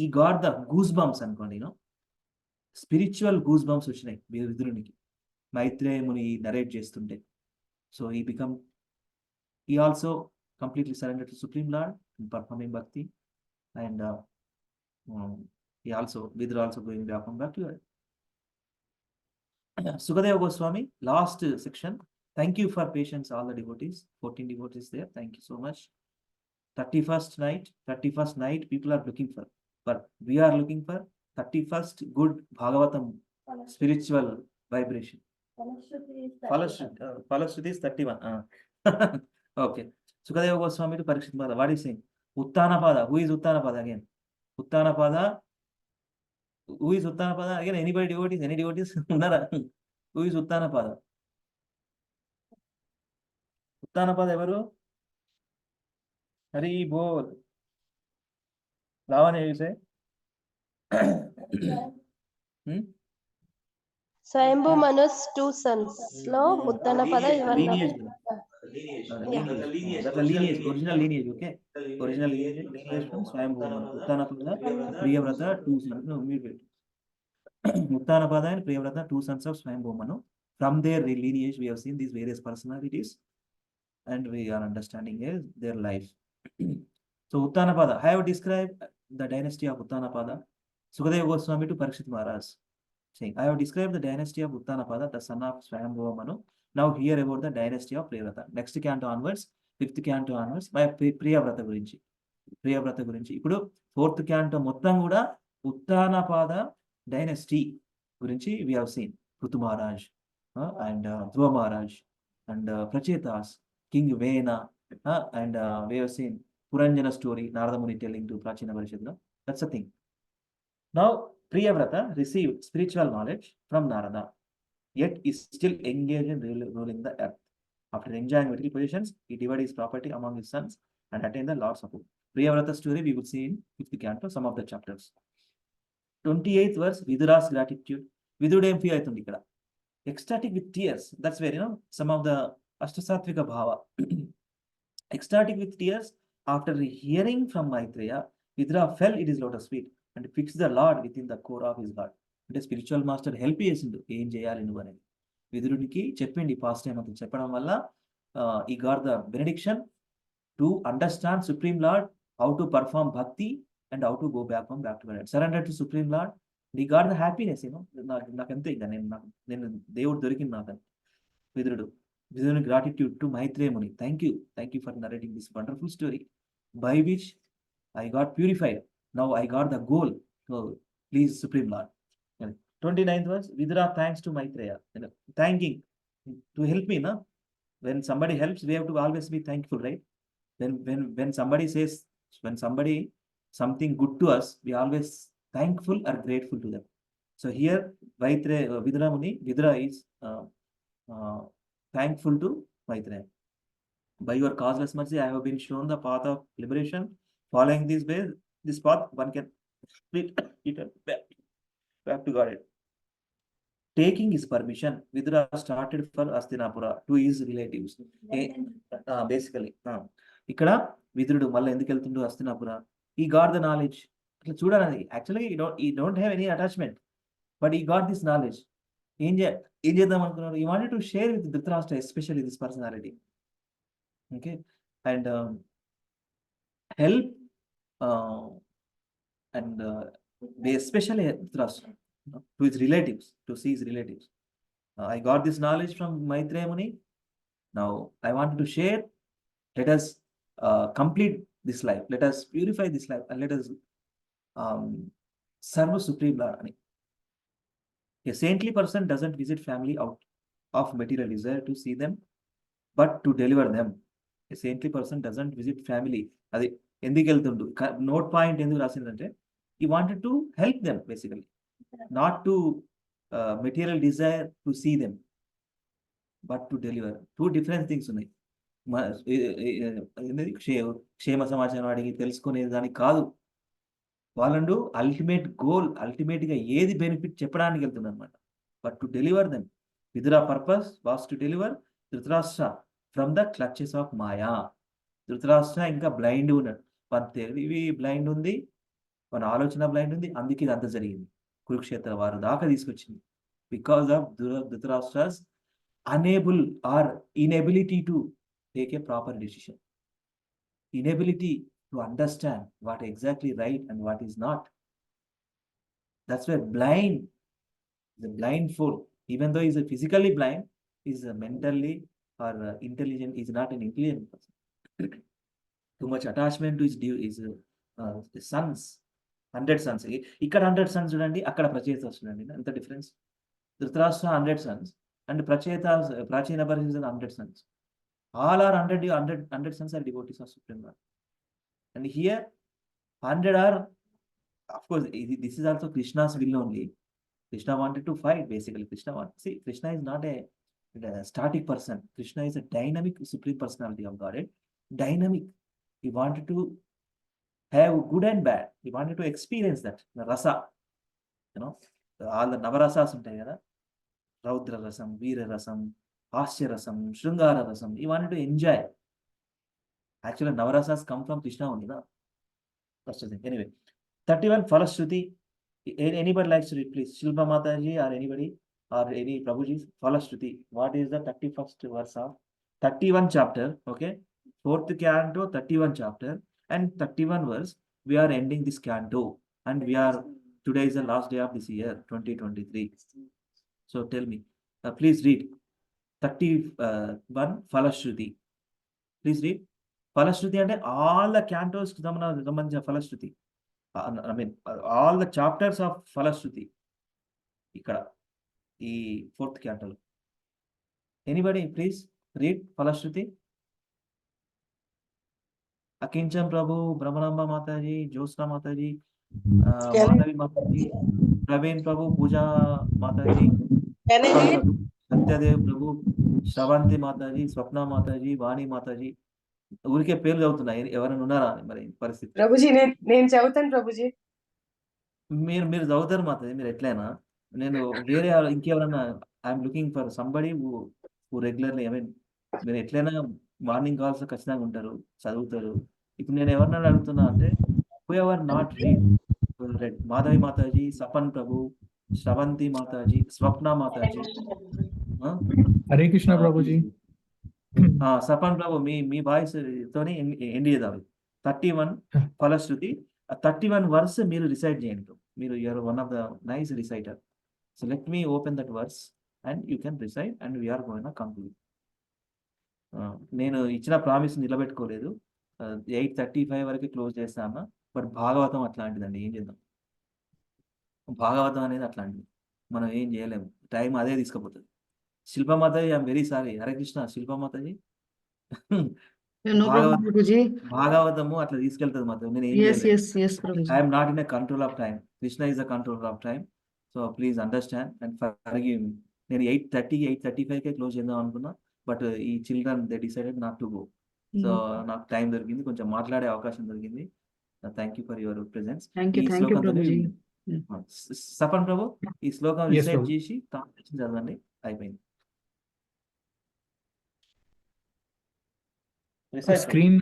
ఈ గాట్ ద గూస్ బంప్స్ అనుకోండి, స్పిరిచువల్ గూస్ బంప్స్ వచ్చినాయి విదురునికి మైత్రేయ ముని నరేట్ చేస్తుంటే. So he also completely surrendered to Supreme Lord in performing bhakti, and Vidura also going back to it. Sukadeva Goswami, last section. Thank you for patience, all the devotees. 14 devotees there. Thank you so much. 31st night people are looking for, but we are looking for 31st good Bhagavatam spiritual vibration. Falashruti is 31. Okay. Sukadeva Goswami to Parikshit Maharaj. What is saying? Uttanapada. Who is Uttanapada again? Uttanapada. Who is Uttanapada? Again, anybody devotees? Any devotees? Who is Uttanapada? Uttanapada evaru? Hari Bol. Lavanya, you say? Swayambhu Manu's two sons. Lo Uttanapada Lineage. Yeah. That's a lineage, original lineage, okay? Original lineage from Swayambhu Manu. Uttanapada, Priyavrata, two sons. No, wait. Uttanapada and Priyavrata, two sons of Swayambhu Manu. From their lineage, we have seen these various personalities, and we are understanding their life. So Uttanapada, I have described the dynasty of Uttanapada. Sukadeva Goswami to Parikshit Maharaj, saying, I have described the dynasty of Uttanapada, the son of Swayambhu Manu. Now hear about the dynasty of Priyavrata. Next canto onwards, 5th canto onwards, by Priyavrata గురించి. ఇప్పుడు 4th canto మొత్తం కూడా Uttanapada dynasty గురించి we have seen. Prithu Maharaj and Dhruva Maharaj and Prachetas, King Vena, and we have seen Puranjana story, Narada Muni telling to Prachina Parishadra. That's the thing. Now Priyavrata received spiritual knowledge from Narada, yet is still engaged in ruling the earth. After enjoying material possessions, he divided his property among his sons and attained the Lord's support. Priyavrata story we will see in 5th canto, some of the chapters. 28th verse, Vidura's gratitude. Vidurudu em feel aitundi ikkada. Ecstatic with tears. That's where, some of the Ashtasatvika bhava. Ecstatic with tears, after hearing from Maitreya, Vidura fell at his lotus feet and fixed the Lord within the core of his heart. అంటే spiritual master help చేసిండు ఏం చేయాలి నువ్వు అనేది. విదురుడికి చెప్పిండి past time అంతా చెప్పడం వల్ల ఈ got the benediction to understand supreme lord, how to perform bhakti and how to go back to god. Surrender to supreme lord, నీ గాట్ ద హ్యాపీనెస్. నాకు అంతే, ఇంకా నేను దేవుడు దొరికింది నాకు. విదురుని gratitude to Maitreya Muni. Thank you for narrating this wonderful story by which I got purified. Now I got the goal. So please, Supreme Lord. 29th verse, Vidura thanks to Maitreya. Thanking to help me, na? When somebody helps, we have to always be thankful, right? When somebody says, something good to us, we always thankful or grateful to them. So here, Vidura Muni, Vidura is thankful to Maitreya. By your causeless mercy, I have been shown the path of liberation. Following this path, one can return back to God. Taking his permission, Vidura started for Hastinapura to his relatives. Basically, ఇక్కడ విదురుడు మళ్ళీ ఎందుకు వెళ్తుండు Hastinapura? He got the knowledge. అట్లా చూడాలి. Actually, he don't have any attachment, but he got this knowledge. ఏం చేద్దాం అనుకున్నాడు? He wanted to share with Dhritarashtra, especially this personality. Okay, and help and they especially Dhritarashtra to his relatives, to see his relatives. I got this knowledge from Maitreya Muni. Now I wanted to share. Let us complete this life. Let us purify this life and let us serve Supreme Lord. A saintly person doesn't visit family out of material desire to see them, but to deliver them. A saintly person doesn't visit family. అది ఎందుకు వెళ్తుండు? Note point ఎందుకు రాసిందంటే, he wanted to help them basically, not to material desire to see them, but to deliver. Two different things ఉన్నాయి. క్షేమ సమాచారం అడిగి తెలుసుకునేది దానికి కాదు. వాళ్ళండు అల్టిమేట్ గోల్, అల్టిమేట్ గా ఏది బెనిఫిట్ చెప్పడానికి వెళ్తుంది అనమాట. But to deliver them. Vidura purpose was to deliver Dhritarashtra from the clutches of Maya. Dhritarashtra ఇంకా బ్లైండ్ ఉన్నాడు, మన తెలివి బ్లైండ్ ఉంది, మన ఆలోచన బ్లైండ్ ఉంది. అందుకే ఇది అంతా జరిగింది, కురుక్షేత్ర వారు దాకా తీసుకొచ్చింది. Because of Dhritarashtra's unable or inability to take a proper decision, inability to understand what exactly right and what is not. That's where the blindfold, even though he's physically blind, is mentally or intelligent, is not an intelligent person. Too much attachment to his sons, 100 sons. ఇక్కడ 100 sons చూడండి, అక్కడ ప్రచేత చూడండి, ఎంత difference. Dhritarashtra 100 sons and Prachina Bharati 100 sons. All are 100 sons are devotees of Supreme Lord. And here 100 are, of course, this is also Krishna's will only. Krishna wanted to fight basically. Krishna is not a static person. Krishna is a dynamic supreme personality of Godhead. Dynamic. He wanted to have good and bad. He wanted to experience that. The rasa. All the Navarasas ఉంటాయి కదా, రౌద్ర రసం, వీర రసం, హాస్య రసం, శృంగార రసం. He wanted to enjoy. Actually, Navarasas come from Krishna only, na? That's the thing. Anyway, 31 Falashruti. Anybody likes to read, please? Shilpa Mataji or anybody or any Prabhuji? Falashruti. What is the 31st verse of 31 chapter? Okay, 4th canto, 31 chapter and 31 verse. We are ending this canto and today is the last day of this year, 2023. So tell me, please read 31 Falashruti. Please read. Falashruti and all the cantos సంబంధించిన Falashruti. I mean, all the chapters of Falashruti. ఇక్కడ ఈ 4th canto. Anybody, please read Falashruti. Akincham Prabhu, Brahmanamba Mataji, Josna Mataji, Madhavi Mataji, Praveen Prabhu, Pooja Mataji, Can I read? Satyadev Prabhu, Sravanthi Mataji, Swapna Mataji, వాణి మాతాజీ. ఊరికే పేర్లు చదువుతున్నాయి, ఎవరైనా ఉన్నారా అని మరి పరిస్థితి. ప్రభుజీ నేను చదువుతాను ప్రభుజీ. మీరు చదువుతారు మాతాజీ, మీరు ఎట్లయినా. నేను వేరే ఇంకెవరన్నా I'm looking for somebody who regularly, I mean మీరు ఎట్లయినా మార్నింగ్ కాల్స్ ఖచ్చితంగా ఉంటారు, చదువుతారు. ఇప్పుడు నేను ఎవరినైనా అడుగుతున్నా అంటే whoever not read Madhavi Mataji, Sapan Prabhu, Sravanthi Mataji, Swapna Mataji, Hare Krishna Prabhuji. Sapan Prabhu, me voice తోని ఎండ్ చేద్దాం. 31 ఫలశ్రుతి, 31 వర్స్ మీరు రిసైడ్ చేయండి. మీరు you're one of the nice reciter. So let me open that verse and you can recite and we're going conclude. నేను ఇచ్చిన ప్రామిస్ నిలబెట్టుకోలేదు. 8:35 వరకు close చేస్తాను. But Bhagavatam అట్లాంటిదండి, ఏం చేద్దాం. భాగవతం అనేది అట్లాంటిది, మనం ఏం చేయలేము. టైం అదే తీసుకుపోతుంది. Shilpa Mataji, I'm very sorry. Hare Krishna Shilpa Mataji. No problem, Prabhuji. భాగవతము అట్లా తీసుకెళ్తుంది మాత్రం. నేను ఏం Yes, చేయలేను. yes, Prabhuji. I'm not in a control of time. Krishna is a controller of time. So please understand and forgive me. నేను 8:30, 8:35కే క్లోజ్ చేద్దాం అనుకున్నా. బట్ ఈ children they decided not to go. So నాకు time దొరికింది, కొంచెం మాట్లాడే అవకాశం దొరికింది. Thank you for your presence. Thank ఈ you, శ్లోకంతో Prabhuji. సపన్ ప్రభు ఈ శ్లోకం Yes, రిసైడ్ Prabhu. చేసి చదవండి. అయిపోయింది. Screen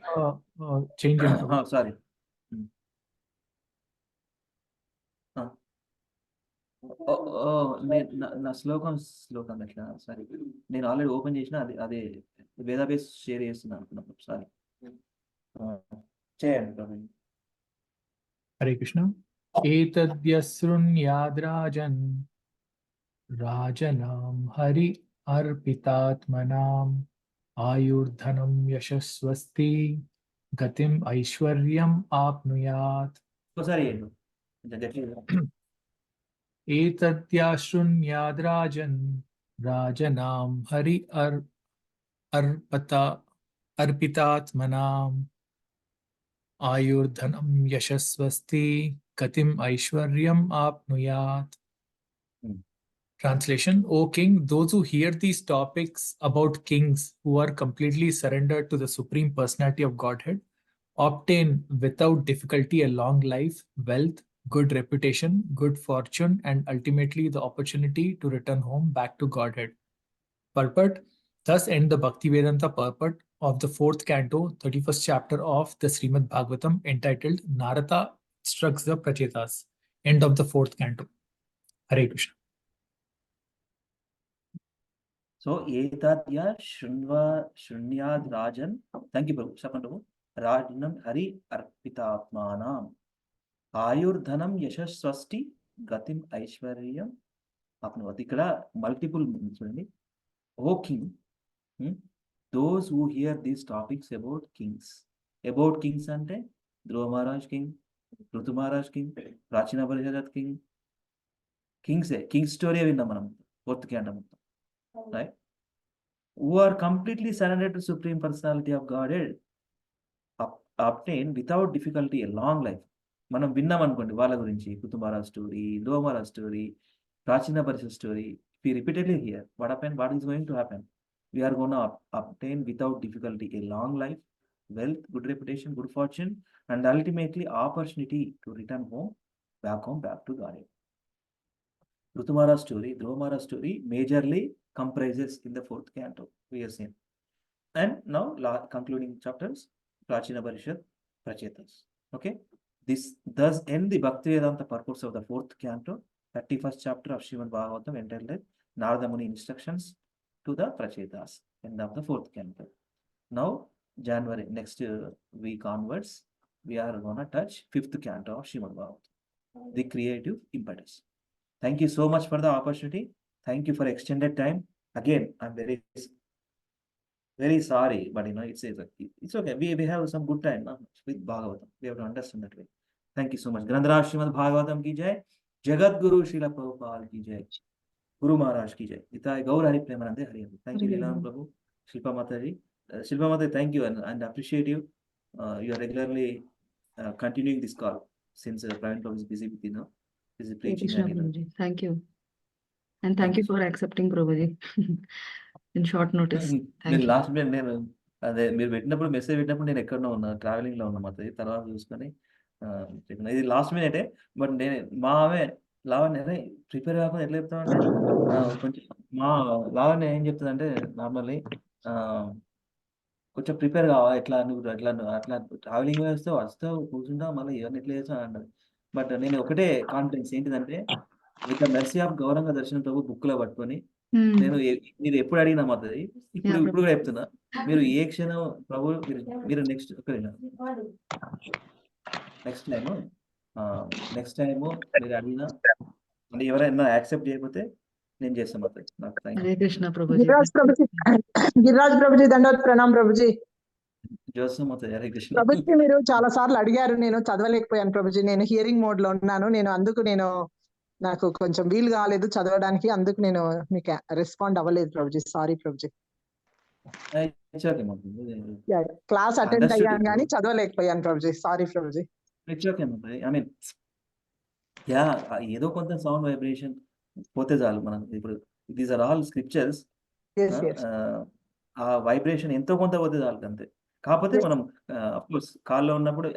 change in Prabhu. Sorry. నా శ్లోకం ఎట్లా? సారీ, నేను ఆల్రెడీ ఓపెన్ చేసిన, అదే వేదాబేస్ షేర్ చేస్తున్నాను అనుకున్నప్పుడు. సారీ, చేయండి ప్రభు. హరే కృష్ణ. ఏతద్యశృణ్యాద్రాజన్ రాజనాం హరి అర్పితాత్మనాం ఆయుర్ధనం యశస్వస్తి గతిం ఐశ్వర్యం ఆప్నుయాత్. ఒకసారి చేయండి, కొంచెం గట్టిగా. ఏతద్యశృణ్యాద్రాజన్ రాజనాం హరి అర్పితాత్మనాం ఆయుర్ధనం యశస్వస్తి గతిం ఐశ్వర్యం ఆప్నుయాత్. Translation: O King, those who hear these topics about kings who are completely surrendered to the Supreme Personality of Godhead obtain without difficulty a long life, wealth, good reputation, good fortune, and ultimately the opportunity to return home back to Godhead. Purport: thus end the Bhaktivedanta purport of the 4th canto, 31st chapter of the Srimad Bhagavatam, entitled Narada Instructs the Prachetas. End of the 4th canto. Hare Krishna. So ఏతాద్య శృణ్యాద్ రాజన్, thank you Prabhu. చెప్పండి ప్రభు. రాజనం హరి అర్పితాత్మానం ఆయుర్ధనం యశస్వస్తి గతిం ఐశ్వర్యం ఆప్నుయాత్. ఇక్కడ multiple చూడండి. O king, those who hear these topics about kings. About kings అంటే Dhruva Maharaj king, Ritu Maharaj king, Prachina Parishat king, కింగ్సే. King story విన్నాం మనం 4th canto మొత్తం. Right? Who are completely surrendered to Supreme Personality of Godhead obtain without difficulty a long life. మనం విన్నాం అనుకోండి వాళ్ళ గురించి, కుతుమారా స్టోరీ, లోమారా స్టోరీ, ప్రాచీన పరిషత్ story. We repeatedly hear what is going to happen. We are going to obtain without difficulty a long life, wealth, good reputation, good fortune, and ultimately opportunity to return back to Godhead. Rutumara story, Dhruvamara story majorly comprises in the 4th canto, we have seen. And now concluding chapters, Prachina Parishad, Prachetas. Okay, this does end the Bhaktivedanta purpose of the 4th canto, 31st chapter of Srimad Bhagavatam, entitled Narada Muni Instructions to the Prachetas. End of the 4th canto. Now January next week onwards, we are gonna touch 5th canto of Srimad Bhagavatam, the creative impetus. Thank you so much for the opportunity. Thank you for extended time. Again, I'm very sorry, but it's okay. We have some good time with Bhagavatam. We have to understand that way. Thank you so much. Grandharaj Srimad Bhagavatam ki jai. Jagat Guru Srila Prabhupada ki jai. Guru Maharaj ki jai. Itai Gaur Hari Premanande Hari. Thank you, Lilananda Prabhu. Shilpa Mataji. Shilpa Mataji, thank you and appreciate you. You are regularly continuing this call since Praveen Prabhu is busy with busy preaching. Krishna, Prabhuji. Thank you. And thank you for accepting, Prabhuji. in short notice. Thank నేను you. Last minute నేను అదే మీరు పెట్టినప్పుడు message పెట్టినప్పుడు నేను ఎక్కడో ఉన్నా, travelling లో ఉన్నా మాది. తర్వాత చూసుకొని చెప్పిన ఇది లాస్ట్ మినిటే. బట్ నేను మా ఆమె లావణ్య ప్రిపేర్ కాకుండా ఎట్లా చెప్తామంటే కొంచెం మా లావణ్య ఏం చెప్తుందంటే నార్మల్లీ కొంచెం ప్రిపేర్ కావా, ఎట్లా నువ్వు అట్లా ట్రావెలింగ్ వస్తావు కూర్చుంటావు, మళ్ళీ ఇవన్నీ ఎట్లా చేస్తావు అంటది. బట్ నేను ఒకటే కాన్ఫిడెన్స్ ఏంటిదంటే, with the mercy of Gauranga దర్శనం ప్రభు బుక్ లో పట్టుకొని నేను మీరు ఎప్పుడు అడిగినా మాతది, ఇప్పుడు Yeah, కూడా చెప్తున్నా, మీరు ఏ క్షణం ప్రభు మీరు నెక్స్ట్ నెక్స్ట్ టైము మీరు అడిగినా, అంటే ఎవరైనా యాక్సెప్ట్ చేయకపోతే నేను చేస్తాను మాతది. నాకు thank Hare Krishna Prabhuji. Giriraj Prabhuji, Giriraj Prabhuji దండవత్ Pranam Prabhuji. చూస్తాం మాతది. హరే కృష్ణ. ప్రభుజీ మీరు చాలా సార్లు అడిగారు, నేను చదవలేకపోయాను ప్రభుజీ. నేను హియరింగ్ మోడ్ లో ఉన్నాను. నాకు కొంచెం వీలు కాలేదు చదవడానికి, అందుకు నేను మీకు రెస్పాండ్ అవ్వలేదు Prabhuji. Sorry Prabhuji. It's okay మాతది. క్లాస్ అటెండ్ అయ్యాను కానీ చదవలేకపోయాను Prabhuji. Sorry Prabhuji. It's okay మాతది. ఐ మీన్ యా, ఏదో కొంత సౌండ్ వైబ్రేషన్ పోతే చాలు. మనం ఇప్పుడు these are all scriptures. Yes, yes. ఆ వైబ్రేషన్ ఎంతో కొంత పోతే చాలు అంతే. కాకపోతే మనం అఫ్కోర్స్ కాల్లో ఉన్నప్పుడు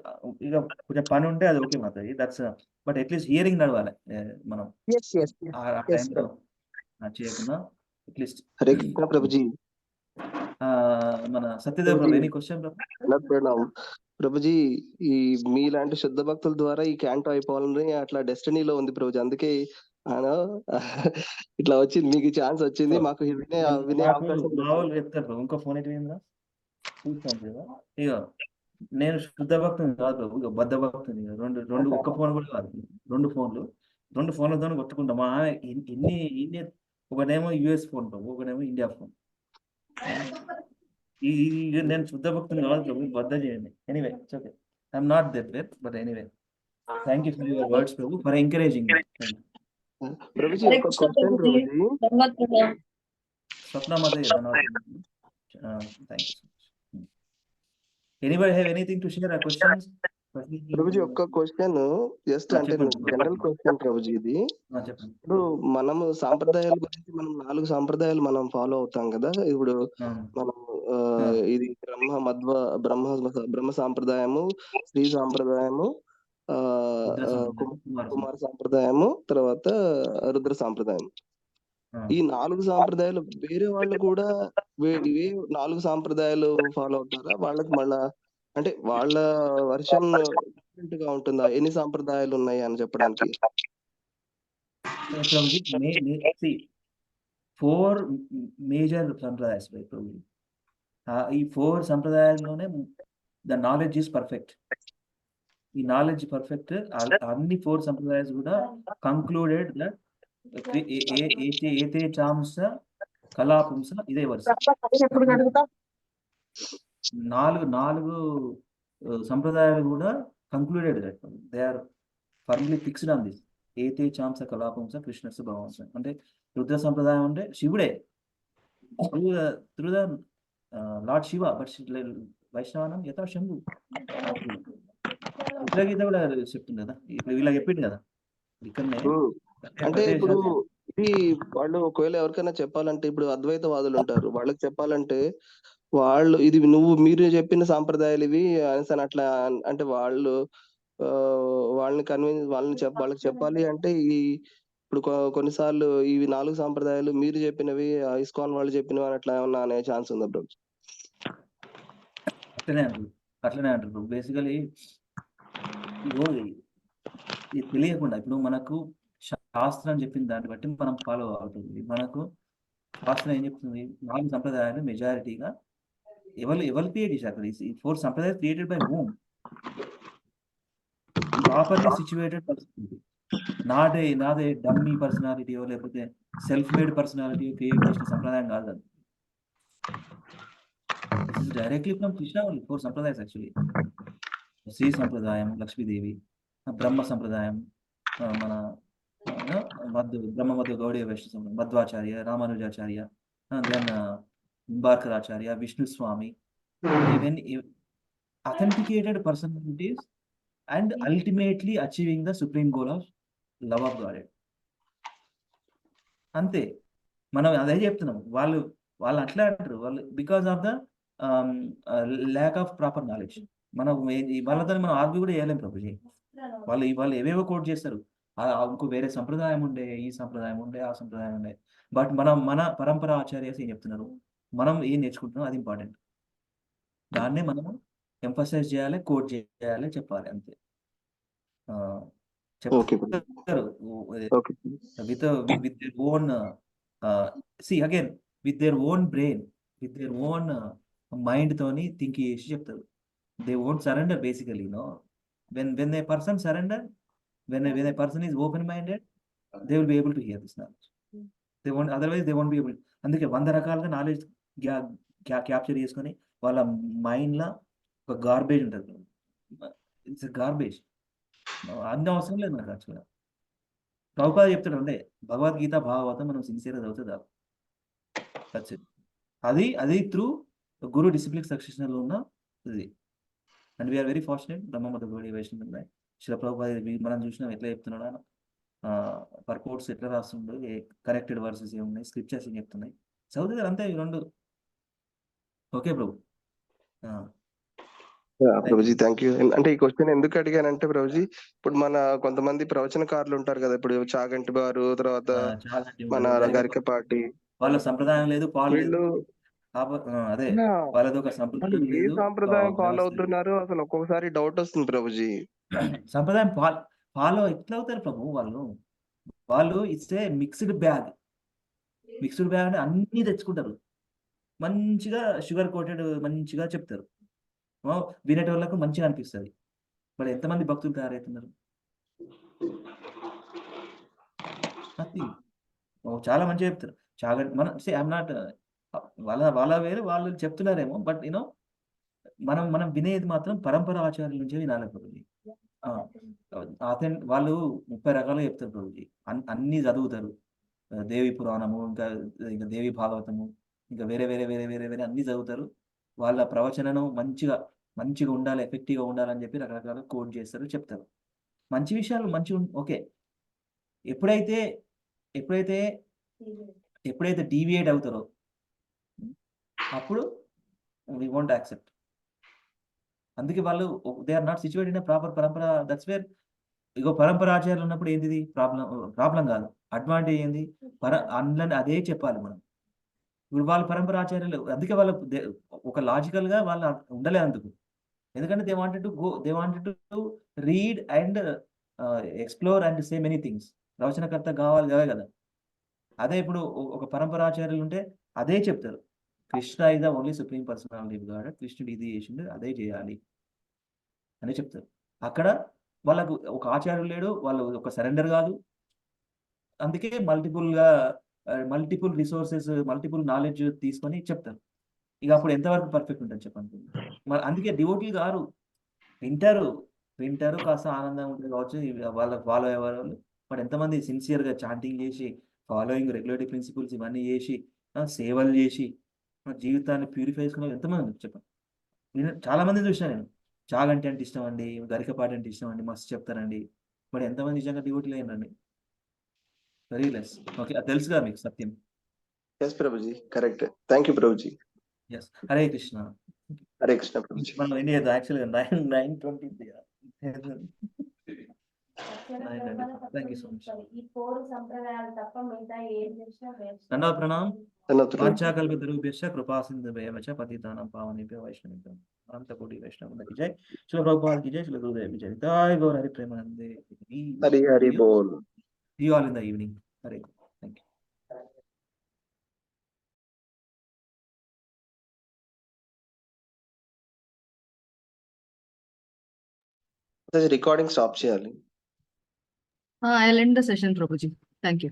ఇక కొంచెం పని ఉంటే అది ఓకే మాతది. దట్స్ బట్ అట్లీస్ట్ హియరింగ్ నడవాలి. మనం Yes, yes, yes. ఆ Yes, టైంలో చేయకుండా అట్లీస్ట్. హరే కృష్ణ ప్రభుజీ. మన సత్యదేవ్ ప్రభు ఎనీ క్వశ్చన్ ప్రణామ్ ప్రభుజీ. ఈ మీలాంటి శుద్ధ భక్తుల ద్వారా ఈ క్యాంటో అయిపోవాలని అట్లా డెస్టినీలో ఉంది ప్రభుజీ. అందుకే ఆయన ఇట్లా వచ్చింది, మీకు ఛాన్స్ వచ్చింది, మాకు వినే అవకాశం మామూలు చెప్తారు ప్రభు. ఇంకో ఫోన్ ఎటు పోయిందా చూస్తాను కదా. ఇక నేను శుద్ధ భక్తుని కాదు ప్రభు, ఇక బద్ధ భక్తుని. రెండు ఒక్క ఫోన్ కూడా కాదు, రెండు ఫోన్లతో కొట్టుకుంటాం. మా ఆమె ఎన్ని ఒకనేమో యుఎస్ ఫోన్ ప్రభు, ఒకనేమో ఇండియా ఫోన్. నేను శుద్ధ భక్తుని కాదు ప్రభు, బద్ధ చేయండి. Anyway it's okay, I'm not that way. But anyway thank you for your words Prabhu, for encouraging. Prabhuji ఒక క్వశ్చన్ ప్రభుజీ. స్వప్న మదే thank you so much. Anybody have anything to share? Questions Prabhuji ఒక్క క్వశ్చన్ జస్ట్ అంటే జనరల్ క్వశ్చన్ ప్రభుజీ. ఇది చెప్పండి. ఇప్పుడు మనము సాంప్రదాయాల గురించి మనం 4 సాంప్రదాయాలు మనం ఫాలో అవుతాం కదా. ఇప్పుడు మనం ఇది బ్రహ్మ సాంప్రదాయము, శ్రీ సాంప్రదాయము, కుమార సాంప్రదాయము, తర్వాత రుద్ర సాంప్రదాయం. ఈ 4 సాంప్రదాయాలు వేరే వాళ్ళు కూడా ఇవే 4 సాంప్రదాయాలు ఫాలో అవుతారా? వాళ్ళకి మళ్ళా అంటే వాళ్ళ వర్షన్ డిఫరెంట్ గా ఉంటుందా? ఎన్ని సాంప్రదాయాలు ఉన్నాయి అని చెప్పడానికి? 4 మేజర్ సంప్రదాయాస్. ఈ 4 సంప్రదాయాల్లోనే ద నాలెడ్జ్ ఈస్ పర్ఫెక్ట్. ఈ నాలెడ్జ్ పర్ఫెక్ట్. అన్ని 4 సంప్రదాయాలు కూడా కంక్లూడెడ్ దట్ ఏతే చాంస కళాపుంస ఇదే వరుస. 4 సంప్రదాయాలు కూడా concluded that they are firmly fixed on this. ఏతే చాంస కళాపుంస కృష్ణస్సు భగవంస. అంటే రుద్ర సంప్రదాయం అంటే శివుడే through the lord Shiva. But వైష్ణవానం యథా శంభు. గీత కూడా చెప్తుంది కదా, ఇప్పుడు ఇలా చెప్పింది కదా ఇక్కడనే. అంటే ఇప్పుడు ఇది వాళ్ళు ఒకవేళ ఎవరికైనా చెప్పాలంటే, ఇప్పుడు అద్వైతవాదులు ఉంటారు, వాళ్ళకి చెప్పాలంటే వాళ్ళు ఇది మీరు చెప్పిన సాంప్రదాయాలు ఇవి అని అట్లా అంటే వాళ్ళకి చెప్పాలి అంటే ఇప్పుడు కొన్నిసార్లు ఇవి 4 సాంప్రదాయాలు మీరు చెప్పినవి ఇస్కాన్ వాళ్ళు చెప్పినవి అని అట్లా ఏమన్నా అనే ఛాన్స్ ఉందా బ్రో? అట్లనే అంటారు బేసికలీ. ఇది తెలియకుండా ఇప్పుడు మనకు శాస్త్రం చెప్పిన దాన్ని బట్టి మనం ఫాలో అవుతుంది. మనకు శాస్త్రం ఏం చెప్తుంది? 4 సంప్రదాయాలు మెజారిటీగా ఎవరు క్రియేట్ చేశారు? ఈ 4 సంప్రదాయాలు created by home? Properly situated personality, నాదే డమ్మీ పర్సనాలిటీయో లేకపోతే సెల్ఫ్ మేడ్ పర్సనాలిటీయో క్రియేట్ చేసిన సంప్రదాయం కాదు అది. This is directly from Krishna only. 4 సంప్రదాయాలు యాక్చువల్లీ. శ్రీ సంప్రదాయం లక్ష్మీదేవి, బ్రహ్మ సంప్రదాయం మన బ్రహ్మ మధ్య గౌడీయ వైష్ణవ సంప్రదాయం, Madhvacharya, Ramanujacharya, then Nimbarkacharya, Vishnuswami. authenticated personalities and ultimately achieving the supreme goal of love of God. అంతే, మనం అదే చెప్తున్నాం. వాళ్ళు వాళ్ళు అట్లా అంటారు, వాళ్ళు because of the lack of proper knowledge. మనం వాళ్ళతో మనం ఆర్గ్యూ కూడా చేయలేం ప్రభుజీ. వాళ్ళు ఏవేవో కోట్ చేస్తారు. ఇంకో వేరే సంప్రదాయం ఉండే, ఈ సంప్రదాయం ఉండే, ఆ సంప్రదాయం ఉండే. బట్ మన పరంపర ఆచార్యస్ ఏం చెప్తున్నారు, మనం ఏం నేర్చుకుంటున్నాం అది ఇంపార్టెంట్. దాన్నే మనం ఎంఫసైజ్ చేయాలి, కోట్ చేయాలి, చెప్పాలి అంతే. ఓకే చెప్తారు okay with their own see again with their own brain, with their own mind తోని థింక్ చేసి చెప్తారు. They won't surrender basically, when a person surrender, when a person is open minded, they will be able to hear this knowledge. They won't, otherwise they won't be able. అందుకే 100 రకాలుగా knowledge capture చేసుకొని వాళ్ళ mind లో ఒక garbage ఉంటుంది. It's garbage, అన్ని అవసరం లేదు నాకు యాక్చువల్గా. ప్రభుపాద చెప్తాడు అంటే భగవద్గీత భాగవతం మనం సిన్సియర్గా చదువుతుంది అది త్రూ గురు డిసిప్లిన్ సక్సెషన్లో ఉన్న ఇది. అండ్ వీఆర్ వెరీ ఫార్చునేట్ బ్రహ్మమత గౌడీ వైష్ణవ శ్రీ ప్రభుపాద మనం చూసినాం ఎట్లా చెప్తున్నాడు, పర్పోర్ట్స్ ఎట్లా రాస్తుండో, కరెక్టెడ్ వర్సెస్ ఏమున్నాయి, స్క్రిప్చర్స్ ఏం చెప్తున్నాయి, చదువుతుంది అంతే ఈ రెండు. Okay Prabhu. Prabhuji thank you. అంటే ఈ క్వశ్చన్ ఎందుకు అడిగానంటే ప్రభుజీ, ఇప్పుడు మన కొంతమంది ప్రవచనకారులు ఉంటారు కదా, ఇప్పుడు చాగంటి గారు, తర్వాత మన గరికపాటి, వాళ్ళ సంప్రదాయం లేదు, పాలు లేదు, వీళ్ళు అదే వాళ్ళది ఒక సంప్రదాయం ఏ లేదు, సాంప్రదాయం ఫాలో అవుతున్నారు అసలు ఒక్కొక్కసారి డౌట్ వస్తుంది ప్రభుజీ. సంప్రదాయం ఫాలో ఎట్లా అవుతారు ప్రభు వాళ్ళు ఇస్తే మిక్స్డ్ బ్యాగ్ అని అన్ని తెచ్చుకుంటారు, మంచిగా షుగర్ కోటెడ్ మంచిగా చెప్తారు, వినేటోళ్ళకు మంచిగా అనిపిస్తుంది. మరి ఎంతమంది భక్తులు తయారవుతున్నారు? చాలా మంచిగా చెప్తారు. మనం ఐఎమ్ నాట్ వాళ్ళ వేరే వాళ్ళు చెప్తున్నారేమో, బట్ మనం వినేది మాత్రం పరంపర ఆచార్యుల నుంచే వినాలి ప్రభుజీ. వాళ్ళు 30 రకాలుగా చెప్తారు ప్రభుజీ, అన్ని చదువుతారు, దేవి పురాణము, ఇంకా దేవి భాగవతము, ఇంకా వేరే వేరే వేరే వేరే వేరే అన్ని చదువుతారు. వాళ్ళ ప్రవచనను మంచిగా ఉండాలి, ఎఫెక్టివ్గా ఉండాలని చెప్పి రకరకాల కోట్ చేస్తారు, చెప్తారు మంచి విషయాలు, ఓకే. ఎప్పుడైతే డీవియేట్ అవుతారో అప్పుడు వి వోంట్ యాక్సెప్ట్. అందుకే వాళ్ళు they are not situated in proper parampara. That's where ego parampara ఆచారాలు ఉన్నప్పుడు ఏంటిది ప్రాబ్లం కాదు, అడ్వాంటేజ్ ఏంది, అందులో అదే చెప్పాలి మనం. ఇప్పుడు వాళ్ళ పరంపర ఆచార్యులు, అందుకే వాళ్ళు ఒక లాజికల్ గా వాళ్ళు ఉండలేదు అందుకు. ఎందుకంటే they wanted to read and explore and say many things. ప్రవచనకర్త కావాలి కదా. అదే ఇప్పుడు ఒక పరంపర ఆచార్యులు ఉంటే అదే చెప్తారు, Krishna is the only supreme personality God, కృష్ణుడు ఇది చేసిండు అదే చేయాలి అని చెప్తారు. అక్కడ వాళ్ళకు ఒక ఆచార్యులు లేడు, వాళ్ళు ఒక సరెండర్ కాదు. అందుకే మల్టిపుల్ రిసోర్సెస్, మల్టిపుల్ నాలెడ్జ్ తీసుకొని చెప్తారు. ఇక అప్పుడు ఎంతవరకు పర్ఫెక్ట్ ఉంటుంది చెప్పండి. మరి అందుకే డివోటీ గారు వింటారు, కాస్త ఆనందం ఉంటుంది కావచ్చు, వాళ్ళకి ఫాలో అయ్యేవాళ్ళు. బట్ ఎంతమంది సిన్సియర్గా చాంటింగ్ చేసి, ఫాలోయింగ్ రెగ్యులేటరీ ప్రిన్సిపల్స్ ఇవన్నీ చేసి, సేవలు చేసి జీవితాన్ని ప్యూరిఫై చేసుకున్న ఎంతమంది చెప్పండి. నేను చాలా మంది చూసినా, నేను చాగంటి అంటే ఇష్టం అండి, గరికపాటి అంటే ఇష్టం అండి, మస్తు చెప్తారండి. బట్ ఎంతమంది నిజంగా డివోటీలు అయినండి? Very less. ఓకే, అది తెలుసుగా మీకు సత్యం. Yes Prabhuji, correct. Thank you Prabhuji. Yes, Hare Krishna. Hare Krishna Prabhuji. మనం ఎన్ని చేద్దాం యాక్చువల్గా 9:20. Thank you so much. దండవత్ ప్రణామ్. వాంఛాకల్పతరుభ్యశ్చ కృపా సింధుభ్యశ్చ పతితానాం పావనేభ్యో వైష్ణవేభ్యో అనంతకోటి వైష్ణవానందకి జై. శ్రీల ప్రభుపాద్ కి జై. శ్రీల గురుదేవ్ కి జై. జై గౌర హరి ప్రేమానందే. హరి బోల్. See you all in the evening. Hare. Thank you. Recording stop చేయాలి. I'll end the session, Prabhuji. Thank you.